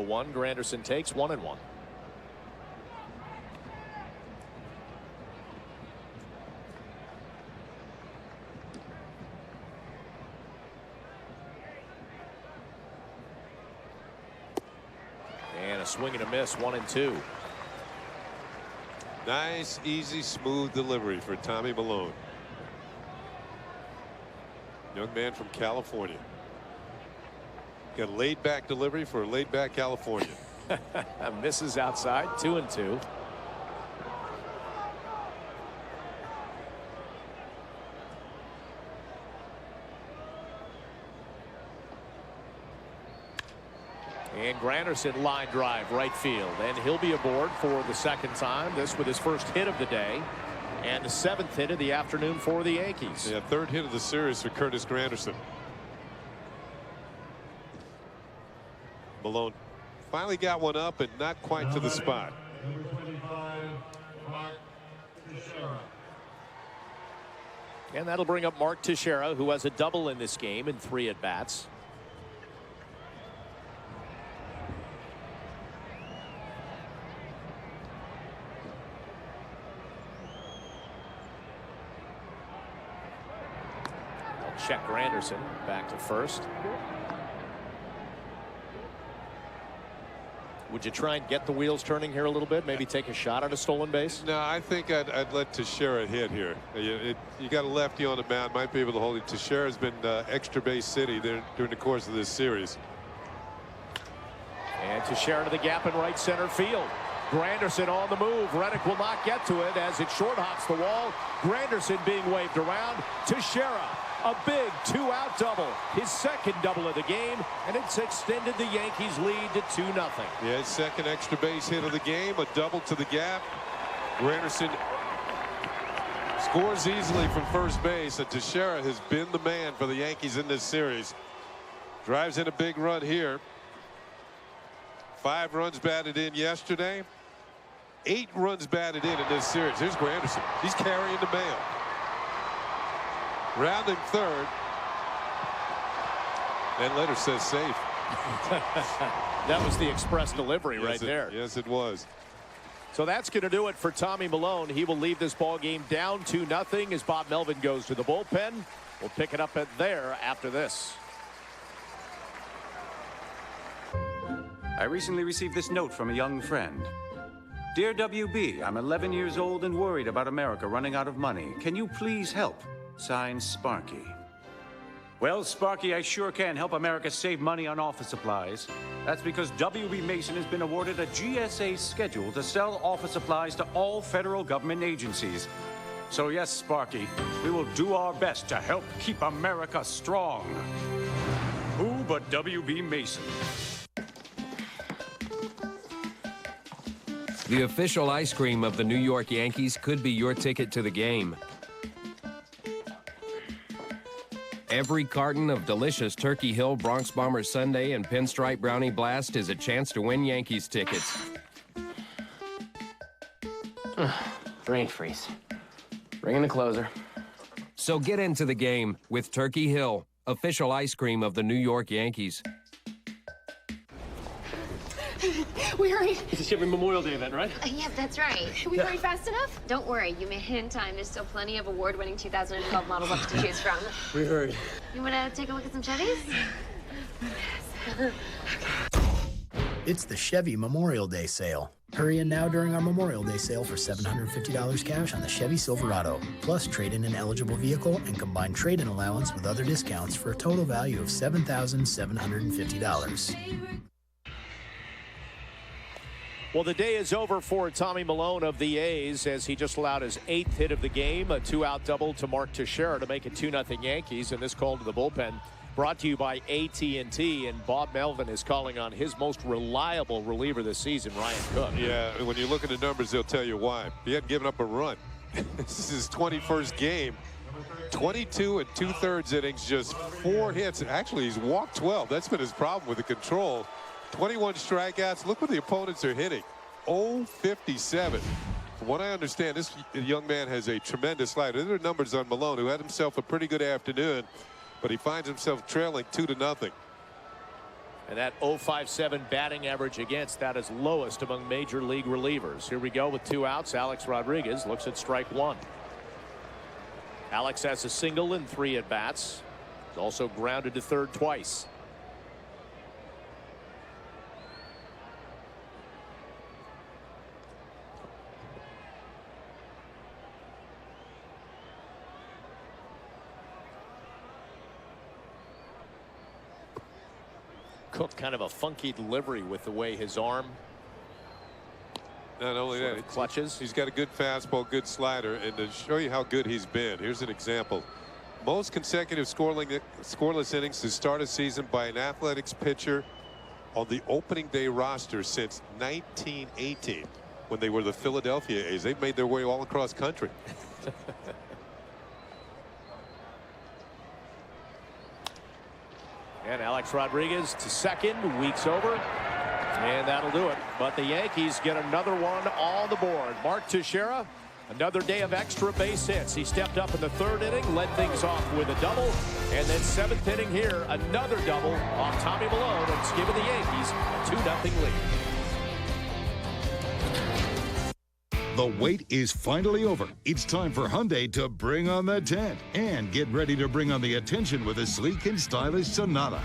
0-1. Granderson takes 1-1. And a swing and a miss, 1-2. Nice, easy, smooth delivery for Tommy Milone. Young man from California. Got a laid-back delivery for a laid-back California. Misses outside, 2-2. And Granderson line drive right field, and he'll be aboard for the second time. This with his first hit of the day and the 7th hit of the afternoon for the Yankees. Yeah, 3rd hit of the series for Curtis Granderson. Milone finally got one up and not quite to the spot. And that'll bring up Mark Teixeira, who has a double in this game in 3 at-bats. Check Granderson back to first. Would you try and get the wheels turning here a little bit? Maybe take a shot at a stolen base? No, I think I'd let Teixeira hit here. You got a lefty on the mound, might be able to hold it. Teixeira's been extra base city there during the course of this series. And Teixeira to the gap in right center field. Granderson on the move. Reddick will not get to it as it short hops the wall. Granderson being waved around. Teixeira, a big 2-out double, his second double of the game, and it's extended the Yankees lead to 2-0. Yeah, his second extra base hit of the game, a double to the gap. Granderson scores easily from first base, and Teixeira has been the man for the Yankees in this series. Drives in a big run here. 5 runs batted in yesterday. 8 runs batted in this series. Here's Granderson. He's carrying the mail. Rounding third. And letter says safe. That was the express delivery right there. Yes, it was. So that's going to do it for Tommy Milone. He will leave this ball game down 2-0 as Bob Melvin goes to the bullpen. We'll pick it up there after this. I recently received this note from a young friend. Dear WB, I'm 11 years old and worried about America running out of money. Can you please help? Signed, Sparky. Well, Sparky, I sure can help America save money on office supplies. That's because WB Mason has been awarded a GSA schedule to sell office supplies to all federal government agencies. So yes, Sparky, we will do our best to help keep America strong. Who but WB Mason? The official ice cream of the New York Yankees could be your ticket to the game. Every carton of delicious Turkey Hill Bronx Bombers Sundae and Pinstripe Brownie Blast is a chance to win Yankees tickets. Brain freeze. Bring in the closer. So get into the game with Turkey Hill, official ice cream of the New York Yankees. We hurried. It's a Chevy Memorial Day event, right? Yep, that's right. We hurried fast enough? Don't worry, you made it in time. There's still plenty of award-winning 2012 models left to choose from. We hurried. You want to take a look at some Chevys? It's the Chevy Memorial Day sale. Hurry in now during our Memorial Day sale for $750 cash on the Chevy Silverado. Plus, trade in an eligible vehicle and combine trade-in allowance with other discounts for a total value of $7,750. Well, the day is over for Tommy Milone of the A's as he just allowed his 8th hit of the game, a 2-out double to Mark Teixeira to make it 2-0 Yankees. And this call to the bullpen brought to you by AT&T, and Bob Melvin is calling on his most reliable reliever this season, Ryan Cook. Yeah, when you look at the numbers, they'll tell you why. He hadn't given up a run. This is his 21st game. 22 2/3 innings, just 4 hits. Actually, he's walked 12. That's been his problem with the control. 21 strikeouts. Look what the opponents are hitting. 0-57. From what I understand, this young man has a tremendous slider. There are numbers on Milone, who had himself a pretty good afternoon, but he finds himself trailing 2-0. And that 0.57 batting average against, that is lowest among major league relievers. Here we go with 2 outs. Alex Rodriguez looks at strike 1. Alex has a single in 3 at bats. He's also grounded to third twice. Cook, kind of a funky delivery with the way his arm not only that, clutches. He's got a good fastball, good slider, and to show you how good he's been, here's an example. Most consecutive scoreless innings to start a season by an Athletics pitcher on the opening day roster since 1918, when they were the Philadelphia A's. They've made their way all across country. And Alex Rodriguez to second, weeks over, and that'll do it. But the Yankees get another one on the board. Mark Teixeira, another day of extra base hits. He stepped up in the 3rd inning, led things off with a double, and then 7th inning here, another double on Tommy Malone, and it's given the Yankees a 2-0 lead. The wait is finally over. It's time for Hyundai to bring on the tent and get ready to bring on the attention with a sleek and stylish Sonata.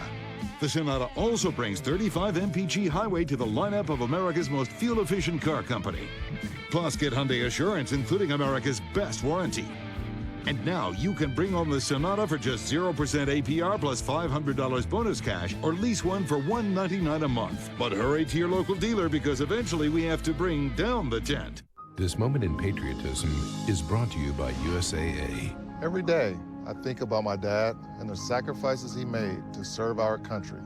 The Sonata also brings 35 mpg highway to the lineup of America's most fuel-efficient car company. Plus, get Hyundai Assurance, including America's best warranty. And now you can bring on the Sonata for just 0% APR plus $500 bonus cash, or lease one for $199 a month. But hurry to your local dealer, because eventually we have to bring down the tent. This moment in patriotism is brought to you by USAA. Every day, I think about my dad and the sacrifices he made to serve our country.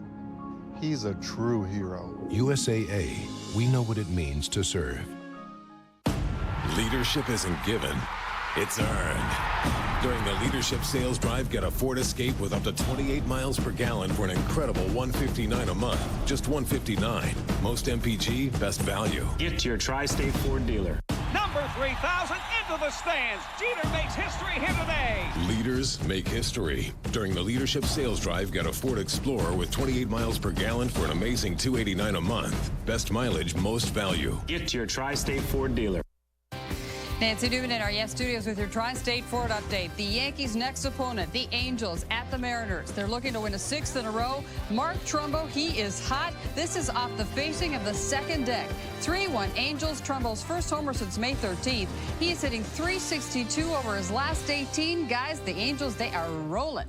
He's a true hero. USAA, we know what it means to serve. Leadership isn't given, it's earned. During the Leadership Sales Drive, get a Ford Escape with up to 28 miles per gallon for an incredible $159 a month. Just $159. Most MPG, best value. Get to your Tri-State Ford dealer. Number 3,000 into the stands. Jeter makes history here today. Leaders make history. During the Leadership Sales Drive, get a Ford Explorer with 28 miles per gallon for an amazing $289 a month. Best mileage, most value. Get to your Tri-State Ford dealer. Nancy Newman in our Yes Studios with your Tri-State Ford update. The Yankees' next opponent, the Angels, at the Mariners. They're looking to win a 6th in a row. Mark Trumbo, he is hot. This is off the facing of the second deck. 3-1 Angels. Trumbo's first homer since May 13th. He is hitting .362 over his last 18. Guys, the Angels, they are rolling.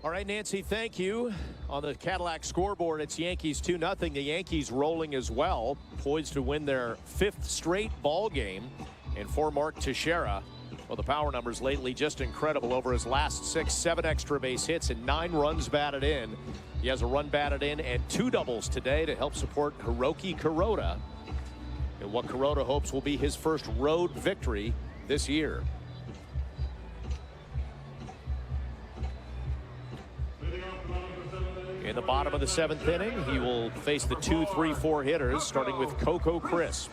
All right, Nancy, thank you. On the Cadillac scoreboard, it's Yankees 2-0. The Yankees rolling as well, poised to win their 5th straight ball game. And for Mark Teixeira, well, the power numbers lately just incredible. Over his last 6-7 extra base hits and 9 runs batted in. He has a run batted in and 2 doubles today to help support Hiroki Kuroda in what Kuroda hopes will be his first road victory this year. In the bottom of the 7th inning, he will face the 2-3-4 hitters, starting with Coco Crisp.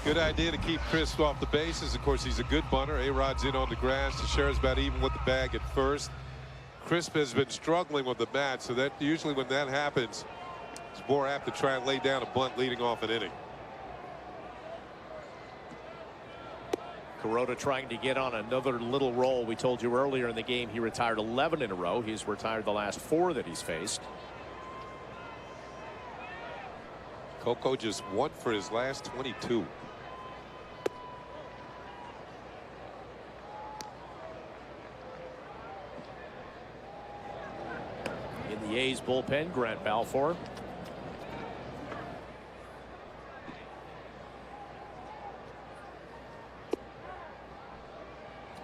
Good idea to keep Crisp off the bases. Of course, he's a good bunter. A-Rod's in on the grass. Teixeira's about even with the bag at first. Crisp has been struggling with the bat, so that usually when that happens, it's more apt to try and lay down a bunt leading off an inning. Kuroda trying to get on another little roll. We told you earlier in the game he retired 11 in a row. He's retired the last 4 that he's faced. Coco just 1 for his last 22. In the A's bullpen, Grant Balfour.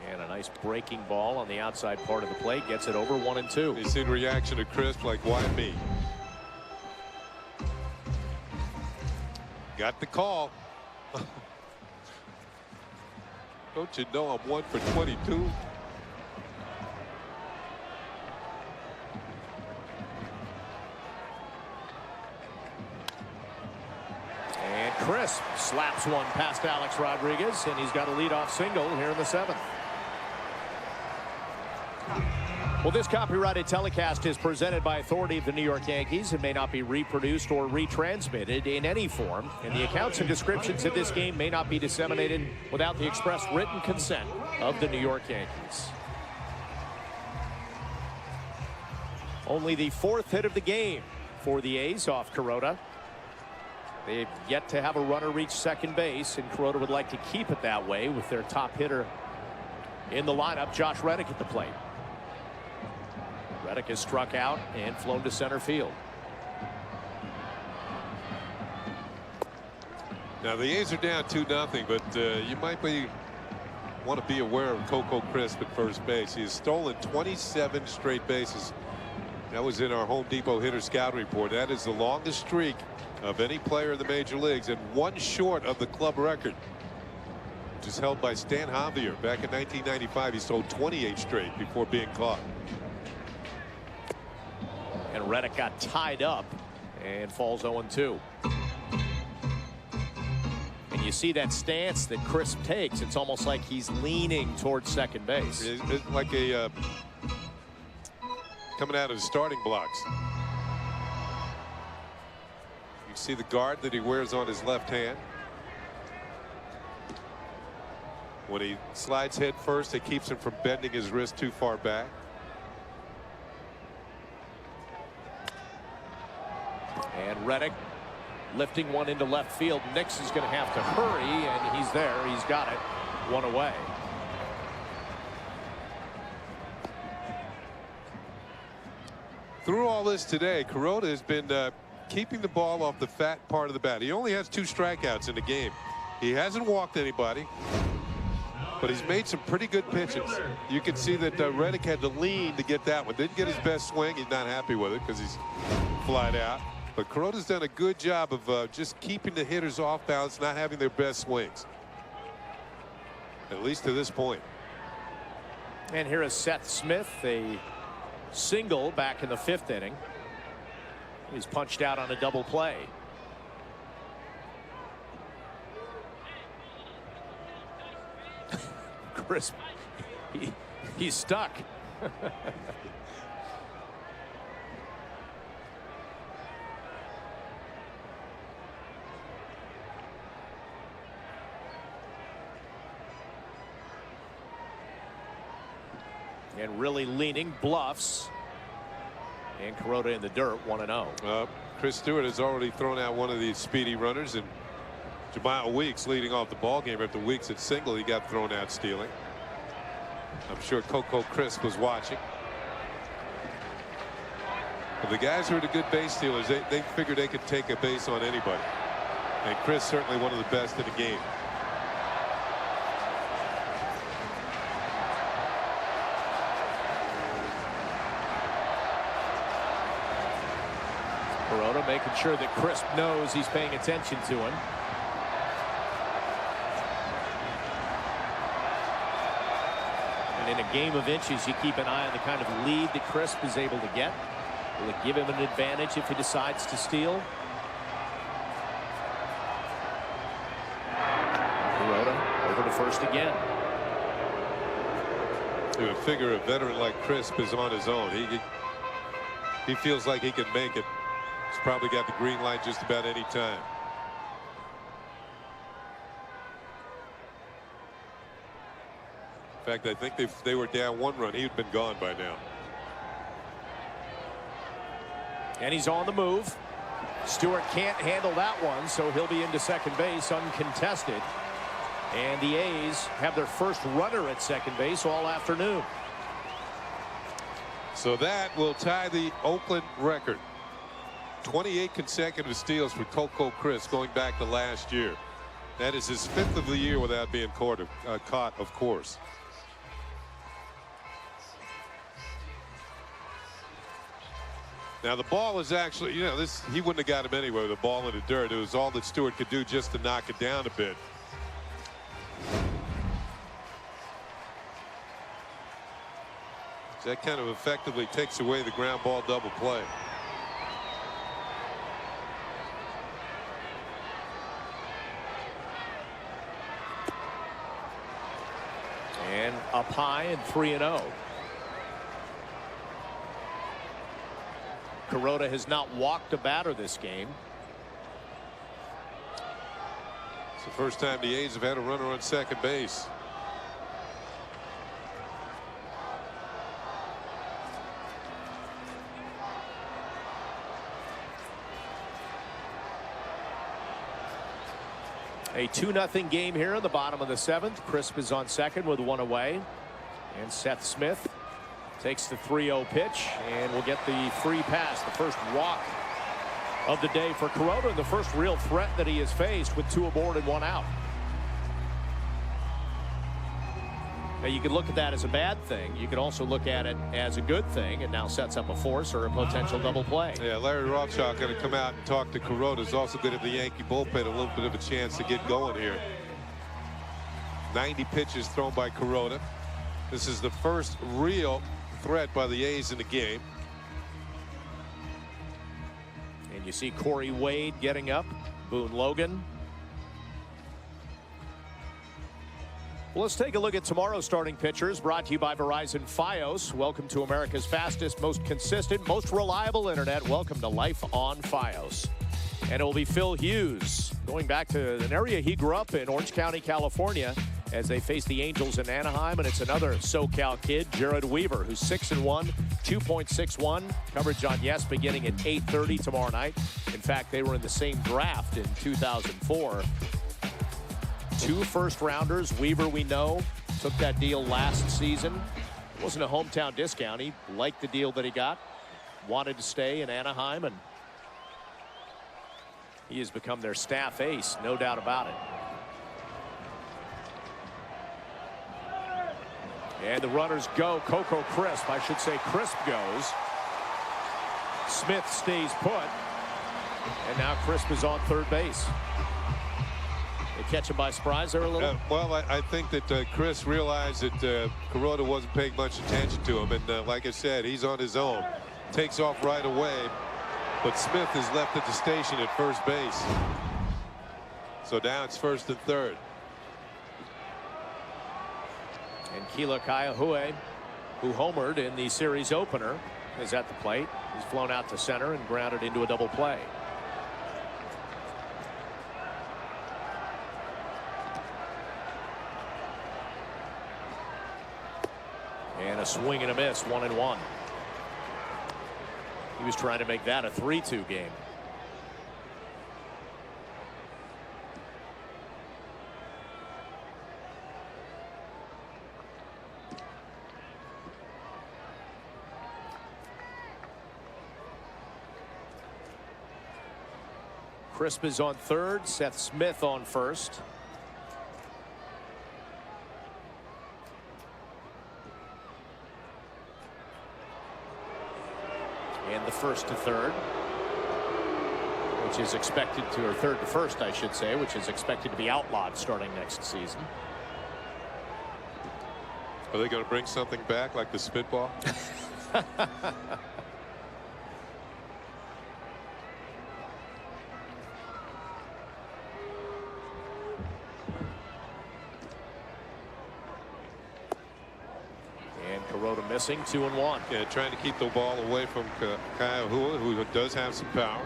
And a nice breaking ball on the outside part of the plate. Gets it over 1-2. He's in reaction to Crisp like, why me? Got the call. Don't you know I'm 1 for 22? And Crisp slaps one past Alex Rodriguez, and he's got a leadoff single here in the 7th. Well, this copyrighted telecast is presented by authority of the New York Yankees and may not be reproduced or retransmitted in any form. And the accounts and descriptions of this game may not be disseminated without the express written consent of the New York Yankees. Only the 4th hit of the game for the A's off Kuroda. They've yet to have a runner reach second base, and Kuroda would like to keep it that way with their top hitter in the lineup, Josh Reddick, at the plate. Reddick has struck out and flown to center field. Now the A's are down 2-0, but you might want to be aware of Coco Crisp at first base. He has stolen 27 straight bases. That was in our Home Depot hitter scout report. That is the longest streak of any player in the major leagues, and one short of the club record, which is held by Stan Javier. Back in 1995, he stole 28 straight before being caught. And Reddick got tied up and falls 0-2. And you see that stance that Crisp takes. It's almost like he's leaning towards second base. It's like a coming out of the starting blocks. You see the guard that he wears on his left hand. When he slides head first, it keeps him from bending his wrist too far back. And Reddick lifting one into left field. Nix is going to have to hurry, and he's there. He's got it. One away. Through all this today, Kuroda has been keeping the ball off the fat part of the bat. He only has 2 strikeouts in the game. He hasn't walked anybody, but he's made some pretty good pitches. You can see that Reddick had to lean to get that one. Didn't get his best swing. He's not happy with it because he's flied out. But Kuroda's done a good job of just keeping the hitters off balance, not having their best swings, at least to this point. And here is Seth Smith, a single back in the 5th inning. He's punched out on a double play. Crisp, he's stuck. And really leaning, bluffs. And Kuroda in the dirt, 1-0. Chris Stewart has already thrown out one of these speedy runners, and Jamal Weeks leading off the ball game after Weeks at single. He got thrown out stealing. I'm sure Coco Crisp was watching. But the guys who are the good base stealers, they figured they could take a base on anybody. And Chris certainly one of the best in the game. Kuroda making sure that Crisp knows he's paying attention to him. And in a game of inches, you keep an eye on the kind of lead that Crisp is able to get. Will it give him an advantage if he decides to steal? Kuroda over to first again. You would figure a veteran like Crisp is on his own. He feels like he can make it. He's probably got the green light just about any time. In fact, I think if they were down 1 run, he'd been gone by now. And he's on the move. Stewart can't handle that one, so he'll be into second base uncontested. And the A's have their first runner at second base all afternoon. So that will tie the Oakland record. 28 consecutive steals for Coco Crisp going back to last year. That is his 5th of the year without being caught, of course. Now the ball is actually, you know, he wouldn't have got him anyway with the ball in the dirt. It was all that Stewart could do just to knock it down a bit. That kind of effectively takes away the ground ball double play. And up high and 3-0. Kuroda has not walked a batter this game. It's the first time the A's have had a runner on second base. A 2-0 game here in the bottom of the 7th. Crisp is on second with one away. And Seth Smith takes the 3-0 pitch and will get the free pass. The first walk of the day for Kuroda, and the first real threat that he has faced with 2 aboard and 1 out. Now you could look at that as a bad thing. You could also look at it as a good thing. It now sets up a force or a potential double play. Yeah, Larry Rothschild going to come out and talk to Kuroda. Is also good at the Yankee bullpen. A little bit of a chance to get going here. 90 pitches thrown by Kuroda. This is the first real threat by the A's in the game. And you see Corey Wade getting up. Boone Logan. Well, let's take a look at tomorrow's starting pitchers, brought to you by Verizon Fios. Welcome to America's fastest, most consistent, most reliable internet. Welcome to Life on Fios. And it will be Phil Hughes, going back to an area he grew up in, Orange County, California, as they face the Angels in Anaheim. And it's another SoCal kid, Jared Weaver, who's 6-1, 2.61. Coverage on Yes beginning at 8:30 tomorrow night. In fact, they were in the same draft in 2004. 2 first-rounders. Weaver, we know, took that deal last season. It wasn't a hometown discount. He liked the deal that he got, wanted to stay in Anaheim, and he has become their staff ace, no doubt about it. And the runners go. Coco Crisp, I should say Crisp goes. Smith stays put. And now Crisp is on third base. They catch him by surprise there a little? Well, I think that Chris realized that Kuroda wasn't paying much attention to him. And like I said, he's on his own. Takes off right away. But Smith is left at the station at first base. So now it's first and third. And Kila Kaiahue, who homered in the series opener, is at the plate. He's flown out to center and grounded into a double play. And a swing and a miss, 1-1. He was trying to make that a 3-2 game. Crisp is on third, Seth Smith on first. And the first to third, which is expected to, or third to first, I should say, which is expected to be outlawed starting next season. Are they going to bring something back like the spitball? Kuroda missing, 2-1. Yeah, trying to keep the ball away from Kaiahue, who does have some power.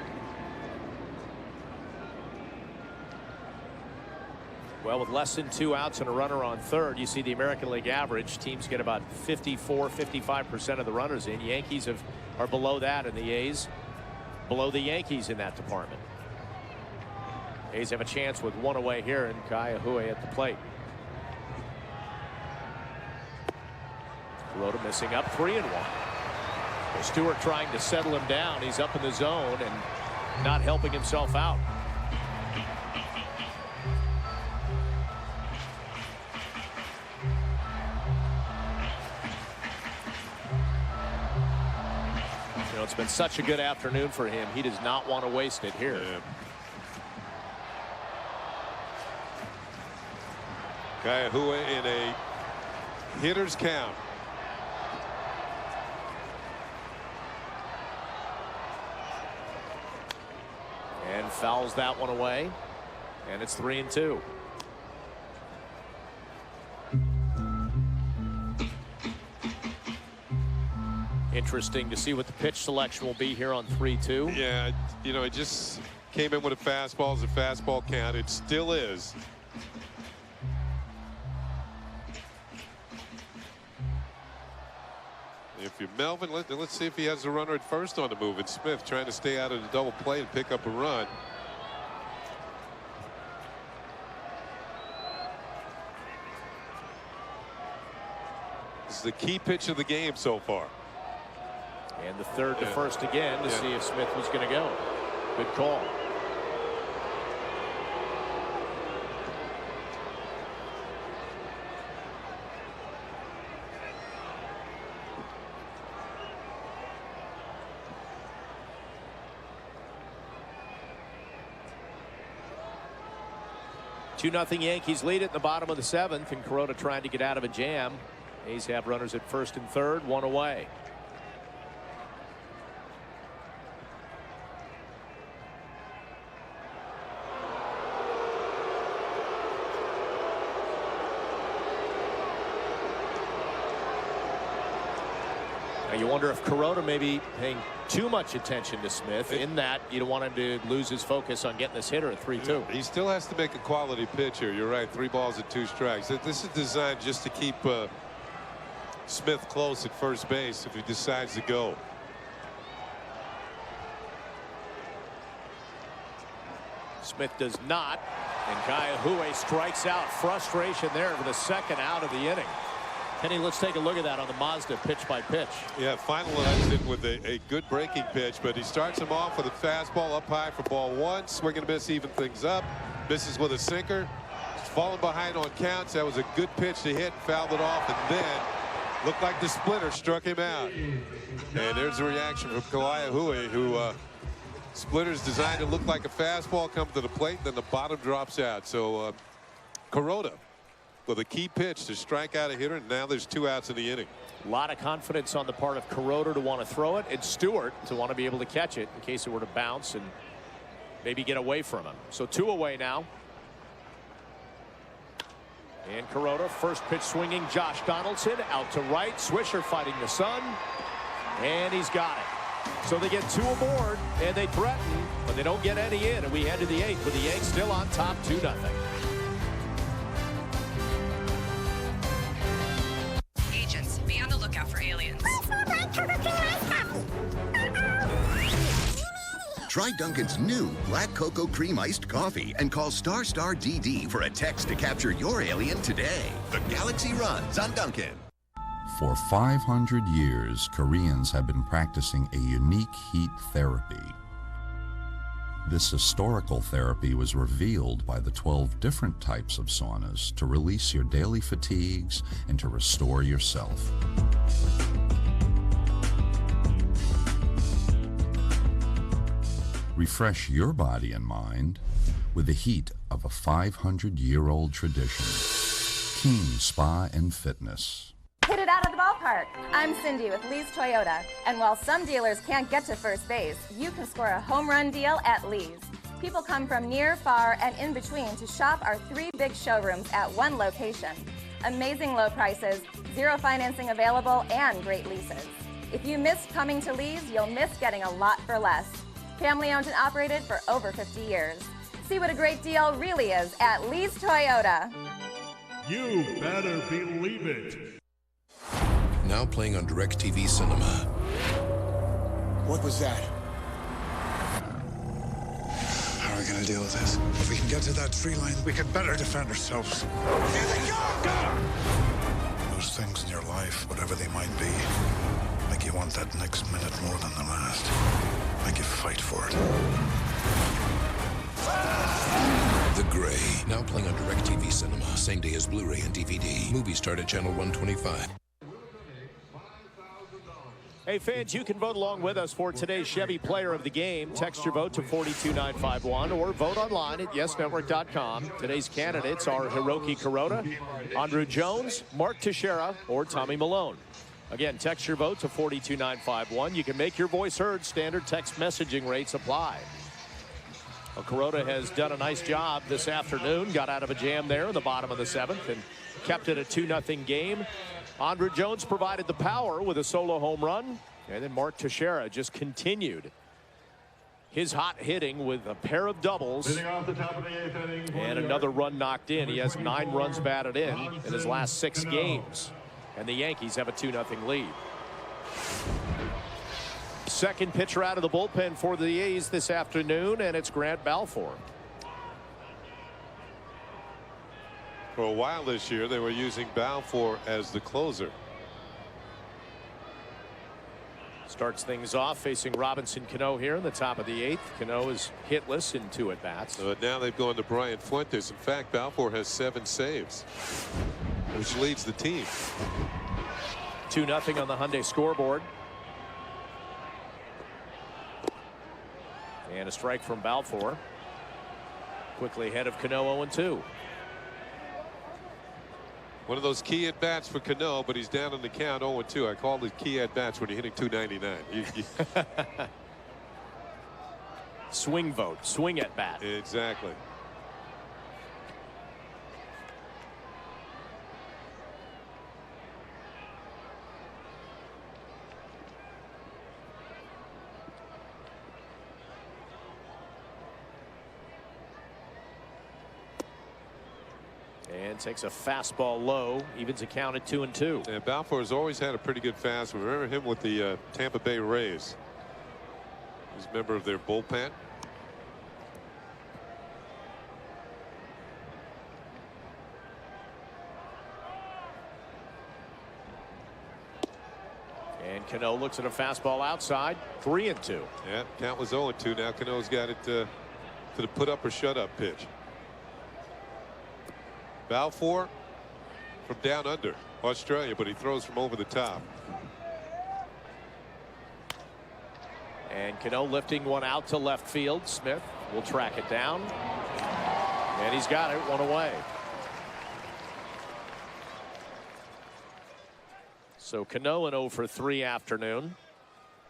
Well, with less than 2 outs and a runner on third, you see the American League average. Teams get about 55% of the runners in. Yankees are below that, and the A's below the Yankees in that department. A's have a chance with 1 away here, and Kaiahue at the plate. Kuroda missing up, 3-1. Well, Stewart trying to settle him down. He's up in the zone and not helping himself out. You know, it's been such a good afternoon for him. He does not want to waste it here. Yeah. Kaiahue in a hitter's count. And fouls that one away, and it's 3-2. Interesting to see what the pitch selection will be here on 3-2. Yeah, you know, it just came in with a fastball as a fastball count. It still is. If you're Melvin, let's see if he has a runner at first on the move. It's Smith trying to stay out of the double play and pick up a run. This is the key pitch of the game so far. And the third to first again to see if Smith was going to go. Good call. Two 2-0 Yankees lead it in the bottom of the 7th, and Kuroda trying to get out of a jam. A's have runners at first and third, one away. Now you wonder if Kuroda may be paying too much attention to Smith, in that you don't want him to lose his focus on getting this hitter at 3-2. He still has to make a quality pitch here. You're right. 3 balls and 2 strikes. This is designed just to keep Smith close at first base if he decides to go. Smith does not, and Kaiahue strikes out. Frustration there for the second out of the inning. Kenny, let's take a look at that on the Mazda pitch by pitch. Yeah, finalized it with a good breaking pitch, but he starts him off with a fastball up high for ball 1. Swing and miss, even things up. Misses with a sinker. Falling behind on counts. That was a good pitch to hit. Fouled it off, and then looked like the splitter struck him out. And there's a reaction from Kaiahue, who splitter's designed to look like a fastball, come to the plate, then the bottom drops out. So Kuroda with a key pitch to strike out a hitter, and now there's 2 outs in the inning. A lot of confidence on the part of Kuroda to want to throw it, and Stewart to want to be able to catch it in case it were to bounce and maybe get away from him. So 2 away now. And Kuroda, first pitch swinging. Josh Donaldson out to right. Swisher fighting the sun, and he's got it. So they get 2 aboard, and they threaten, but they don't get any in, and we head to the 8th with the Yanks still on top 2-0. Agents, be on the lookout for aliens. Try Dunkin's new Black Cocoa Cream Iced Coffee and call **DD for a text to capture your alien today. The galaxy runs on Dunkin'. For 500 years, Koreans have been practicing a unique heat therapy. This historical therapy was revealed by the 12 different types of saunas to release your daily fatigues and to restore yourself. Refresh your body and mind with the heat of a 500-year-old tradition. King Spa and Fitness. Hit it out of the ballpark. I'm Cindy with Lee's Toyota. And while some dealers can't get to first base, you can score a home run deal at Lee's. People come from near, far, and in between to shop our 3 big showrooms at one location. Amazing low prices, 0 financing available, and great leases. If you missed coming to Lee's, you'll miss getting a lot for less. Family owned and operated for over 50 years. See what a great deal really is at Lee's Toyota. You better believe it. Now playing on DirecTV Cinema. What was that? How are we going to deal with this? If we can get to that tree line, we can better defend ourselves. Here they go! Those things in your life, whatever they might be, make you want that next minute more than the last. Make you fight for it. The Gray. Now playing on DirecTV Cinema. Same day as Blu-ray and DVD. Movies start at channel 125. Hey fans, you can vote along with us for today's Chevy Player of the Game. Text your vote to 42951 or vote online at yesnetwork.com. Today's candidates are Hiroki Kuroda, Andrew Jones, Mark Teixeira, or Tommy Milone. Again, text your vote to 42951. You can make your voice heard. Standard text messaging rates apply. Well, Kuroda has done a nice job this afternoon. Got out of a jam there in the bottom of the 7th and kept it a 2-0 game. Andrew Jones provided the power with a solo home run. And then Mark Teixeira just continued his hot hitting with a pair of doubles and another run knocked in. He has 9 runs batted in his last 6 games, and the Yankees have a 2-0 lead. Second pitcher out of the bullpen for the A's this afternoon, and it's Grant Balfour. For a while this year, they were using Balfour as the closer. Starts things off facing Robinson Cano here in the top of the 8th. Cano is hitless in 2 at-bats. But now they've gone to Brian Fuentes. In fact, Balfour has 7 saves, which leads the team. 2-0 on the Hyundai scoreboard. And a strike from Balfour. Quickly ahead of Cano, 0-2. One of those key at bats for Cano, but he's down in the count 0-2. I call it key at bats when you're hitting 299. Swing vote, swing at bat. Exactly. And takes a fastball low, evens a count at 2-2. And Balfour has always had a pretty good fastball. Remember him with the Tampa Bay Rays. He's a member of their bullpen. And Cano looks at a fastball outside, 3-2. Yeah, count was 0-2. Now Cano's got it to the put up or shut up pitch. Balfour from down under Australia, but he throws from over the top. And Cano lifting one out to left field. Smith will track it down. And he's got it, 1 away. So Cano an 0 for 3 afternoon.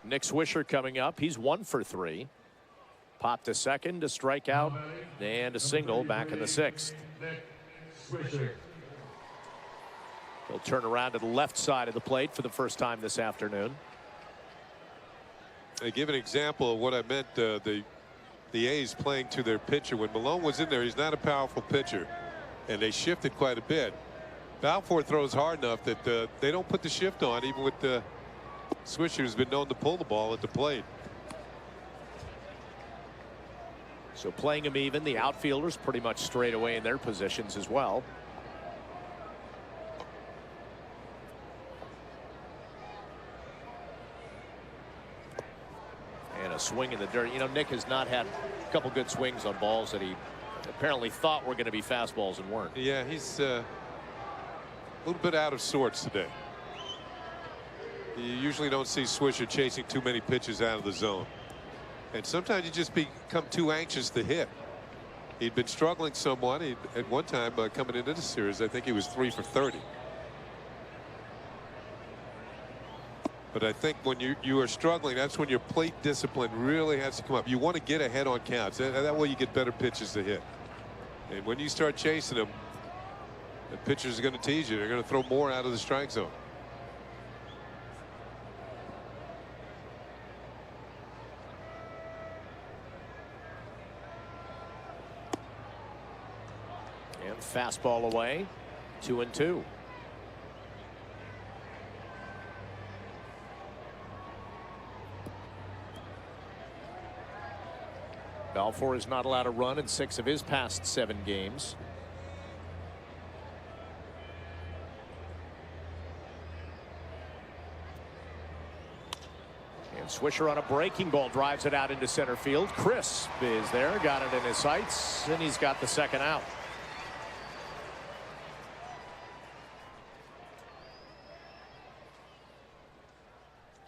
Nick Swisher coming up. He's 1 for 3. Popped to second, a strikeout, and a single back in the 6th. He'll turn around to the left side of the plate for the first time this afternoon. I give an example of what I meant. The A's playing to their pitcher. When Malone was in there, he's not a powerful pitcher, and they shifted quite a bit. Balfour throws hard enough that they don't put the shift on, even with the Swisher, who's been known to pull the ball at the plate. So playing him even, the outfielders pretty much straight away in their positions as well. And a swing in the dirt. You know, Nick has not had a couple good swings on balls that he apparently thought were going to be fastballs and weren't. Yeah, he's a little bit out of sorts today. You usually don't see Swisher chasing too many pitches out of the zone. And sometimes you just become too anxious to hit. He'd been struggling somewhat. At one time coming into the series, I think he was 3 for 30. But I think when you are struggling, that's when your plate discipline really has to come up. You want to get ahead on counts. That way you get better pitches to hit. And when you start chasing them, the pitchers are going to tease you. They're going to throw more out of the strike zone. Fastball away, 2-2. Balfour is not allowed to run in 6 of his past 7 games. And Swisher on a breaking ball drives it out into center field. Crisp is there, got it in his sights, and he's got the second out.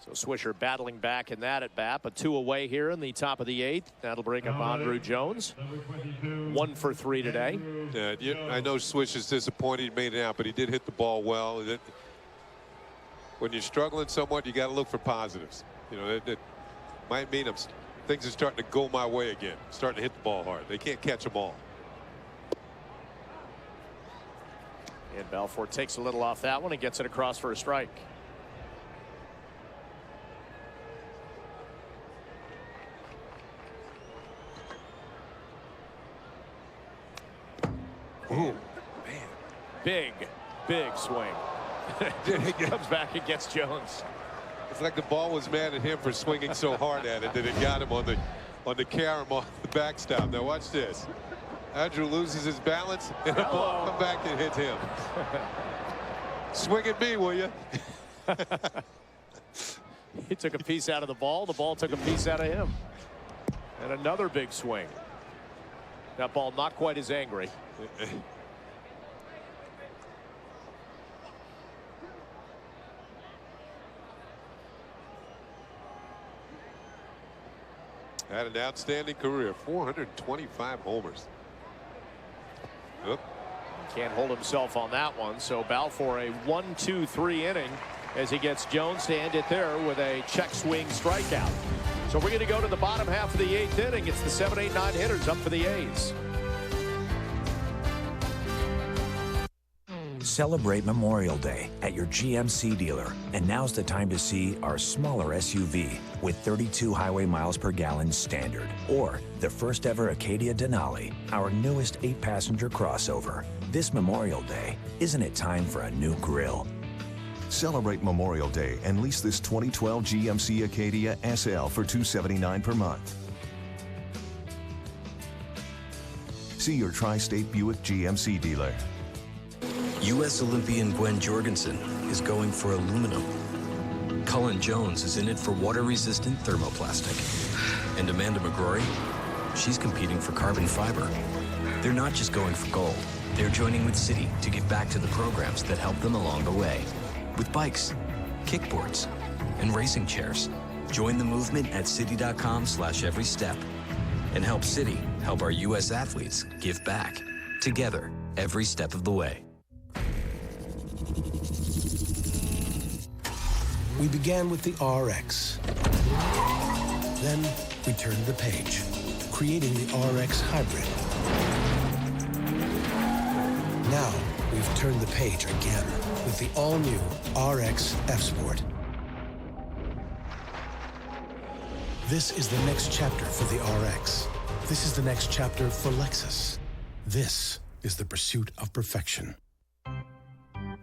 So Swisher battling back in that at bat, but 2 away here in the top of the 8th. That'll bring up Andrew Jones. 1 for 3 today. Yeah, I know Swisher's disappointed he made it out, but he did hit the ball well. When you're struggling somewhat, you got to look for positives. You know, that might mean things are starting to go my way again. Starting to hit the ball hard. They can't catch them all. And Balfour takes a little off that one and gets it across for a strike. Ooh, man. Big swing. He comes back and gets Jones. It's like the ball was mad at him for swinging so hard at it that it got him on the carom on the backstop. Now watch this. Andrew loses his balance and the ball come back and hits him. Swing at me, will you? He took a piece out of the ball took a piece out of him. And another big swing. That ball not quite as angry. Had an outstanding career, 425 homers. Oop. Can't hold himself on that one, so Balfour a 1-2-3 inning as he gets Jones to end it there with a check swing strikeout. So we're going to go to the bottom half of the 8th inning. It's the 7, 8, 9 hitters up for the A's. Celebrate Memorial Day at your GMC dealer, and now's the time to see our smaller SUV with 32 highway miles per gallon standard, or the first ever Acadia Denali, our newest 8-passenger crossover. This Memorial Day, isn't it time for a new grill? Celebrate Memorial Day and lease this 2012 GMC Acadia SL for $279 per month. See your Tri-State Buick GMC dealer. U.S. Olympian Gwen Jorgensen is going for aluminum. Cullen Jones is in it for water-resistant thermoplastic. And Amanda McGrory, she's competing for carbon fiber. They're not just going for gold. They're joining with Citi to give back to the programs that help them along the way. With bikes, kickboards, and racing chairs. Join the movement at Citi.com/everystep. And help Citi help our U.S. athletes give back. Together, every step of the way. We began with the RX. Then we turned the page, creating the RX Hybrid. Now we've turned the page again with the all-new RX F-Sport. This is the next chapter for the RX. This is the next chapter for Lexus. This is the pursuit of perfection.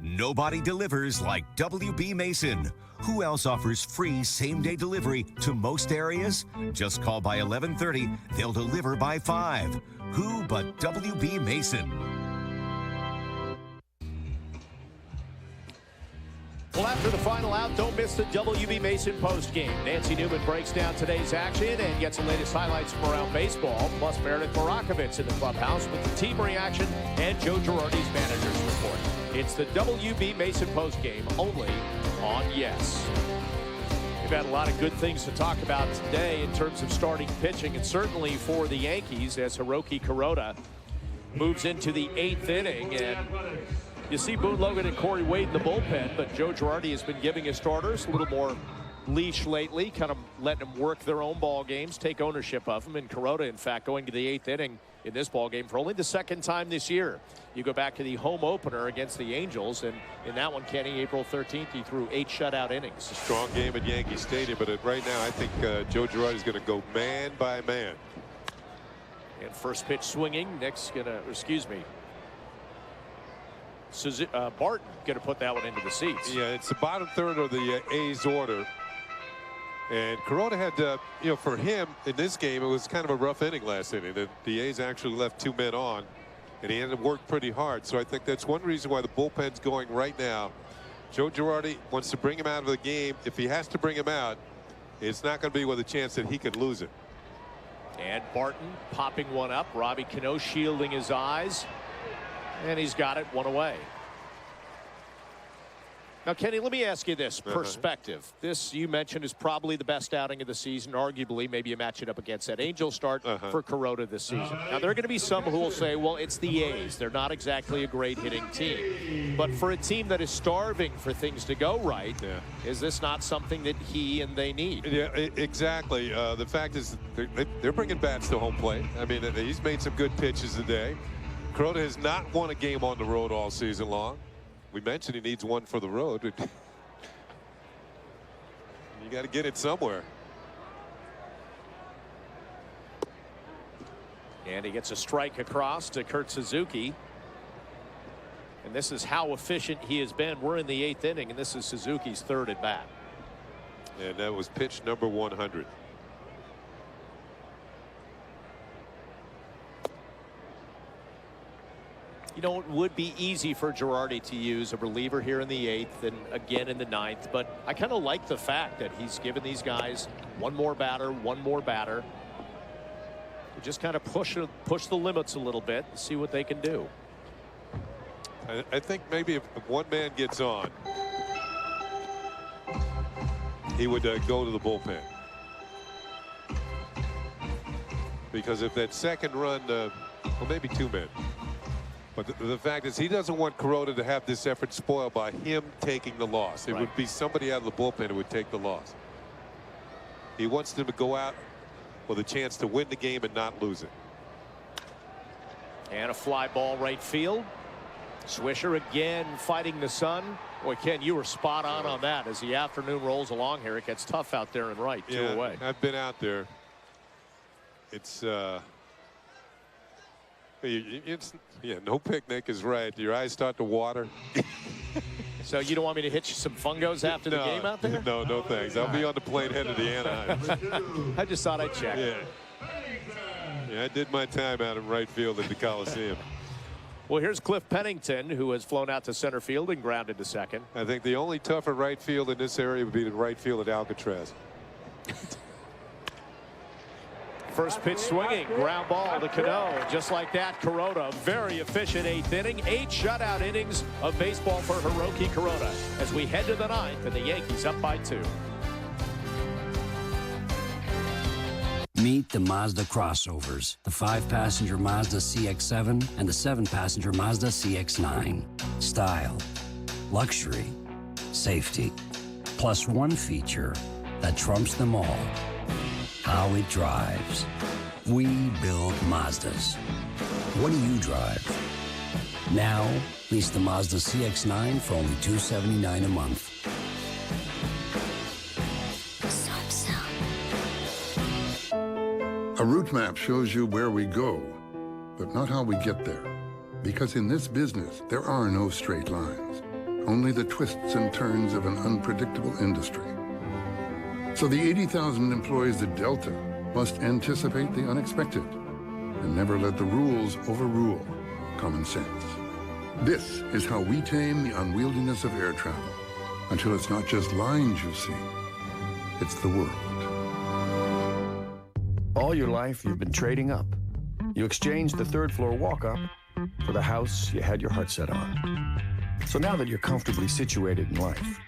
Nobody delivers like WB Mason. Who else offers free same-day delivery to most areas? Just call by 11:30. They'll deliver by 5. Who but WB Mason? Well, after the final out, don't miss the WB Mason postgame. Nancy Newman breaks down today's action and gets the latest highlights from around baseball. Plus, Meredith Barakovitz in the clubhouse with the team reaction and Joe Girardi's manager's report. It's the WB Mason postgame only on Yes. We've had a lot of good things to talk about today in terms of starting pitching, and certainly for the Yankees as Hiroki Kuroda moves into the 8th inning. And you see Boone Logan and Corey Wade in the bullpen, but Joe Girardi has been giving his starters a little more leash lately, kind of letting them work their own ball games, take ownership of them. And Kuroda, in fact, going to the 8th inning in this ball game for only the 2nd time this year. You go back to the home opener against the Angels, and in that one, Kenny, April 13th, he threw 8 shutout innings. A strong game at Yankee Stadium, but right now I think Joe Girardi is going to go man by man. And first pitch swinging. Nick's gonna, excuse me, Barton gonna put that one into the seats. Yeah, it's the bottom third of the A's order. And Kuroda had, you know, for him in this game, it was kind of a rough inning last inning. The A's actually left 2 men on, and he had to work pretty hard. So I think that's one reason why the bullpen's going right now. Joe Girardi wants to bring him out of the game. If he has to bring him out, it's not going to be with a chance that he could lose it. And Barton popping one up. Robbie Cano shielding his eyes, and he's got it 1 away. Now, Kenny, let me ask you this perspective. This, you mentioned, is probably the best outing of the season. Arguably, maybe you match it up against that Angel start for Kuroda this season. Now, there are going to be some who will say, well, it's the A's. They're not exactly a great hitting team. But for a team that is starving for things to go right, is this not something that he and they need? Yeah, exactly. The fact is they're bringing bats to home plate. I mean, he's made some good pitches today. Kuroda has not won a game on the road all season long. We mentioned he needs one for the road. You got to get it somewhere. And he gets a strike across to Kurt Suzuki. And this is how efficient he has been. We're in the 8th inning, and this is Suzuki's 3rd at bat. And that was pitch number 100. You know, it would be easy for Girardi to use a reliever here in the 8th and again in the 9th, but I kind of like the fact that he's given these guys one more batter. Just kind of push the limits a little bit and see what they can do. I think maybe if one man gets on, he would go to the bullpen. Because if that second run, well, maybe 2 men. But the fact is, he doesn't want Kuroda to have this effort spoiled by him taking the loss. It would be somebody out of the bullpen who would take the loss. He wants them to go out with a chance to win the game and not lose it. And a fly ball right field. Swisher again fighting the sun. Boy, Ken, you were spot on that. As the afternoon rolls along here, it gets tough out there and right. 2 away. I've been out there. It's no picnic is right. Your eyes start to water. So you don't want me to hit you some fungos after the game out there? No thanks. I'll be on the plane headed to Anaheim. I just thought I'd check. Yeah, I did my time out in right field at the Coliseum. Well, here's Cliff Pennington, who has flown out to center field and grounded to second. I think the only tougher right field in this area would be the right field at Alcatraz. First pitch swinging, ground ball to Cano. Just like that, Kuroda, very efficient 8th inning. 8 shutout innings of baseball for Hiroki Kuroda as we head to the 9th and the Yankees up by 2. Meet the Mazda crossovers, the 5-passenger Mazda CX-7 and the 7-passenger Mazda CX-9. Style, luxury, safety, plus one feature that trumps them all. How it drives. We build Mazdas. What do you drive? Now, lease the Mazda CX-9 for only $279 a month. A route map shows you where we go, but not how we get there. Because in this business, there are no straight lines, only the twists and turns of an unpredictable industry. So the 80,000 employees at Delta must anticipate the unexpected and never let the rules overrule common sense. This is how we tame the unwieldiness of air travel until it's not just lines you see, it's the world. All your life, you've been trading up. You exchanged the 3rd floor walk-up for the house you had your heart set on. So now that you're comfortably situated in life,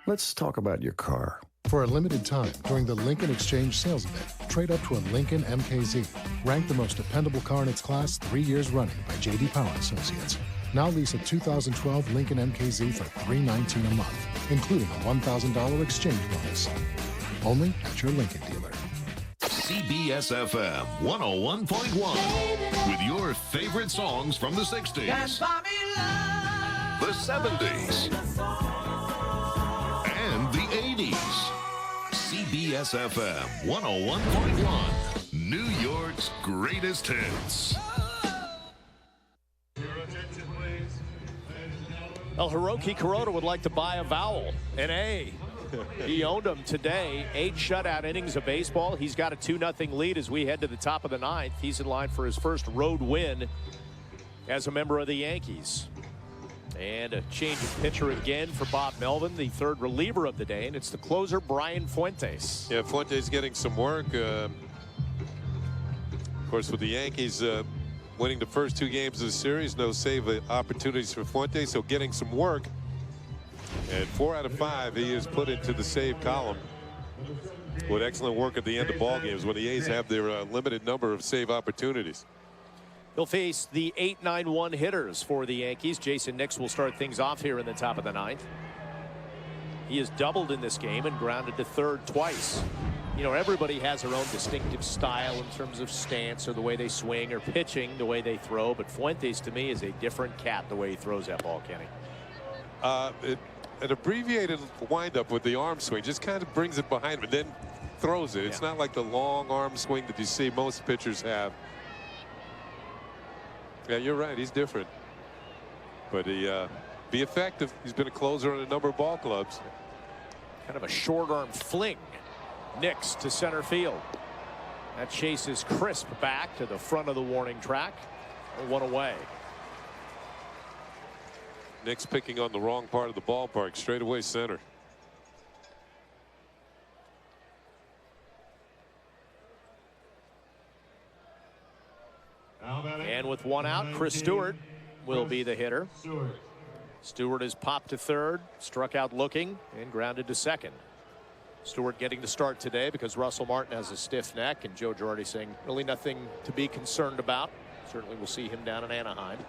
let's talk about your car. For a limited time, during the Lincoln Exchange sales event, trade up to a Lincoln MKZ. Ranked the most dependable car in its class 3 years running by J.D. Power Associates. Now lease a 2012 Lincoln MKZ for $319 a month, including a $1,000 exchange bonus. Only at your Lincoln dealer. CBS FM 101.1 with your favorite songs from the 60s, the 70s, and the 80s. CBS FM 101.1, New York's greatest hits. Well, Hiroki Kuroda would like to buy a vowel, an A. He owned them today. 8 shutout innings of baseball. He's got a 2-0 lead as we head to the top of the 9th. He's in line for his first road win as a member of the Yankees. And a change of pitcher again for Bob Melvin, the 3rd reliever of the day, and it's the closer, Brian Fuentes. Yeah, Fuentes getting some work. Of course, with the Yankees winning the first 2 games of the series, no save opportunities for Fuentes, so getting some work. And 4 out of 5 he is put into the save column with excellent work at the end of ball games when the A's have their limited number of save opportunities. He'll face the 8-9-1 hitters for the Yankees. Jason Nix will start things off here in the top of the 9th. He has doubled in this game and grounded to 3rd twice. You know, everybody has their own distinctive style in terms of stance or the way they swing or pitching, the way they throw. But Fuentes, to me, is a different cat the way he throws that ball, Kenny. An abbreviated windup with the arm swing just kind of brings it behind him and then throws it. It's not like the long arm swing that you see most pitchers have. Yeah, you're right. He's different. But he be effective. He's been a closer on a number of ball clubs. Kind of a short arm fling. Nix to center field. That chases Crisp back to the front of the warning track. One away. Nix picking on the wrong part of the ballpark. Straight away center. And with one out, Chris Stewart will be the hitter. Stewart is popped to third, struck out looking, and grounded to second. Stewart getting to start today because Russell Martin has a stiff neck, and Joe Girardi saying really nothing to be concerned about. Certainly we'll see him down in Anaheim.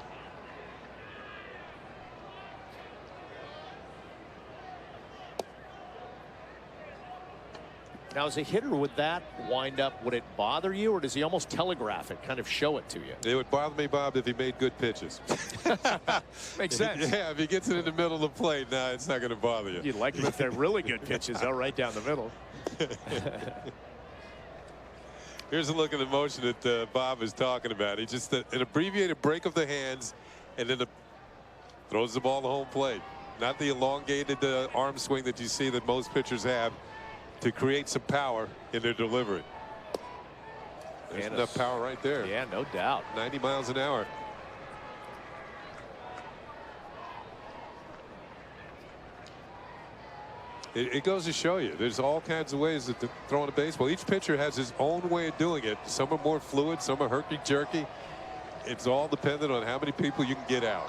Now, as a hitter, would that wind up, would it bother you, or does he almost telegraph it, kind of show it to you? It would bother me, Bob, if he made good pitches. Makes sense. Yeah, if he gets it in the middle of the plate, no, it's not going to bother you. You'd like him if they're really good pitches, though, right down the middle. Here's a look at the motion that Bob is talking about. He just an abbreviated break of the hands, and then throws the ball to home plate. Not the elongated arm swing that you see that most pitchers have to create some power in their delivery. There's enough power right there. Yeah, no doubt. 90 miles an hour. It goes to show you there's all kinds of ways to throw in a baseball. Each pitcher has his own way of doing it. Some are more fluid, some are herky-jerky. It's all dependent on how many people you can get out.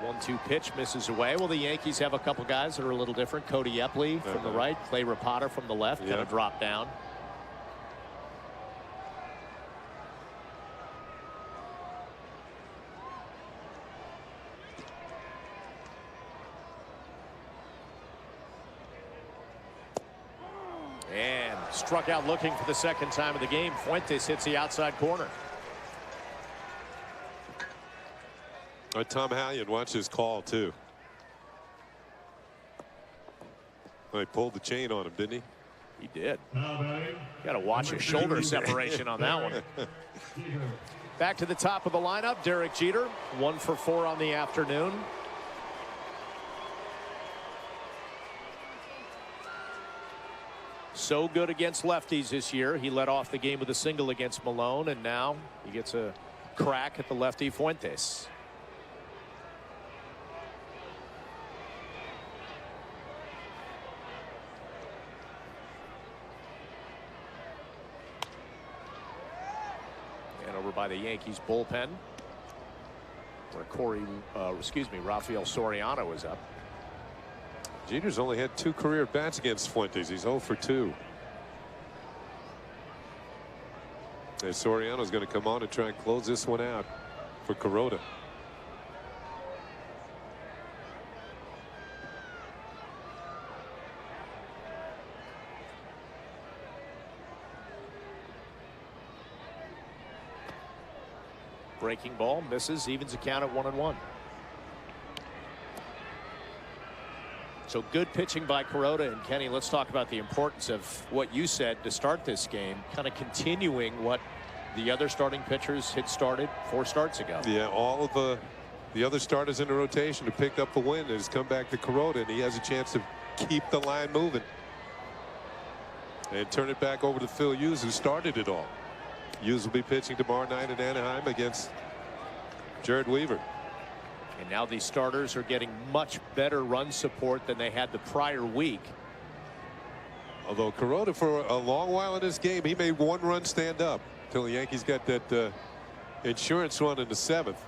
1-2 pitch misses away. Well, the Yankees have a couple guys that are a little different. Cody Epley from the right, Clay Rapata from the left, kind of drop down. And struck out looking for the second time of the game. Fuentes hits the outside corner. Tom Hallion, watch his call too. Well, he pulled the chain on him, didn't he? He did. Got to watch his shoulder separation on that one. Back to the top of the lineup, Derek Jeter, 1 for 4 on the afternoon. So good against lefties this year. He led off the game with a single against Malone, and now he gets a crack at the lefty Fuentes. Over by the Yankees bullpen, where Rafael Soriano is up. Jeter's only had 2 career bats against Fuentes. He's 0 for 2. And Soriano's going to come on and try and close this one out for Kuroda. Breaking ball misses, evens the count at 1-1. So good pitching by Kuroda. And Kenny, let's talk about the importance of what you said to start this game, kind of continuing what the other starting pitchers had started 4 starts ago. Yeah, all of the other starters in the rotation who picked up the win has come back to Kuroda, and he has a chance to keep the line moving and turn it back over to Phil Hughes, who started it all. Hughes will be pitching tomorrow night in Anaheim against Jared Weaver. And now these starters are getting much better run support than they had the prior week. Although Kuroda, for a long while in this game, he made 1 run stand up until the Yankees got that insurance run in the 7th.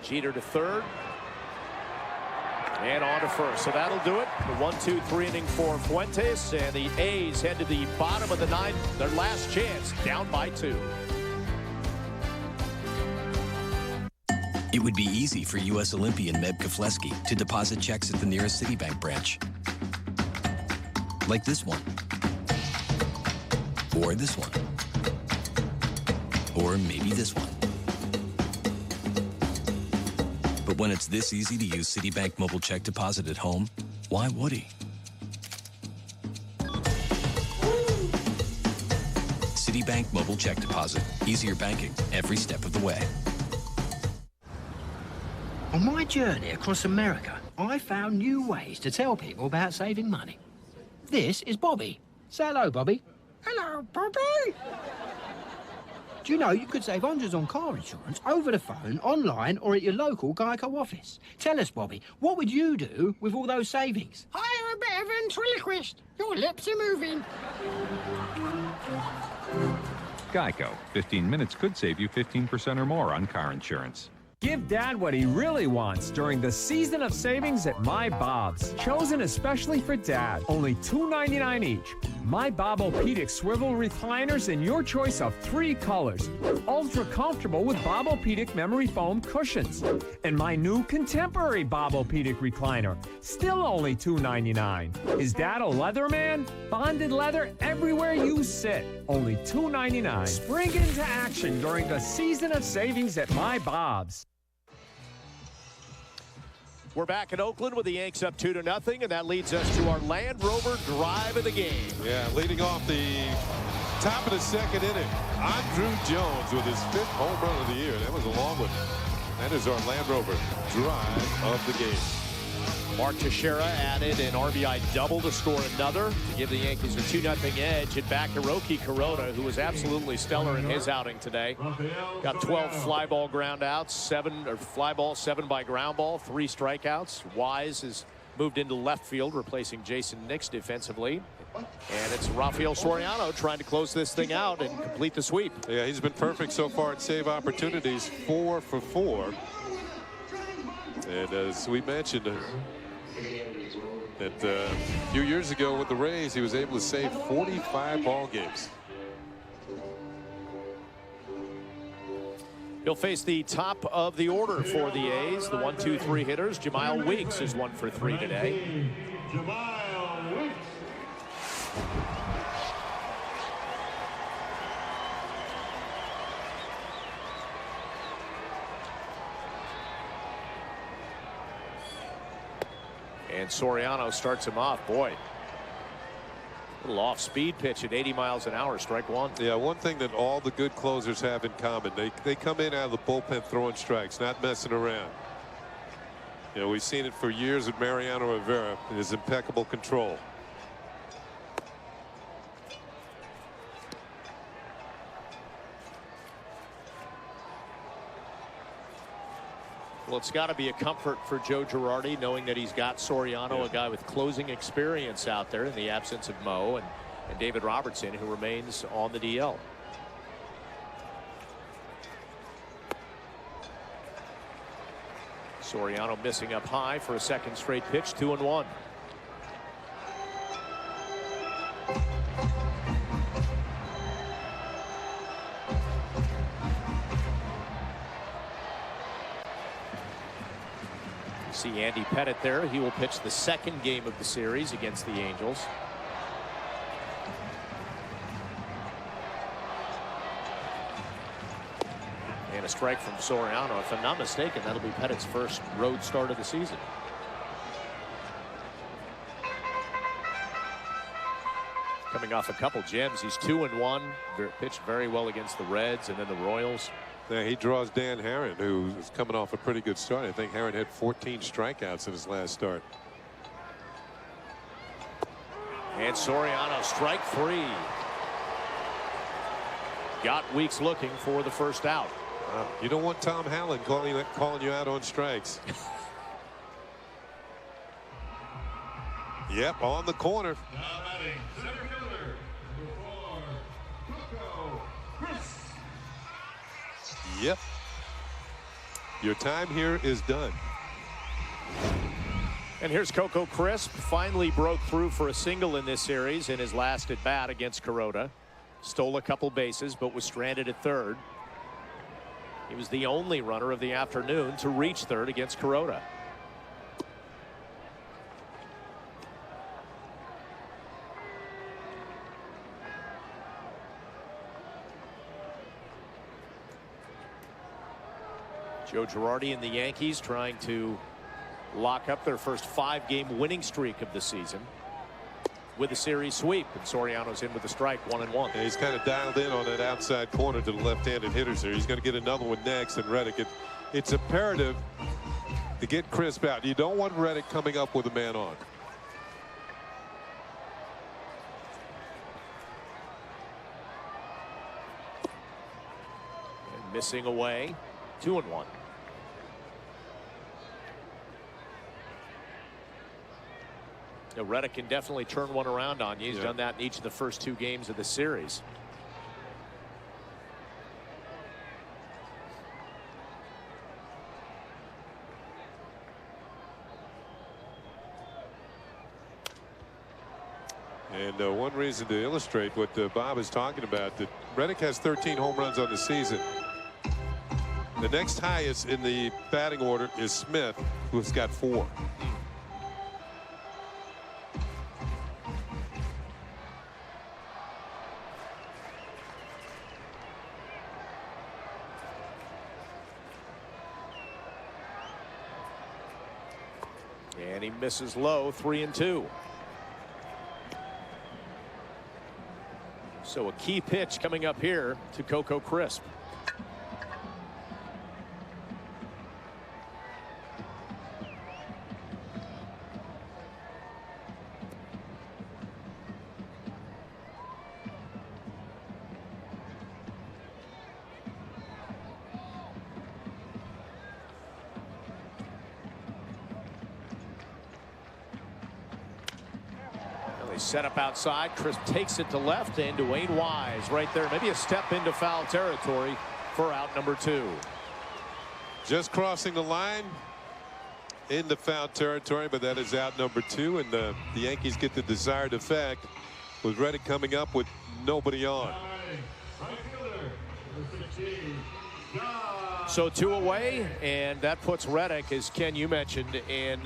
Jeter to third. And on to first. So that'll do it. The 1-2-3 inning for Fuentes, and the A's head to the bottom of the 9th. Their last chance, down by 2. It would be easy for U.S. Olympian Meb Keflezighi to deposit checks at the nearest Citibank branch. Like this one. Or this one. Or maybe this one. But when it's this easy to use Citibank Mobile Check Deposit at home, why would he? TD Bank Mobile Check Deposit. Easier banking every step of the way. On my journey across America, I found new ways to tell people about saving money. This is Bobby. Say hello, Bobby. Hello, Bobby. Do you know you could save hundreds on car insurance over the phone, online, or at your local Geico office? Tell us, Bobby, what would you do with all those savings? Hire a bit of ventriloquist. Your lips are moving. Geico. 15 minutes could save you 15% or more on car insurance. Give Dad what he really wants during the season of savings at My Bob's. Chosen especially for Dad. Only $2.99 each. My Bob Orthopedic swivel recliners in your choice of 3 colors. Ultra comfortable with Bob Orthopedic memory foam cushions. And my new contemporary Bob Orthopedic recliner. Still only $2.99. Is Dad a leather man? Bonded leather everywhere you sit. Only $2.99. Spring into action during the season of savings at My Bob's. We're back in Oakland with the Yanks up 2-0, and that leads us to our Land Rover drive of the game. Yeah, leading off the top of the second inning, Andrew Jones with his 5th home run of the year. That was a long one. That is our Land Rover drive of the game. Mark Teixeira added an RBI double to score another to give the Yankees a 2-0 edge. And back Hiroki Kuroda, who was absolutely stellar in his outing today. Got 12 fly ball ground outs, 7 fly ball, 7 by ground ball, 3 strikeouts. Wise has moved into left field, replacing Jason Nix defensively. And it's Rafael Soriano trying to close this thing out and complete the sweep. Yeah, he's been perfect so far at save opportunities, 4 for 4. And as we mentioned, that a few years ago with the Rays, he was able to save 45 ball games. He'll face the top of the order for the A's. The 1-2-3 hitters. Jemile Weeks is 1 for 3 today. Jemile Weeks. And Soriano starts him off. Boy, a little off-speed pitch at 80 miles an hour, strike 1. Yeah, one thing that all the good closers have in common, they come in out of the bullpen throwing strikes, not messing around. You know, we've seen it for years with Mariano Rivera, his impeccable control. Well, it's got to be a comfort for Joe Girardi knowing that he's got Soriano, a guy with closing experience out there in the absence of Mo and David Robertson, who remains on the DL. Soriano missing up high for a second straight pitch, 2-1. See Andy Pettit there. He will pitch the second game of the series against the Angels. And a strike from Soriano. If I'm not mistaken, that'll be Pettit's first road start of the season. Coming off a couple gems. He's 2-1. Pitched very well against the Reds and then the Royals. Yeah, he draws Dan Herron, who is coming off a pretty good start. I think Herron had 14 strikeouts in his last start. And Soriano, strike 3. Got Weeks looking for the first out. You don't want Tom Hallen calling you out on strikes. Yep, on the corner. Yep. Your time here is done. And here's Coco Crisp. Finally broke through for a single in this series in his last at bat against Kuroda. Stole a couple bases, but was stranded at third. He was the only runner of the afternoon to reach third against Kuroda. Joe Girardi and the Yankees trying to lock up their first 5-game winning streak of the season. with a series sweep, and Soriano's in with a strike, 1-1. Yeah, he's kind of dialed in on that outside corner to the left-handed hitters there. He's going to get another one next, and Reddick, it's imperative to get Crisp out. You don't want Reddick coming up with a man on. And missing away, 2-1. Reddick can definitely turn one around on you. He's done that in each of the first 2 games of the series. And one reason to illustrate what Bob is talking about, that Reddick has 13 home runs on the season. The next highest in the batting order is Smith, who's got 4. And he misses low, 3-2. So a key pitch coming up here to Coco Crisp. Set up outside. Crisp takes it to left, and Dwayne Wise right there. Maybe a step into foul territory for out number 2. Just crossing the line into foul territory, but that is out number 2, and the Yankees get the desired effect with Reddick coming up with nobody on. So 2 away, and that puts Reddick, as Ken, you mentioned, in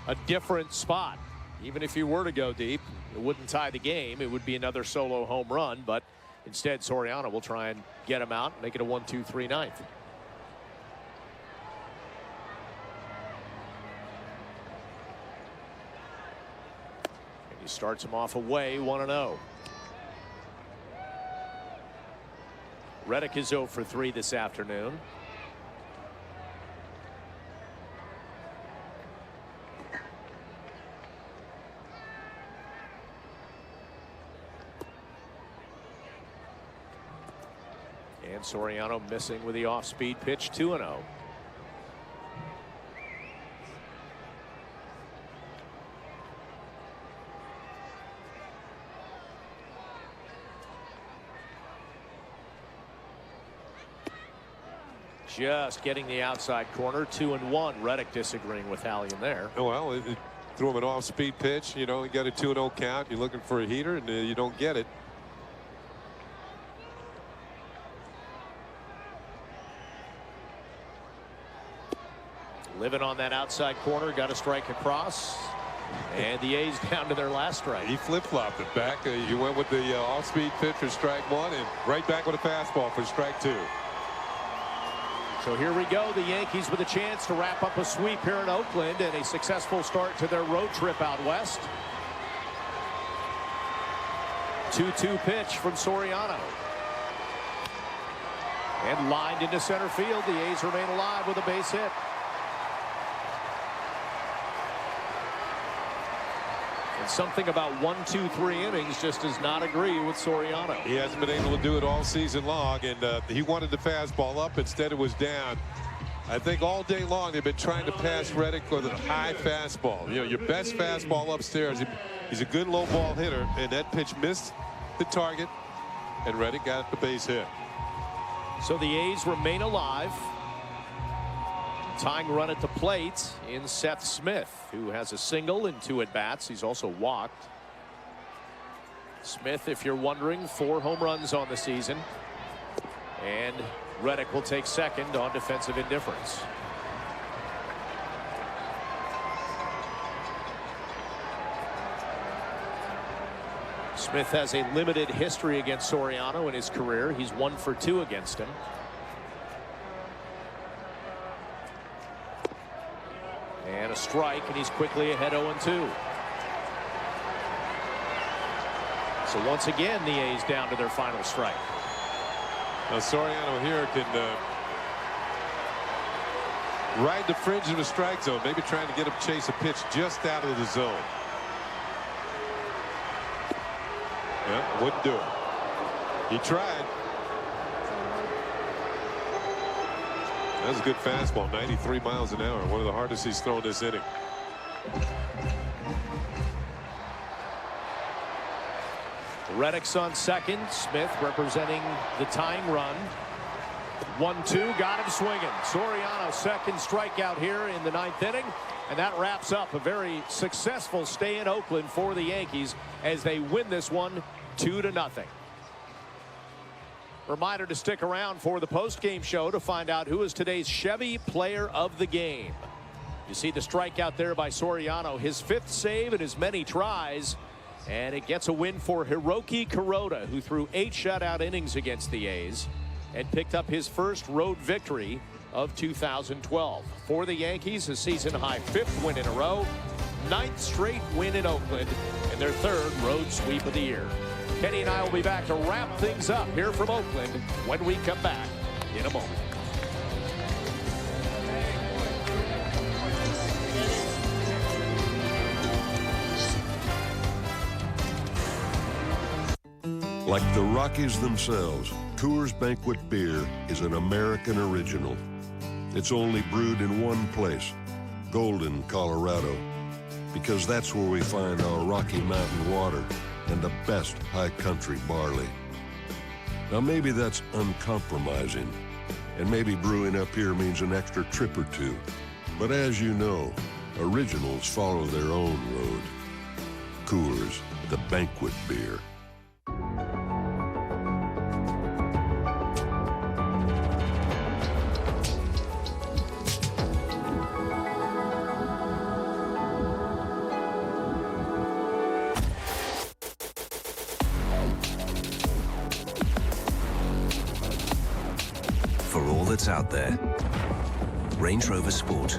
a different spot. Even if he were to go deep, it wouldn't tie the game. It would be another solo home run, but instead Soriano will try and get him out and make it a 1-2-3 ninth. And he starts him off away, 1-0. Reddick is 0 for 3 this afternoon. And Soriano missing with the off-speed pitch, 2-0. Just getting the outside corner, 2-1. Reddick disagreeing with Hallion there. Well, it threw him an off-speed pitch. You know, you got a 2-0 count. You're looking for a heater, and you don't get it. Living on that outside corner, got a strike across, and the A's down to their last strike. He flip-flopped it back. You went with the off-speed pitch for strike 1, and right back with a fastball for strike 2. So here we go. The Yankees with a chance to wrap up a sweep here in Oakland and a successful start to their road trip out west. 2-2 pitch from Soriano. And lined into center field. The A's remain alive with a base hit. And something about 1, 2, 3 innings just does not agree with Soriano. He hasn't been able to do it all season long, and he wanted the fastball up. Instead, it was down. I think all day long they've been trying to pass Reddick with a high fastball. You know, your best fastball upstairs. He's a good low ball hitter, and that pitch missed the target, and Reddick got the base hit. So the A's remain alive. Tying run at the plate in Seth Smith, who has a single and 2 at-bats. He's also walked. Smith, if you're wondering, 4 home runs on the season. And Reddick will take second on defensive indifference. Smith has a limited history against Soriano in his career. He's 1 for 2 against him. And a strike, and he's quickly ahead 0-2. So once again, the A's down to their final strike. Now Soriano here can ride the fringe of the strike zone, maybe trying to get him to chase a pitch just out of the zone. Yeah, wouldn't do it. He tried. That's a good fastball, 93 miles an hour, one of the hardest he's thrown this inning. Reddick's on second. Smith representing the tying run. 1-2, got him swinging. Soriano, second strikeout here in the 9th inning. And that wraps up a very successful stay in Oakland for the Yankees as they win this one 2-0. Reminder to stick around for the post-game show to find out who is today's Chevy Player of the Game. You see the strikeout there by Soriano, his 5th save in as many tries. And it gets a win for Hiroki Kuroda, who threw 8 shutout innings against the A's and picked up his first road victory of 2012. For the Yankees, a season-high 5th win in a row, 9th straight win in Oakland, and their 3rd road sweep of the year. Kenny and I will be back to wrap things up here from Oakland when we come back in a moment. Like the Rockies themselves, Coors Banquet Beer is an American original. It's only brewed in one place, Golden, Colorado, because that's where we find our Rocky Mountain water and the best high country barley. Now maybe that's uncompromising, and maybe brewing up here means an extra trip or two. But as you know, originals follow their own road. Coors, the Banquet Beer. For all that's out there, Range Rover Sport.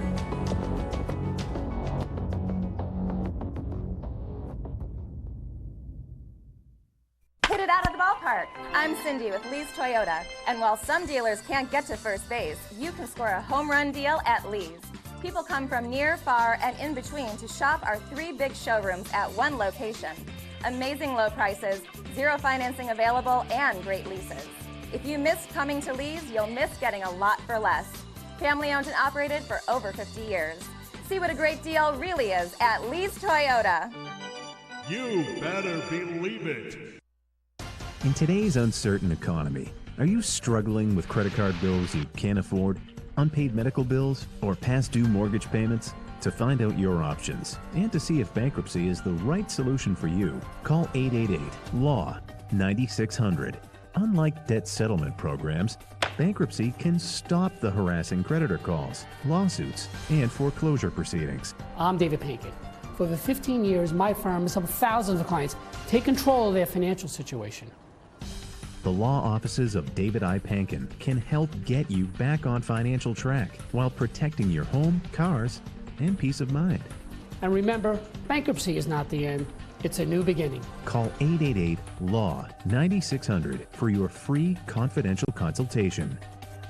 Hit it out of the ballpark. I'm Cindy with Lee's Toyota. And while some dealers can't get to first base, you can score a home run deal at Lee's. People come from near, far, and in between to shop our 3 big showrooms at one location. Amazing low prices, 0 financing available, and great leases. If you missed coming to Lee's, you'll miss getting a lot for less. Family owned and operated for over 50 years. See what a great deal really is at Lee's Toyota. You better believe it. In today's uncertain economy, are you struggling with credit card bills you can't afford, unpaid medical bills, or past due mortgage payments? To find out your options and to see if bankruptcy is the right solution for you, call 888-LAW-9600. Unlike debt settlement programs, bankruptcy can stop the harassing creditor calls, lawsuits, and foreclosure proceedings. I'm David Pankin. For over 15 years, my firm has helped thousands of clients take control of their financial situation. The law offices of David I. Pankin can help get you back on financial track while protecting your home, cars, and peace of mind. And remember, bankruptcy is not the end. It's a new beginning. Call 888-LAW-9600 for your free confidential consultation.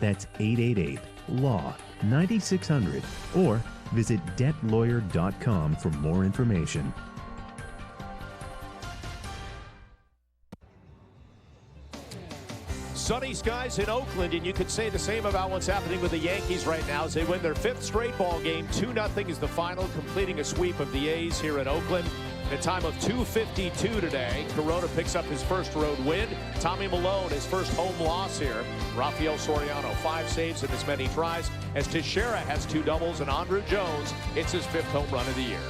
That's 888-LAW-9600 or visit debtlawyer.com for more information. Sunny skies in Oakland, and you could say the same about what's happening with the Yankees right now as they win their 5th straight ball game. 2-0 is the final, completing a sweep of the A's here in Oakland. At a time of 2:52 today, Kuroda picks up his first road win. Tommy Malone, his first home loss here. Rafael Soriano, 5 saves in as many tries, as Teixeira has 2 doubles, and Andruw Jones, it's his 5th home run of the year.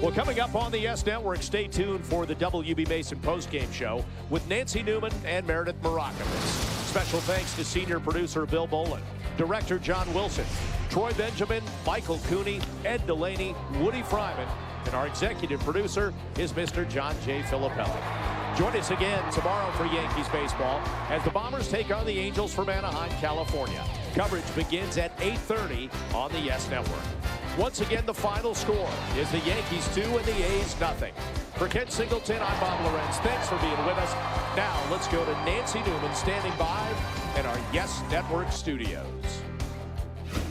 Well, coming up on the Yes Network, stay tuned for the WB Mason postgame show with Nancy Newman and Meredith Marakovitz. Special thanks to senior producer Bill Bolin, director John Wilson, Troy Benjamin, Michael Cooney, Ed Delaney, Woody Fryman, and our executive producer is Mr. John J. Filippelli. Join us again tomorrow for Yankees baseball as the Bombers take on the Angels from Anaheim, California. Coverage begins at 8:30 on the Yes Network. Once again, the final score is the Yankees 2 and the A's nothing. For Ken Singleton, I'm Bob Lorenz. Thanks for being with us. Now, let's go to Nancy Newman standing by in our Yes Network studios.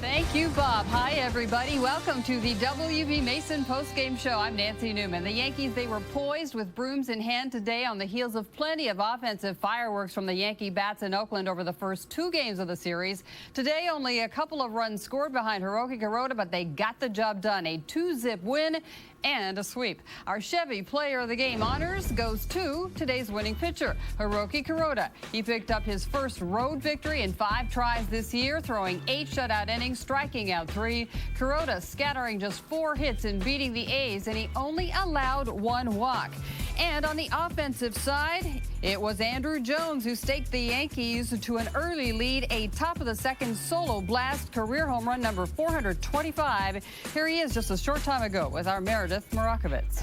Thank you, Bob. Hi, everybody. Welcome to the WB Mason postgame show. I'm Nancy Newman. The Yankees, they were poised with brooms in hand today on the heels of plenty of offensive fireworks from the Yankee bats in Oakland over the first 2 games of the series. Today, only a couple of runs scored behind Hiroki Kuroda, but they got the job done. A 2-zip win and a sweep. Our Chevy Player of the Game honors goes to today's winning pitcher, Hiroki Kuroda. He picked up his first road victory in 5 tries this year, throwing 8 shutout innings, striking out 3. Kuroda scattering just 4 hits and beating the A's, and he only allowed 1 walk. And on the offensive side, it was Andrew Jones who staked the Yankees to an early lead, a top-of-the-second solo blast, career home run number 425. Here he is just a short time ago with our Meredith Marakovitz.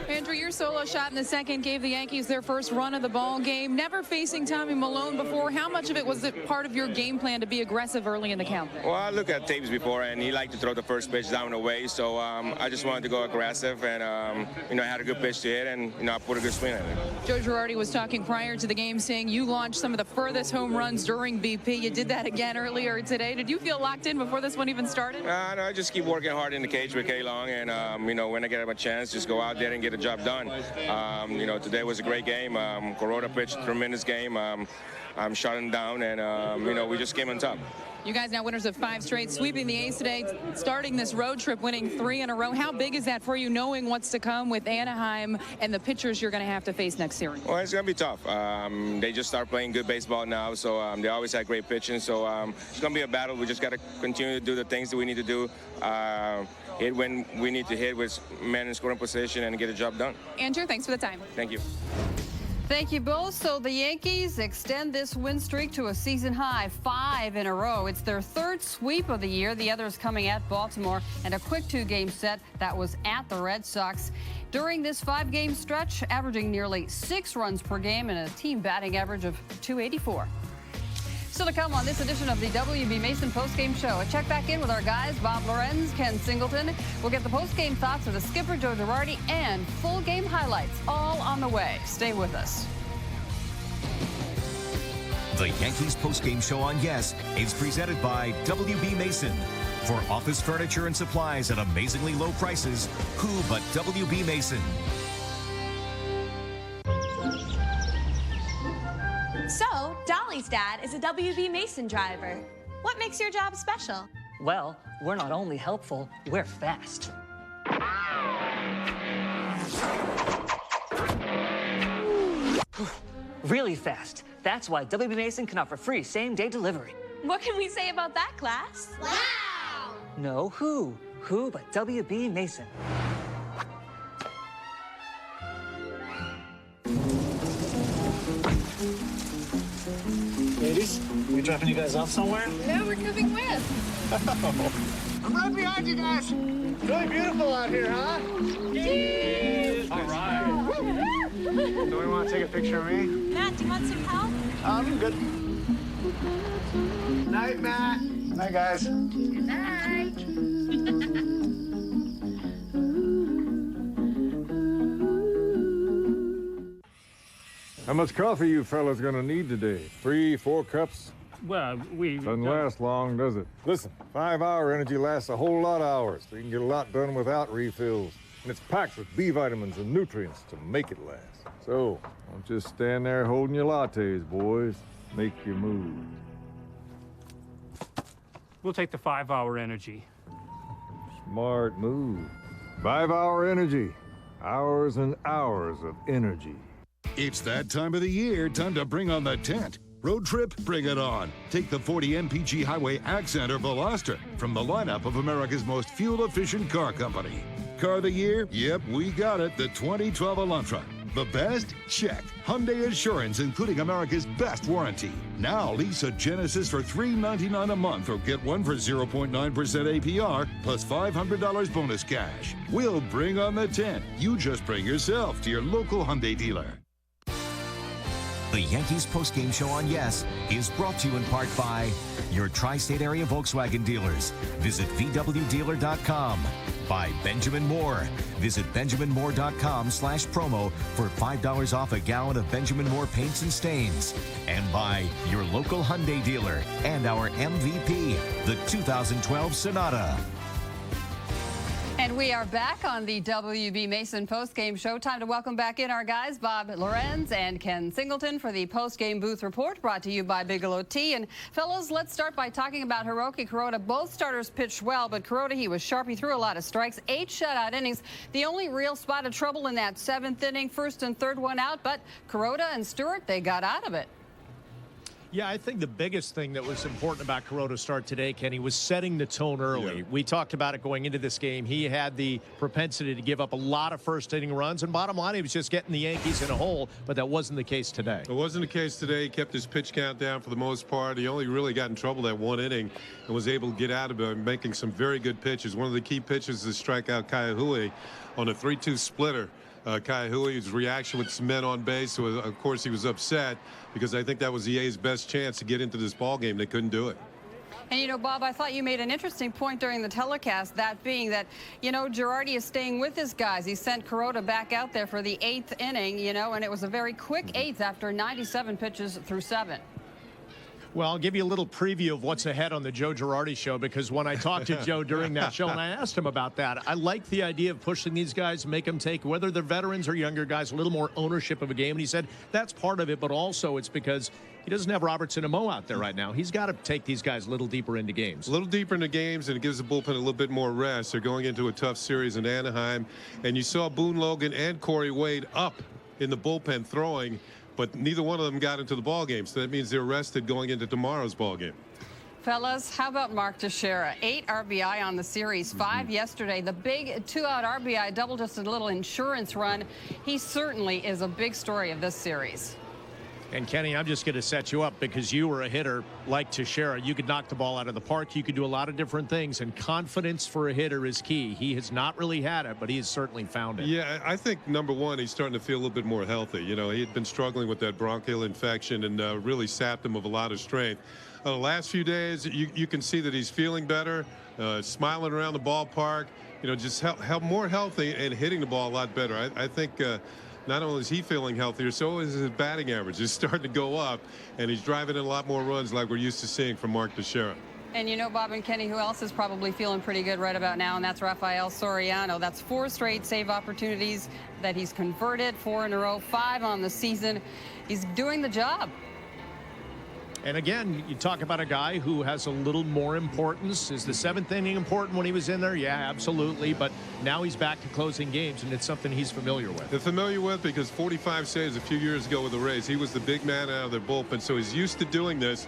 Andrew, your solo shot in the second gave the Yankees their first run of the ball game. Never facing Tommy Malone before. How much of it was it part of your game plan to be aggressive early in the count? Well, I looked at tapes before, and he liked to throw the first pitch down the way, so I just wanted to go aggressive, and I had a good pitch to hit, and I put a good swing at it. Joe Girardi was talking prior to the game, saying you launched some of the furthest home runs during BP. You did that again earlier today. Did you feel locked in before this one even started? No, I just keep working hard in the cage with K-Long, and when I get a chance, just go out there and get a job done. Today was a great game. Kuroda pitched a tremendous game. Shut him down, and we just came on top. You guys now winners of 5 straight, sweeping the A's today, starting this road trip, winning 3 in a row. How big is that for you, knowing what's to come with Anaheim and the pitchers you're going to have to face next series? Well, it's going to be tough. They just start playing good baseball now, so they always had great pitching. So it's going to be a battle. We just got to continue to do the things that we need to do. Hit when we need to hit with men in scoring position and get a job done. Andrew, thanks for the time. Thank you. Thank you both. So the Yankees extend this win streak to a season high 5 in a row. It's their 3rd sweep of the year. The others coming at Baltimore, and a quick 2-game set that was at the Red Sox. During this 5-game stretch, averaging nearly 6 runs per game and a team batting average of .284. Still to come on this edition of the WB Mason postgame show. A check back in with our guys, Bob Lorenz, Ken Singleton. We'll get the postgame thoughts of the skipper, Joe Girardi, and full game highlights all on the way. Stay with us. The Yankees postgame show on Yes is presented by WB Mason. For office furniture and supplies at amazingly low prices, who but WB Mason? So, Dolly's dad is a WB Mason driver. What makes your job special? Well, we're not only helpful, we're fast. Really fast. That's why WB Mason can offer free same-day delivery. What can we say about that, class? Wow! No, who? Who but WB Mason? Ladies, we dropping you guys off somewhere? No, we're coming with. Oh. I'm right behind you guys. It's really beautiful out here, huh? Cheers! All right. Do we want to take a picture of me? Matt, do you want some help? I'm good. Night, Matt. Night, guys. Good night. How much coffee you fellas gonna need today? 3, 4 cups? Well, Doesn't last long, does it? Listen, 5-hour energy lasts a whole lot of hours, so you can get a lot done without refills. And it's packed with B vitamins and nutrients to make it last. So, don't just stand there holding your lattes, boys. Make your move. We'll take the 5-hour energy. Smart move. 5-hour energy. Hours and hours of energy. It's that time of the year, time to bring on the tent. Road trip, bring it on. Take the 40 MPG Highway Accent or Veloster from the lineup of America's most fuel-efficient car company. Car of the year? Yep, we got it, the 2012 Elantra. The best? Check. Hyundai Assurance, including America's best warranty. Now lease a Genesis for $399 a month or get one for 0.9% APR plus $500 bonus cash. We'll bring on the tent. You just bring yourself to your local Hyundai dealer. The Yankees postgame show on Yes is brought to you in part by your tri-state area Volkswagen dealers. Visit VWDealer.com. By Benjamin Moore. Visit BenjaminMoore.com/promo for $5 off a gallon of Benjamin Moore paints and stains. And by your local Hyundai dealer and our MVP, the 2012 Sonata. And we are back on the WB Mason postgame show. Time to welcome back in our guys, Bob Lorenz and Ken Singleton, for the postgame booth report brought to you by Bigelow Tea. And fellows, let's start by talking about Hiroki Kuroda. Both starters pitched well, but Kuroda, he was sharp. He threw a lot of strikes, 8 shutout innings. The only real spot of trouble in that 7th inning, first and third one out, but Kuroda and Stewart, they got out of it. Yeah, I think the biggest thing that was important about Kuroda's start today, Kenny, was setting the tone early. Yeah. We talked about it going into this game. He had the propensity to give up a lot of first-inning runs, and bottom line, he was just getting the Yankees in a hole, but that wasn't the case today. It wasn't the case today. He kept his pitch count down for the most part. He only really got in trouble that 1 inning and was able to get out of it, making some very good pitches. One of the key pitches is to strike out Kaihui on a 3-2 splitter. Kaihui's reaction with some men on base, so of course he was upset because I think that was the A's best chance to get into this ball game. They couldn't do it. And, you know, Bob, I thought you made an interesting point during the telecast, that being that, you know, Girardi is staying with his guys. He sent Kuroda back out there for the 8th inning, you know, and it was a very quick 8th after 97 pitches through 7. Well, I'll give you a little preview of what's ahead on the Joe Girardi show, because when I talked to Joe during that show and I asked him about that, I like the idea of pushing these guys, make them take, whether they're veterans or younger guys, a little more ownership of a game. And he said that's part of it, but also it's because he doesn't have Robertson and Mo out there right now. He's got to take these guys a little deeper into games. A little deeper into games, and it gives the bullpen a little bit more rest. They're going into a tough series in Anaheim, and you saw Boone Logan and Corey Wade up in the bullpen throwing, but neither one of them got into the ball game, so that means they're rested going into tomorrow's ball game. Fellas, how about Mark Teixeira? 8 RBI on the series, 5 yesterday. The big 2-out RBI double, just a little insurance run. He certainly is a big story of this series. And Kenny, I'm just going to set you up because you were a hitter like Teixeira. You could knock the ball out of the park. You could do a lot of different things, and confidence for a hitter is key. He has not really had it, but he has certainly found it. Yeah, I think number one, he's starting to feel a little bit more healthy. You know, he had been struggling with that bronchial infection and really sapped him of a lot of strength. The last few days, you can see that he's feeling better, smiling around the ballpark, you know, just more healthy and hitting the ball a lot better. I think not only is he feeling healthier, so is his batting average. It's starting to go up, and he's driving in a lot more runs like we're used to seeing from Mark Teixeira. And you know, Bob and Kenny, who else is probably feeling pretty good right about now, and that's Rafael Soriano. That's 4 straight save opportunities that he's converted, 4 in a row, 5 on the season. He's doing the job. And again, you talk about a guy who has a little more importance. Is the 7th inning important when he was in there? Yeah, absolutely. But now he's back to closing games, and it's something he's familiar with. They're familiar with because 45 saves a few years ago with the Rays. He was the big man out of their bullpen, so he's used to doing this.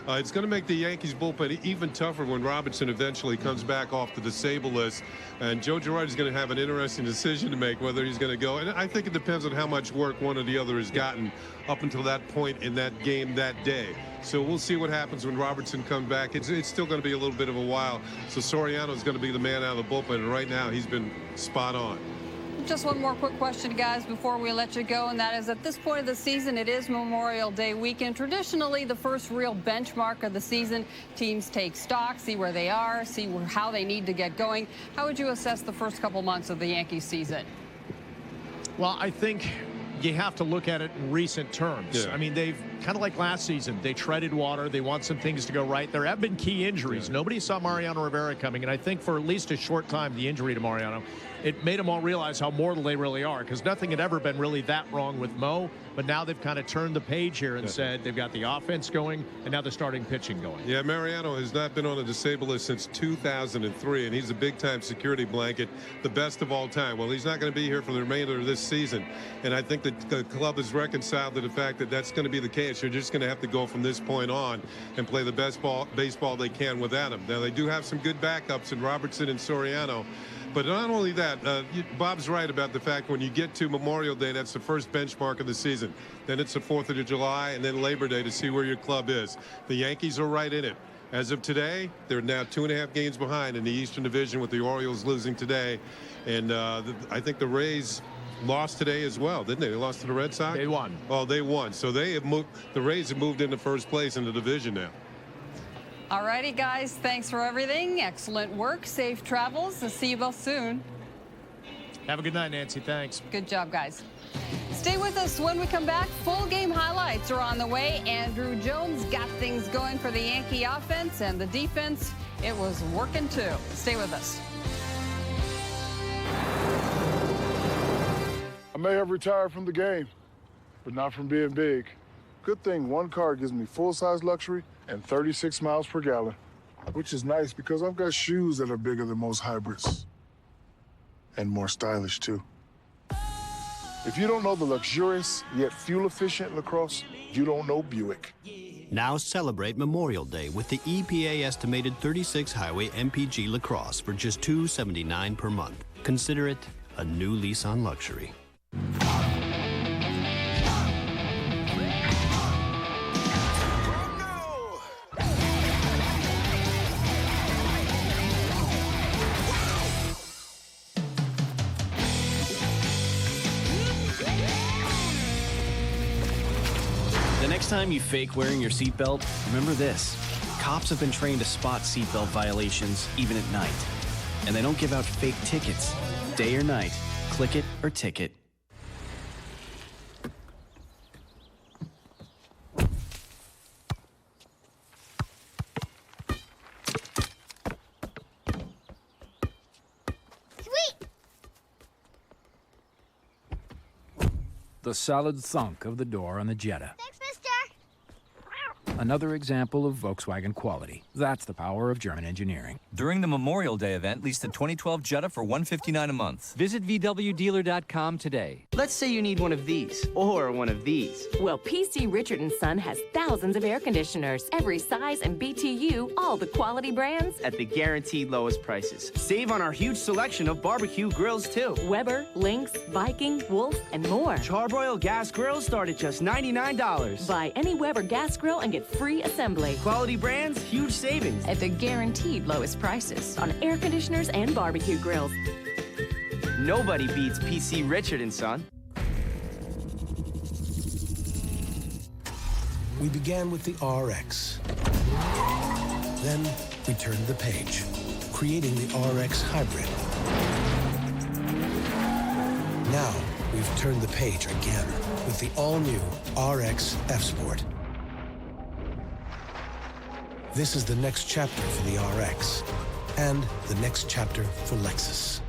It's going to make the Yankees bullpen even tougher when Robinson eventually comes back off the disabled list. And Joe Girardi is going to have an interesting decision to make whether he's going to go. And I think it depends on how much work one or the other has gotten up until that point in that game that day. So we'll see what happens when Robertson comes back. It's still going to be a little bit of a while. So Soriano is going to be the man out of the bullpen. And right now he's been spot on. Just one more quick question, guys, before we let you go, and that is, at this point of the season, it is Memorial Day weekend. Traditionally, the first real benchmark of the season. Teams take stock, see where they are, see how they need to get going. How would you assess the first couple months of the Yankees season? Well, I think you have to look at it in recent terms. Yeah. I mean, they've kind of like last season. They treaded water. They want some things to go right. There have been key injuries. Yeah. Nobody saw Mariano Rivera coming, and I think for at least a short time, the injury to Mariano, it made them all realize how mortal they really are, because nothing had ever been really that wrong with Mo. But now they've kind of turned the page here and said they've got the offense going, and now they're starting pitching going. Yeah, Mariano has not been on a disabled list since 2003, and he's a big-time security blanket, the best of all time. Well, he's not going to be here for the remainder of this season, and I think that the club is reconciled to the fact that that's going to be the case. You're just going to have to go from this point on and play the best baseball they can without him. Now, they do have some good backups in Robertson and Soriano. But not only that, Bob's right about the fact when you get to Memorial Day, that's the first benchmark of the season. Then it's the 4th of July and then Labor Day to see where your club is. The Yankees are right in it. As of today, they're now 2.5 games behind in the Eastern Division with the Orioles losing today. And I think the Rays lost today as well, didn't they? They lost to the Red Sox? They won. Oh, they won. So they have moved. The Rays have moved into first place in the division now. All righty, guys. Thanks for everything. Excellent work. Safe travels. I'll see you both soon. Have a good night, Nancy. Thanks. Good job, guys. Stay with us when we come back. Full game highlights are on the way. Andrew Jones got things going for the Yankee offense, and the defense, it was working too. Stay with us. I may have retired from the game, but not from being big. Good thing one car gives me full-size luxury and 36 miles per gallon, which is nice because I've got shoes that are bigger than most hybrids. And more stylish, too. If you don't know the luxurious yet fuel-efficient LaCrosse, you don't know Buick. Now celebrate Memorial Day with the EPA estimated 36 highway MPG LaCrosse for just $279 per month. Consider it a new lease on luxury. The next time you fake wearing your seatbelt, remember this. Cops have been trained to spot seatbelt violations even at night. And they don't give out fake tickets. Day or night, click it or ticket. The solid thunk of the door on the Jetta. Thanks, mister. Another example of Volkswagen quality. That's the power of German engineering. During the Memorial Day event, lease the 2012 Jetta for $159 a month. Visit VWDealer.com today. Let's say you need one of these, or one of these. Well, PC Richard & Son has thousands of air conditioners, every size and BTU, all the quality brands. At the guaranteed lowest prices. Save on our huge selection of barbecue grills, too. Weber, Lynx, Viking, Wolf, and more. Charbroil gas grills start at just $99. Buy any Weber gas grill and get free assembly. Quality brands, huge savings. At the guaranteed lowest prices on air conditioners and barbecue grills. Nobody beats PC Richard & Son. We began with the RX. Then we turned the page, creating the RX Hybrid. Now we've turned the page again with the all-new RX F-Sport. This is the next chapter for the RX, and the next chapter for Lexus.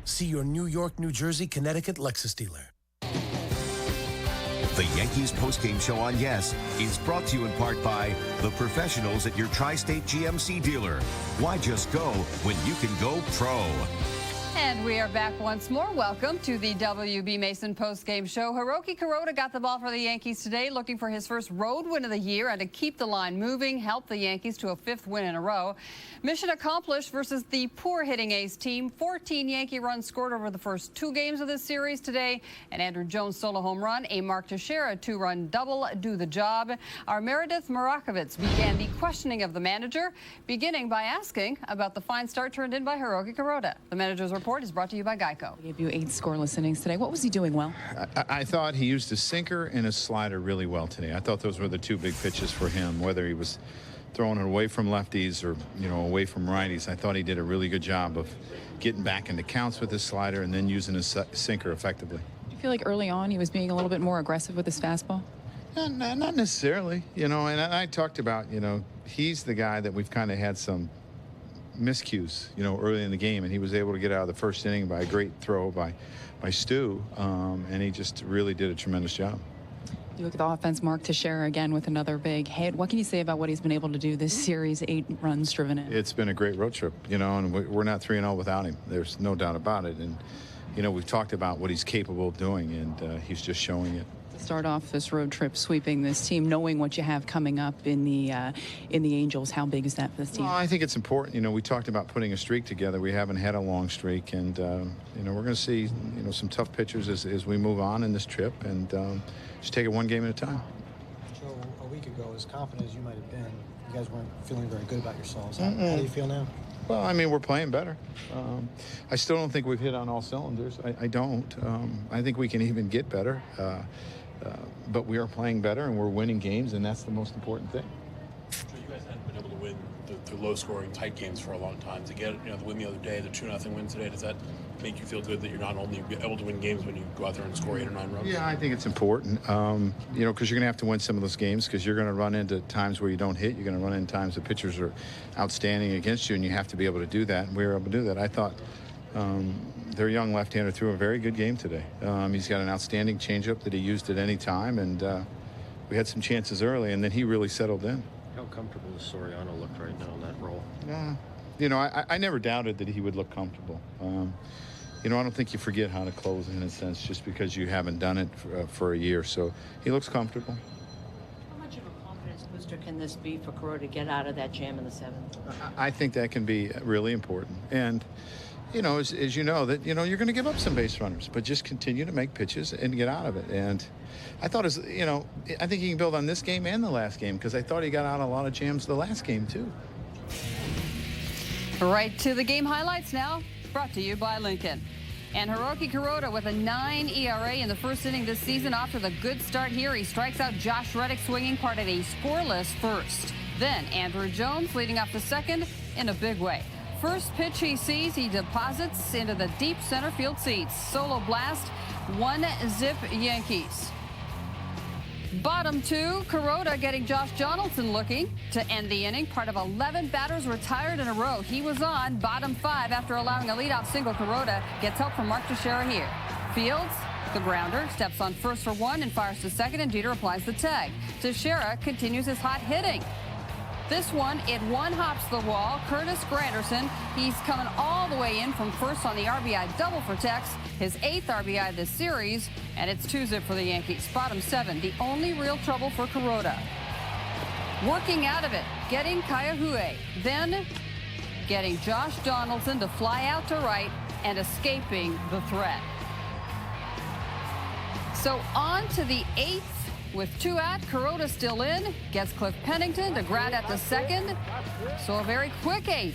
See your New York, New Jersey, Connecticut Lexus dealer. The Yankees postgame show on Yes is brought to you in part by the professionals at your Tri-State GMC dealer. Why just go when you can go pro? And we are back once more. Welcome to the WB Mason postgame show. Hiroki Kuroda got the ball for the Yankees today, looking for his first road win of the year and to keep the line moving, help the Yankees to a 5th win in a row. Mission accomplished versus the poor hitting A's team. 14 Yankee runs scored over the first 2 games of this series today. An Andrew Jones solo home run, a Mark Teixeira 2-run double do the job. Our Meredith Marakovitz began the questioning of the manager, beginning by asking about the fine start turned in by Hiroki Kuroda. The manager's report is brought to you by Geico. He gave you 8 scoreless innings today. What was he doing well? I thought he used his sinker and his slider really well today. I thought those were the 2 big pitches for him, whether he was throwing it away from lefties or, away from righties. I thought he did a really good job of getting back into counts with his slider and then using his sinker effectively. Do you feel like early on he was being a little bit more aggressive with his fastball? Not necessarily, and I talked about, he's the guy that we've kind of had some miscues, early in the game, and he was able to get out of the first inning by a great throw by Stu, and he just really did a tremendous job. You look at the offense, Mark Teixeira again with another big hit. What can you say about what he's been able to do this series, 8 runs driven in? It's been a great road trip, and we're not 3-0 without him. There's no doubt about it, and we've talked about what he's capable of doing, and he's just showing it. Start off this road trip sweeping this team, knowing what you have coming up in the Angels. How big is that for this team? Well, I think it's important. We talked about putting a streak together. We haven't had a long streak, and we're going to see some tough pitchers as we move on in this trip, and just take it one game at a time. Joe, a week ago, as confident as you might have been, you guys weren't feeling very good about yourselves. How do you feel now? Well, I mean, we're playing better. I still don't think we've hit on all cylinders. I don't. I think we can even get better. But we are playing better, and we're winning games, and that's the most important thing. You guys hadn't been able to win the low-scoring, tight games for a long time. To get the win the other day, the 2-0 win today, does that make you feel good that you're not only able to win games when you go out there and score 8 or 9 runs? Yeah, I think it's important, because you're going to have to win some of those games because you're going to run into times where you don't hit. You're going to run into times the pitchers are outstanding against you, and you have to be able to do that, and we were able to do that. I thought their young left-hander threw a very good game today. He's got an outstanding changeup that he used at any time, and we had some chances early, and then he really settled in. How comfortable does Soriano look right now in that role? Yeah, I never doubted that he would look comfortable. I don't think you forget how to close in a sense just because you haven't done it for a year. So he looks comfortable. How much of a confidence booster can this be for Corot to get out of that jam in the 7th? I think that can be really important. And, as you know, that, you're going to give up some base runners, but just continue to make pitches and get out of it. And I thought, I think he can build on this game and the last game because I thought he got out a lot of jams the last game, too. Right to the game highlights now, brought to you by Lincoln. And Hiroki Kuroda with a 9 ERA in the first inning this season. Off to the good start here. He strikes out Josh Reddick swinging, part of a scoreless first. Then Andrew Jones leading off the second in a big way. First pitch he sees, he deposits into the deep center field seats. Solo blast, 1-zip Yankees. Bottom 2, Kuroda getting Josh Donaldson looking to end the inning. Part of 11 batters retired in a row. He was on bottom 5 after allowing a leadoff single. Kuroda gets help from Mark Teixeira here. Fields, the grounder, steps on first for 1 and fires to second, and Jeter applies the tag. Teixeira continues his hot hitting. This one, it one-hops the wall. Curtis Granderson, he's coming all the way in from first on the RBI double for Tex, his 8th RBI this series, and it's 2-zip for the Yankees. Bottom 7, the only real trouble for Kuroda. Working out of it, getting Kayahue, then getting Josh Donaldson to fly out to right and escaping the threat. So on to the 8th. With 2 out, Kuroda still in, gets Cliff Pennington to ground at the second. So a very quick 8th.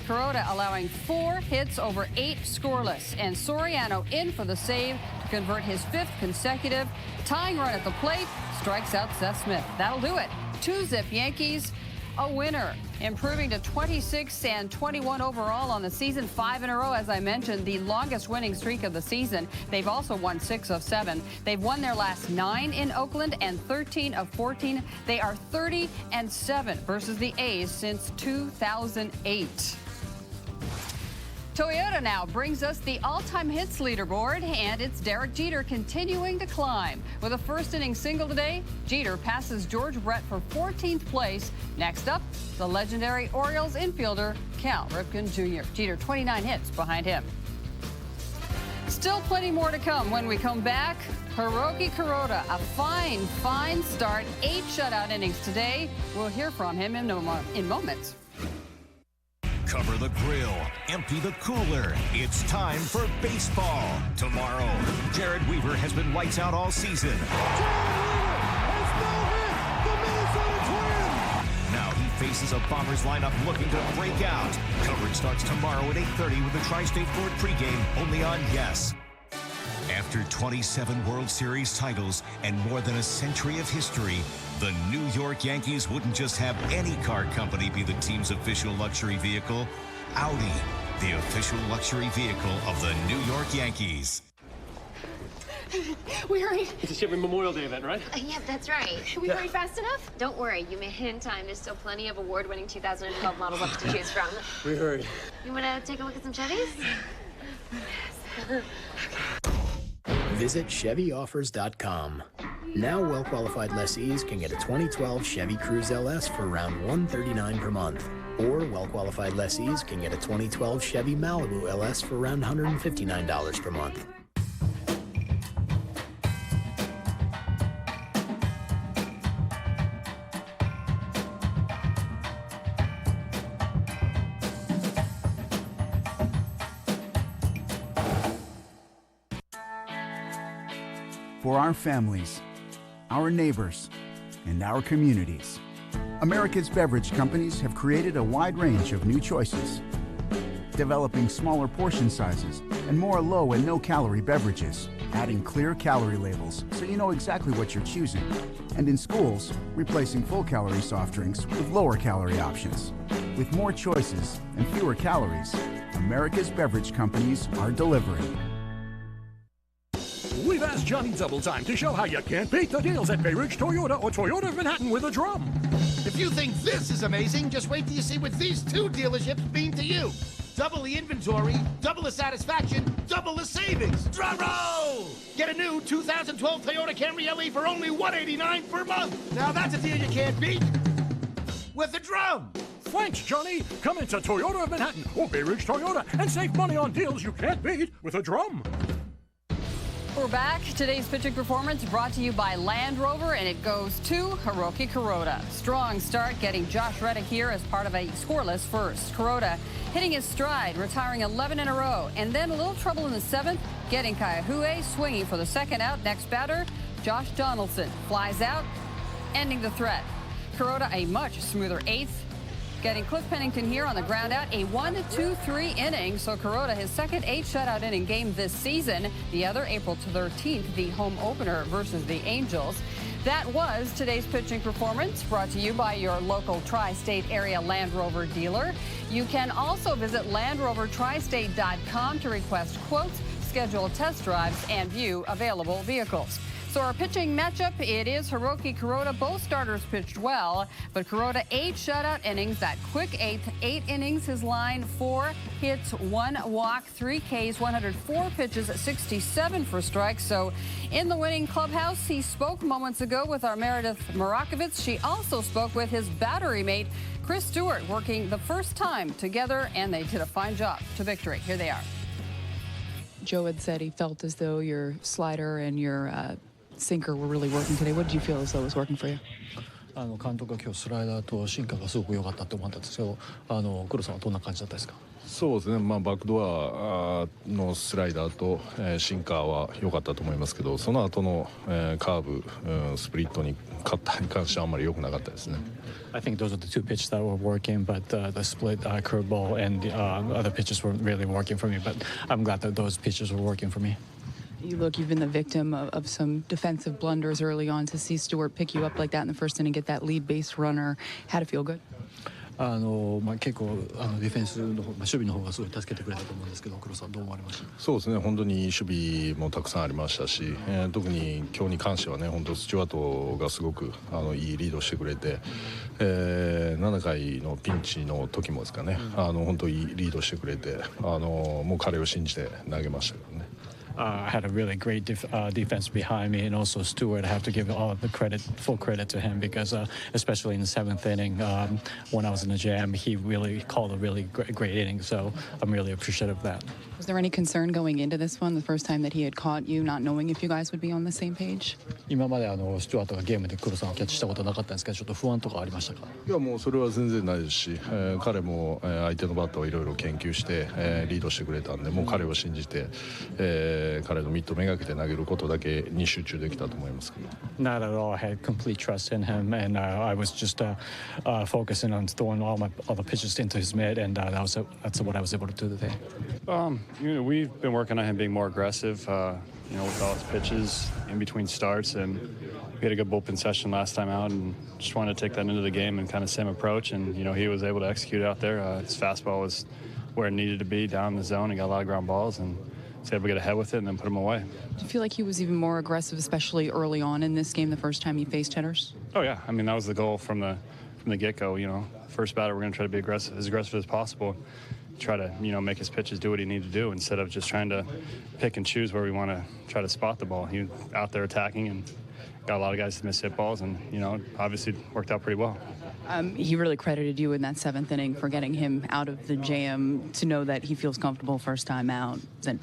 Kuroda allowing 4 hits over 8 scoreless. And Soriano in for the save to convert his 5th consecutive. Tying run at the plate, strikes out Seth Smith. That'll do it. 2-zip Yankees, a winner. Improving to 26 and 21 overall on the season, 5 in a row, as I mentioned, the longest winning streak of the season. They've also won 6 of 7. They've won their last 9 in Oakland and 13 of 14. They are 30-7 versus the A's since 2008. Toyota now brings us the all-time hits leaderboard, and it's Derek Jeter continuing to climb. With a first-inning single today, Jeter passes George Brett for 14th place. Next up, the legendary Orioles infielder Cal Ripken Jr. Jeter 29 hits behind him. Still plenty more to come when we come back. Hiroki Kuroda, a fine start. 8 shutout innings today. We'll hear from him in moments. Cover the grill, empty the cooler. It's time for baseball. Tomorrow, Jared Weaver has been lights out all season. Now he faces a Bombers lineup looking to break out. Coverage starts tomorrow at 8:30 with the Tri-State Ford pregame, only on Yes. After 27 World Series titles and more than a century of history, the New York Yankees wouldn't just have any car company be the team's official luxury vehicle. Audi, the official luxury vehicle of the New York Yankees. We hurry. It's a Chevy Memorial Day event, right? Yeah, that's right. We hurry fast enough? Don't worry, you made it in time. There's still plenty of award-winning 2012 models left to choose from. We hurried. You want to take a look at some Chevys? Visit ChevyOffers.com. Now well-qualified lessees can get a 2012 Chevy Cruze LS for around $139 per month. Or well-qualified lessees can get a 2012 Chevy Malibu LS for around $159 per month. For our families, our neighbors, and our communities, America's beverage companies have created a wide range of new choices. developing smaller portion sizes and more low and no-calorie beverages, adding clear calorie labels so you know exactly what you're choosing, and in schools, replacing full-calorie soft drinks with lower-calorie options. With more choices and fewer calories, America's beverage companies are delivering. We've asked Johnny Double Time to show how you can't beat the deals at Bay Ridge Toyota or Toyota of Manhattan with a drum. If you think this is amazing, just wait till you see what these two dealerships mean to you. Double the inventory, double the satisfaction, double the savings. Drum roll! Get a new 2012 Toyota Camry LE for only $189 per month. Now that's a deal you can't beat with a drum. Thanks, Johnny. Come into Toyota of Manhattan or Bay Ridge Toyota and save money on deals you can't beat with a drum. We're back. Today's pitching performance brought to you by Land Rover, and it goes to Hiroki Kuroda. Strong start getting Josh Reddick here as part of a scoreless first. Kuroda hitting his stride, retiring 11 in a row, and then a little trouble in the seventh, getting Kaihue swinging for the second out. Next batter, Josh Donaldson flies out, ending the threat. Kuroda a much smoother eighth, getting Cliff Pennington here on the ground out, a 1-2-3 inning. So Kuroda, his second 8-shutout inning game this season. The other, April 13th, the home opener versus the Angels. That was today's pitching performance, brought to you by your local tri-state area Land Rover dealer. You can also visit LandRoverTristate.com to request quotes, schedule test drives, and view available vehicles. So our pitching matchup, it is Hiroki Kuroda. Both starters pitched well, but Kuroda 8 shutout innings, that quick eighth, 8 innings, his line, 4 hits, 1 walk, 3 Ks, 104 pitches, 67 for strikes. So in the winning clubhouse, he spoke moments ago with our Meredith Marakovitz. She also spoke with his battery mate, Chris Stewart, working the first time together, and they did a fine job to victory. Here they are. Joe had said he felt as though your slider and your sinker were really working today. What did you feel as though it was working for you? 監督が今日スライダーとシンカーがすごく良かったと思ったんですけど、黒さんはどんな感じだったですか？そうですね、バックドアのスライダーと、シンカーは良かったと思いますけど、その後の、カーブ、スプリットにカッターに関してはあんまり良くなかったですね。I think those are the two pitches that were working, but the split curveball and the other pitches weren't really working for me. But I'm glad that those pitches were working for me. You've been the victim of some defensive blunders early on. To see Stewart pick you up like that in the first inning, get that lead base runner, had to feel good. 結構ディフェンスの方、守備の方がすごい助けてくれたと思うんですけど、黒さんどう思われました？そうですね、本当に守備もたくさんありましたし、特に今日に関してはね、本当スチュワートがすごくいいリードしてくれて、7回のピンチの時もですかね、本当いいリードしてくれて、もう彼を信じて投げましたけどね。I had a really great defense behind me, and also Stewart. I have to give all of the credit, full credit to him, because especially in the 7th inning, when I was in the jam, he really called a really great inning. So I'm really appreciative of that. Was there any concern going into this one, the first time that he had caught you, not knowing if you guys would be on the same page? 今までスチュワートがゲームで黒さんをキャッチしたことなかったんですけど、ちょっと不安とかありましたか？いや、もうそれは全然ないですし、彼も相手のバッターをいろいろ研究して、リードしてくれたんで、もう彼を信じて、彼のミットめがけて投げることだけに集中できたと思いますけど。Not at all. I had complete trust in him, and I was just focusing on throwing all the pitches into his mid, and that's what I was able to do today. We've been working on him being more aggressive, with all his pitches in between starts, and we had a good bullpen session last time out, and just wanted to take that into the game and kind of same approach, and he was able to execute out there. His fastball was where it needed to be, down the zone. He got a lot of ground balls, and was able to get ahead with it and then put him away. Do you feel like he was even more aggressive, especially early on in this game, the first time you faced hitters? Oh yeah, I mean that was the goal from the get-go. First batter, we're going to try to be as aggressive as possible. Try to make his pitches do what he needed to do instead of just trying to pick and choose where we want to try to spot the ball. He was out there attacking and got a lot of guys to miss hit balls, and obviously worked out pretty well. He really credited you in that 7th inning for getting him out of the jam, to know that he feels comfortable first time out. Does that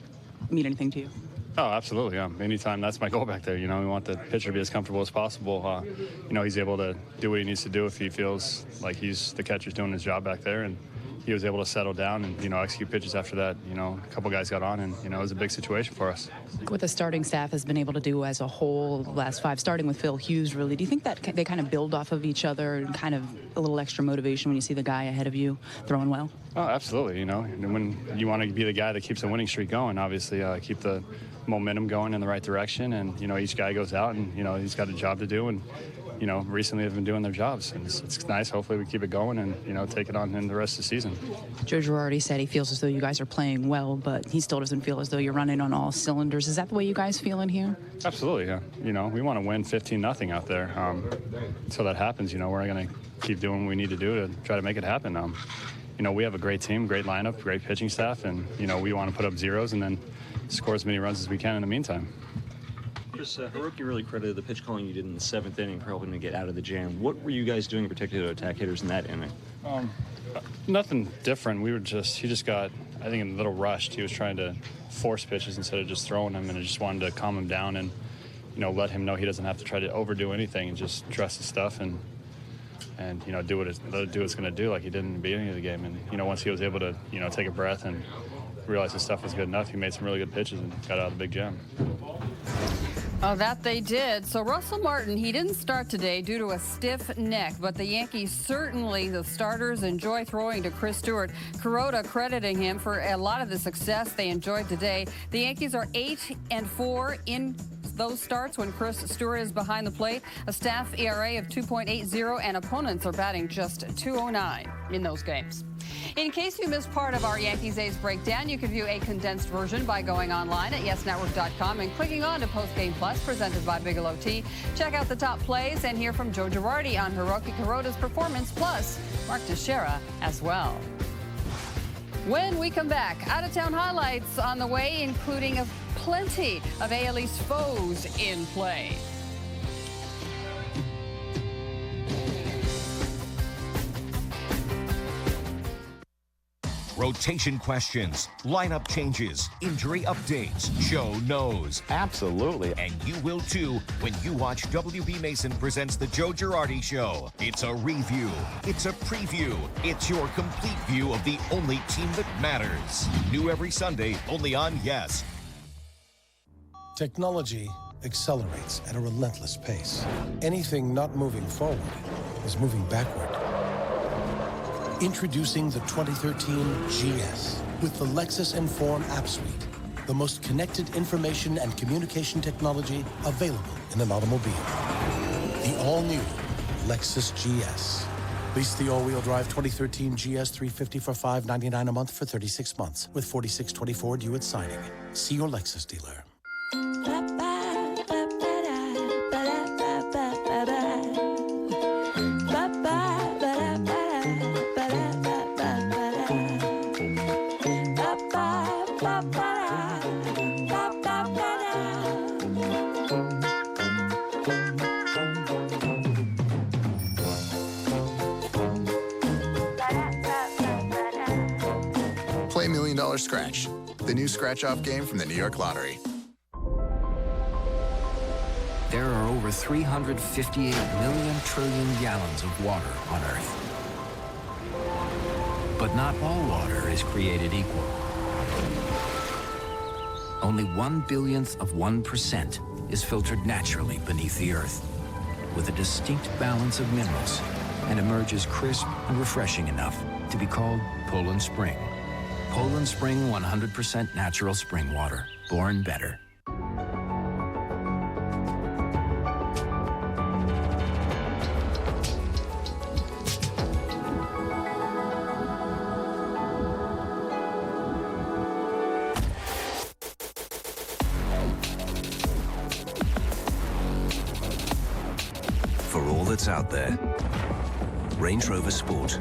mean anything to you? Oh, absolutely. Yeah. Anytime, that's my goal back there. We want the pitcher to be as comfortable as possible. He's able to do what he needs to do if he feels like the catcher's doing his job back there, and he was able to settle down and, execute pitches after that. A couple guys got on, and, it was a big situation for us. What the starting staff has been able to do as a whole the last 5, starting with Phil Hughes, really, do you think that they kind of build off of each other and kind of a little extra motivation when you see the guy ahead of you throwing well? Oh, absolutely. And when you want to be the guy that keeps the winning streak going, obviously keep the momentum going in the right direction. And, each guy goes out and, he's got a job to do. And, recently they've been doing their jobs. And it's nice. Hopefully we keep it going and, take it on in the rest of the season. Joe Girardi said he feels as though you guys are playing well, but he still doesn't feel as though you're running on all cylinders. Is that the way you guys feel in here? Absolutely, yeah. We want to win 15-0 out there. Until that happens, we're going to keep doing what we need to do to try to make it happen. We have a great team, great lineup, great pitching staff, and, we want to put up zeros and then score as many runs as we can in the meantime. Chris, Hiroki really credited the pitch calling you did in the 7th inning for helping to get out of the jam. What were you guys doing in particular to attack hitters in that inning? Nothing different. He just got, I think, a little rushed. He was trying to force pitches instead of just throwing them, and I just wanted to calm him down and, let him know he doesn't have to try to overdo anything and just trust his stuff and do what it's going to do like he did in the beginning of the game. And, once he was able to, take a breath and realize his stuff was good enough, he made some really good pitches and got out of the big jam. Oh, that they did. So Russell Martin, he didn't start today due to a stiff neck, but the Yankees certainly, the starters, enjoy throwing to Chris Stewart. Kuroda crediting him for a lot of the success they enjoyed today. The Yankees are 8-4 in those starts when Chris Stewart is behind the plate. A staff ERA of 2.80, and opponents are batting just .209 in those games. In case you missed part of our Yankees A's breakdown, you can view a condensed version by going online at yesnetwork.com and clicking on to Postgame Plus, presented by Bigelow Tea. Check out the top plays and hear from Joe Girardi on Hiroki Kuroda's performance, plus Mark Teixeira as well. When we come back, out-of-town highlights on the way, including plenty of AL East foes in play. Rotation questions, lineup changes, injury updates. Joe knows. Absolutely. And you will too when you watch WB Mason presents The Joe Girardi Show. It's a review. It's a preview. It's your complete view of the only team that matters. New every Sunday, only on Yes. Technology accelerates at a relentless pace. Anything not moving forward is moving backward. Introducing the 2013 GS with the Lexus Inform app suite, the most connected information and communication technology available in an automobile. The all-new Lexus GS. Lease the all-wheel drive 2013 GS 350 for $599 a month for 36 months with $46.24 due at signing. See your Lexus dealer. Play $1 Million Scratch, the new scratch-off game from the New York Lottery. There are over 358 million trillion gallons of water on Earth. But not all water is created equal. Only 1/1000% is filtered naturally beneath the Earth, with a distinct balance of minerals, and emerges crisp and refreshing enough to be called Poland Spring. Poland Spring 100% natural spring water, born better. For all that's out there, Range Rover Sport.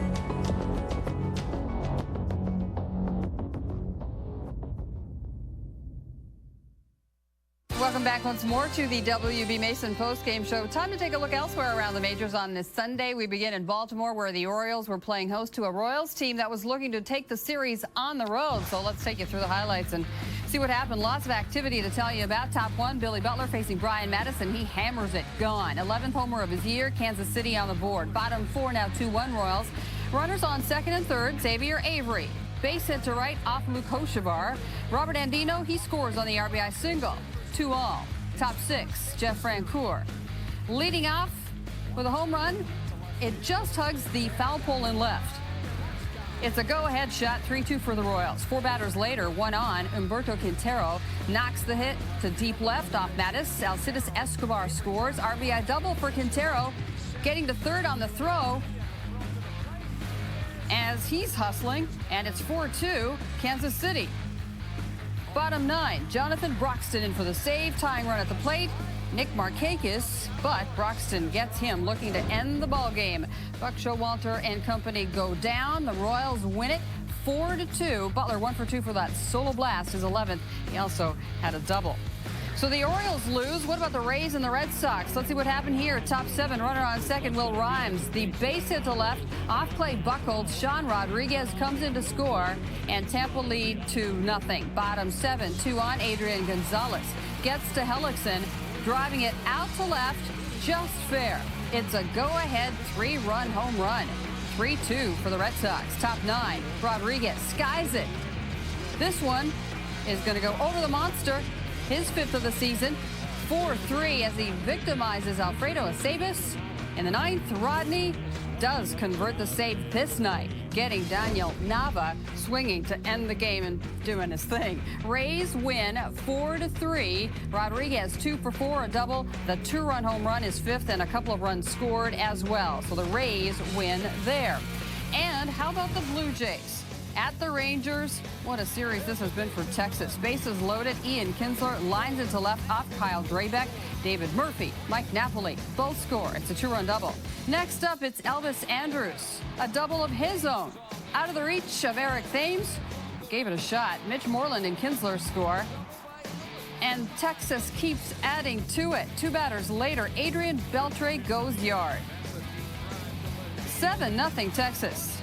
Welcome back once more to the WB Mason postgame show. Time to take a look elsewhere around the majors on this Sunday. We begin in Baltimore, where the Orioles were playing host to a Royals team that was looking to take the series on the road. So let's take you through the highlights and see what happened. Lots of activity to tell you about. Top one, Billy Butler facing Brian Madison. He hammers it. Gone. 11th homer of his year. Kansas City on the board. Bottom four now 2-1 Royals. Runners on second and third, Xavier Avery. Base hit to right off Lukoshavar. Robert Andino, he scores on the RBI single. 2 all. Top 6, Jeff Francoeur. Leading off with a home run, it just hugs the foul pole in left. It's a go-ahead shot, 3-2 for the Royals. 4 batters later, 1 on, Humberto Quintero knocks the hit to deep left off Mattis. Alcides Escobar scores. RBI double for Quintero, getting to third on the throw as he's hustling, and it's 4-2, Kansas City. Bottom 9, Jonathan Broxton in for the save, tying run at the plate. Nick Markakis, but Broxton gets him looking to end the ball game. Buck Showalter and company go down. The Royals win it 4-2. Butler 1 for 2 for that solo blast, his 11th. He also had a double. So the Orioles lose. What about the Rays and the Red Sox? Let's see what happened here. Top 7, runner on second, Will Rhymes. The base hit to left, off play buckled. Sean Rodriguez comes in to score, and Tampa lead 2-0. Bottom 7, 2 on, Adrian Gonzalez gets to Hellickson, driving it out to left, just fair. It's a go-ahead 3-run home run. 3-2 for the Red Sox. Top 9, Rodriguez skies it. This one is going to go over the monster. His 5th of the season. 4-3 as he victimizes Alfredo Aceves. In the 9th, Rodney does convert the save this night, getting Daniel Nava swinging to end the game and doing his thing. Rays win 4-3. Rodriguez 2 for 4, a double. The 2-run home run is 5th, and a couple of runs scored as well. So the Rays win there. And how about the Blue Jays? At the Rangers, what a series this has been for Texas. Bases loaded, Ian Kinsler lines it to left off Kyle Drabek. David Murphy, Mike Napoli, both score. It's a 2-run double. Next up, it's Elvis Andrus, a double of his own. Out of the reach of Eric Thames, gave it a shot. Mitch Moreland and Kinsler score. And Texas keeps adding to it. 2 batters later, Adrian Beltre goes yard. 7-0 Texas.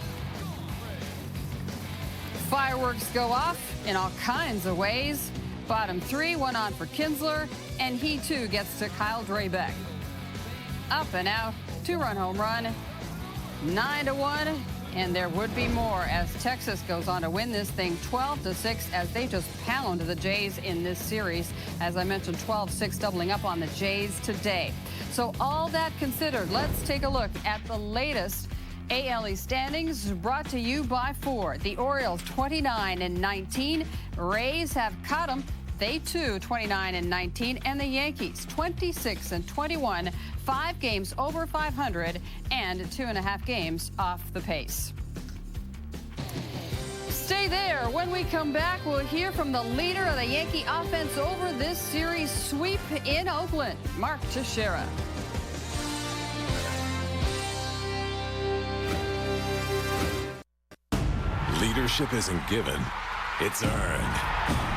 Fireworks go off in all kinds of ways. Bottom 3, 1 on for Kinsler, and he too gets to Kyle Drabek. Up and out, 2-run home run, 9-1, and there would be more as Texas goes on to win this thing 12-6 as they just pound the Jays in this series. As I mentioned, 12-6 doubling up on the Jays today. So all that considered, let's take a look at the latest AL East standings brought to you by Ford. The Orioles 29-19. Rays have caught them. They too 29-19. And the Yankees 26-21. 5 games over 500 and 2.5 games off the pace. Stay there. When we come back, we'll hear from the leader of the Yankee offense over this series sweep in Oakland, Mark Teixeira. Leadership isn't given, it's earned.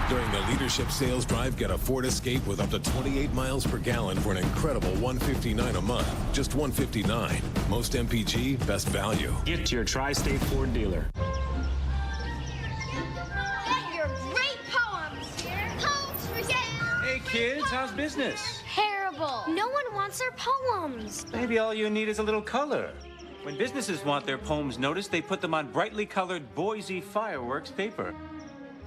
During the Leadership Sales Drive, get a Ford Escape with up to 28 miles per gallon for an incredible $159 a month. Just $159. Most MPG, best value. Get to your Tri-State Ford dealer. Get your great poems here. Poems for sale. Hey kids, how's business? Terrible. No one wants our poems. Maybe all you need is a little color. When businesses want their poems noticed, they put them on brightly colored Boise fireworks paper.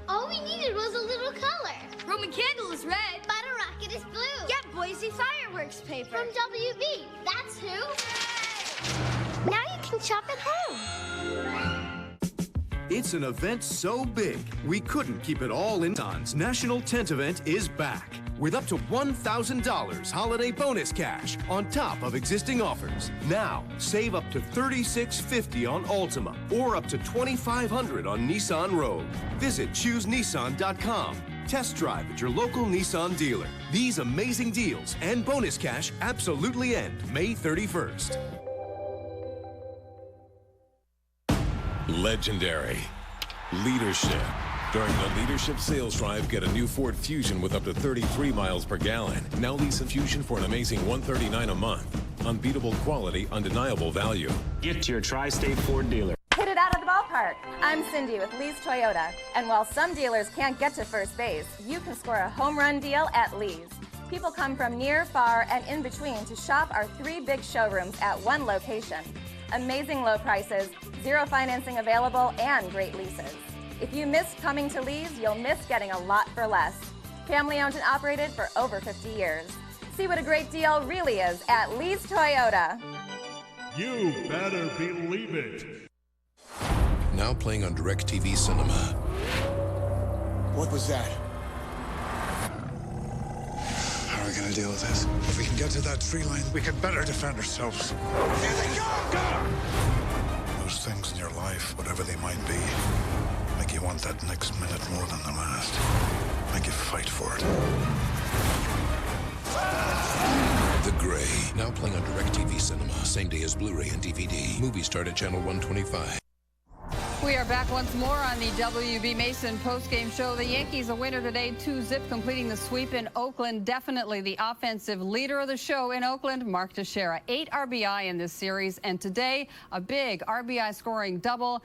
All we needed was a little color. Roman candle is red. Butter rocket is blue. Get Boise fireworks paper. From WB. That's who. Now you can shop at home. It's an event so big, we couldn't keep it all in. Nissan's National Tent Event is back with up to $1,000 holiday bonus cash on top of existing offers. Now, save up to $3,650 on Altima or up to $2,500 on Nissan Rogue. Visit ChooseNissan.com. Test drive at your local Nissan dealer. These amazing deals and bonus cash absolutely end May 31st. Legendary. Leadership. During the Leadership Sales Drive, get a new Ford Fusion with up to 33 miles per gallon. Now lease a Fusion for an amazing $139 a month. Unbeatable quality, undeniable value. Get to your Tri-State Ford dealer. Hit it out of the ballpark. I'm Cindy with Lee's Toyota. And while some dealers can't get to first base, you can score a home run deal at Lee's. People come from near, far, and in between to shop our 3 big showrooms at one location. Amazing low prices, zero financing available, and great leases. If you missed coming to Lee's, you'll miss getting a lot for less. Family owned and operated for over 50 years. See what a great deal really is at Lee's Toyota. You better believe it. Now playing on DirecTV Cinema. What was that? How are we going to deal with this? If we can get to that tree line, we can better defend ourselves. Here they go! Those things in your life, whatever they might be, make you want that next minute more than the last. Make you fight for it. The Gray. Now playing on DirecTV Cinema. Same day as Blu-ray and DVD. Movies start at channel 125. We are back once more on the WB Mason postgame show. The Yankees a winner today, 2-0, completing the sweep in Oakland. Definitely the offensive leader of the show in Oakland, Mark Teixeira. 8 RBI in this series, and today a big RBI scoring double.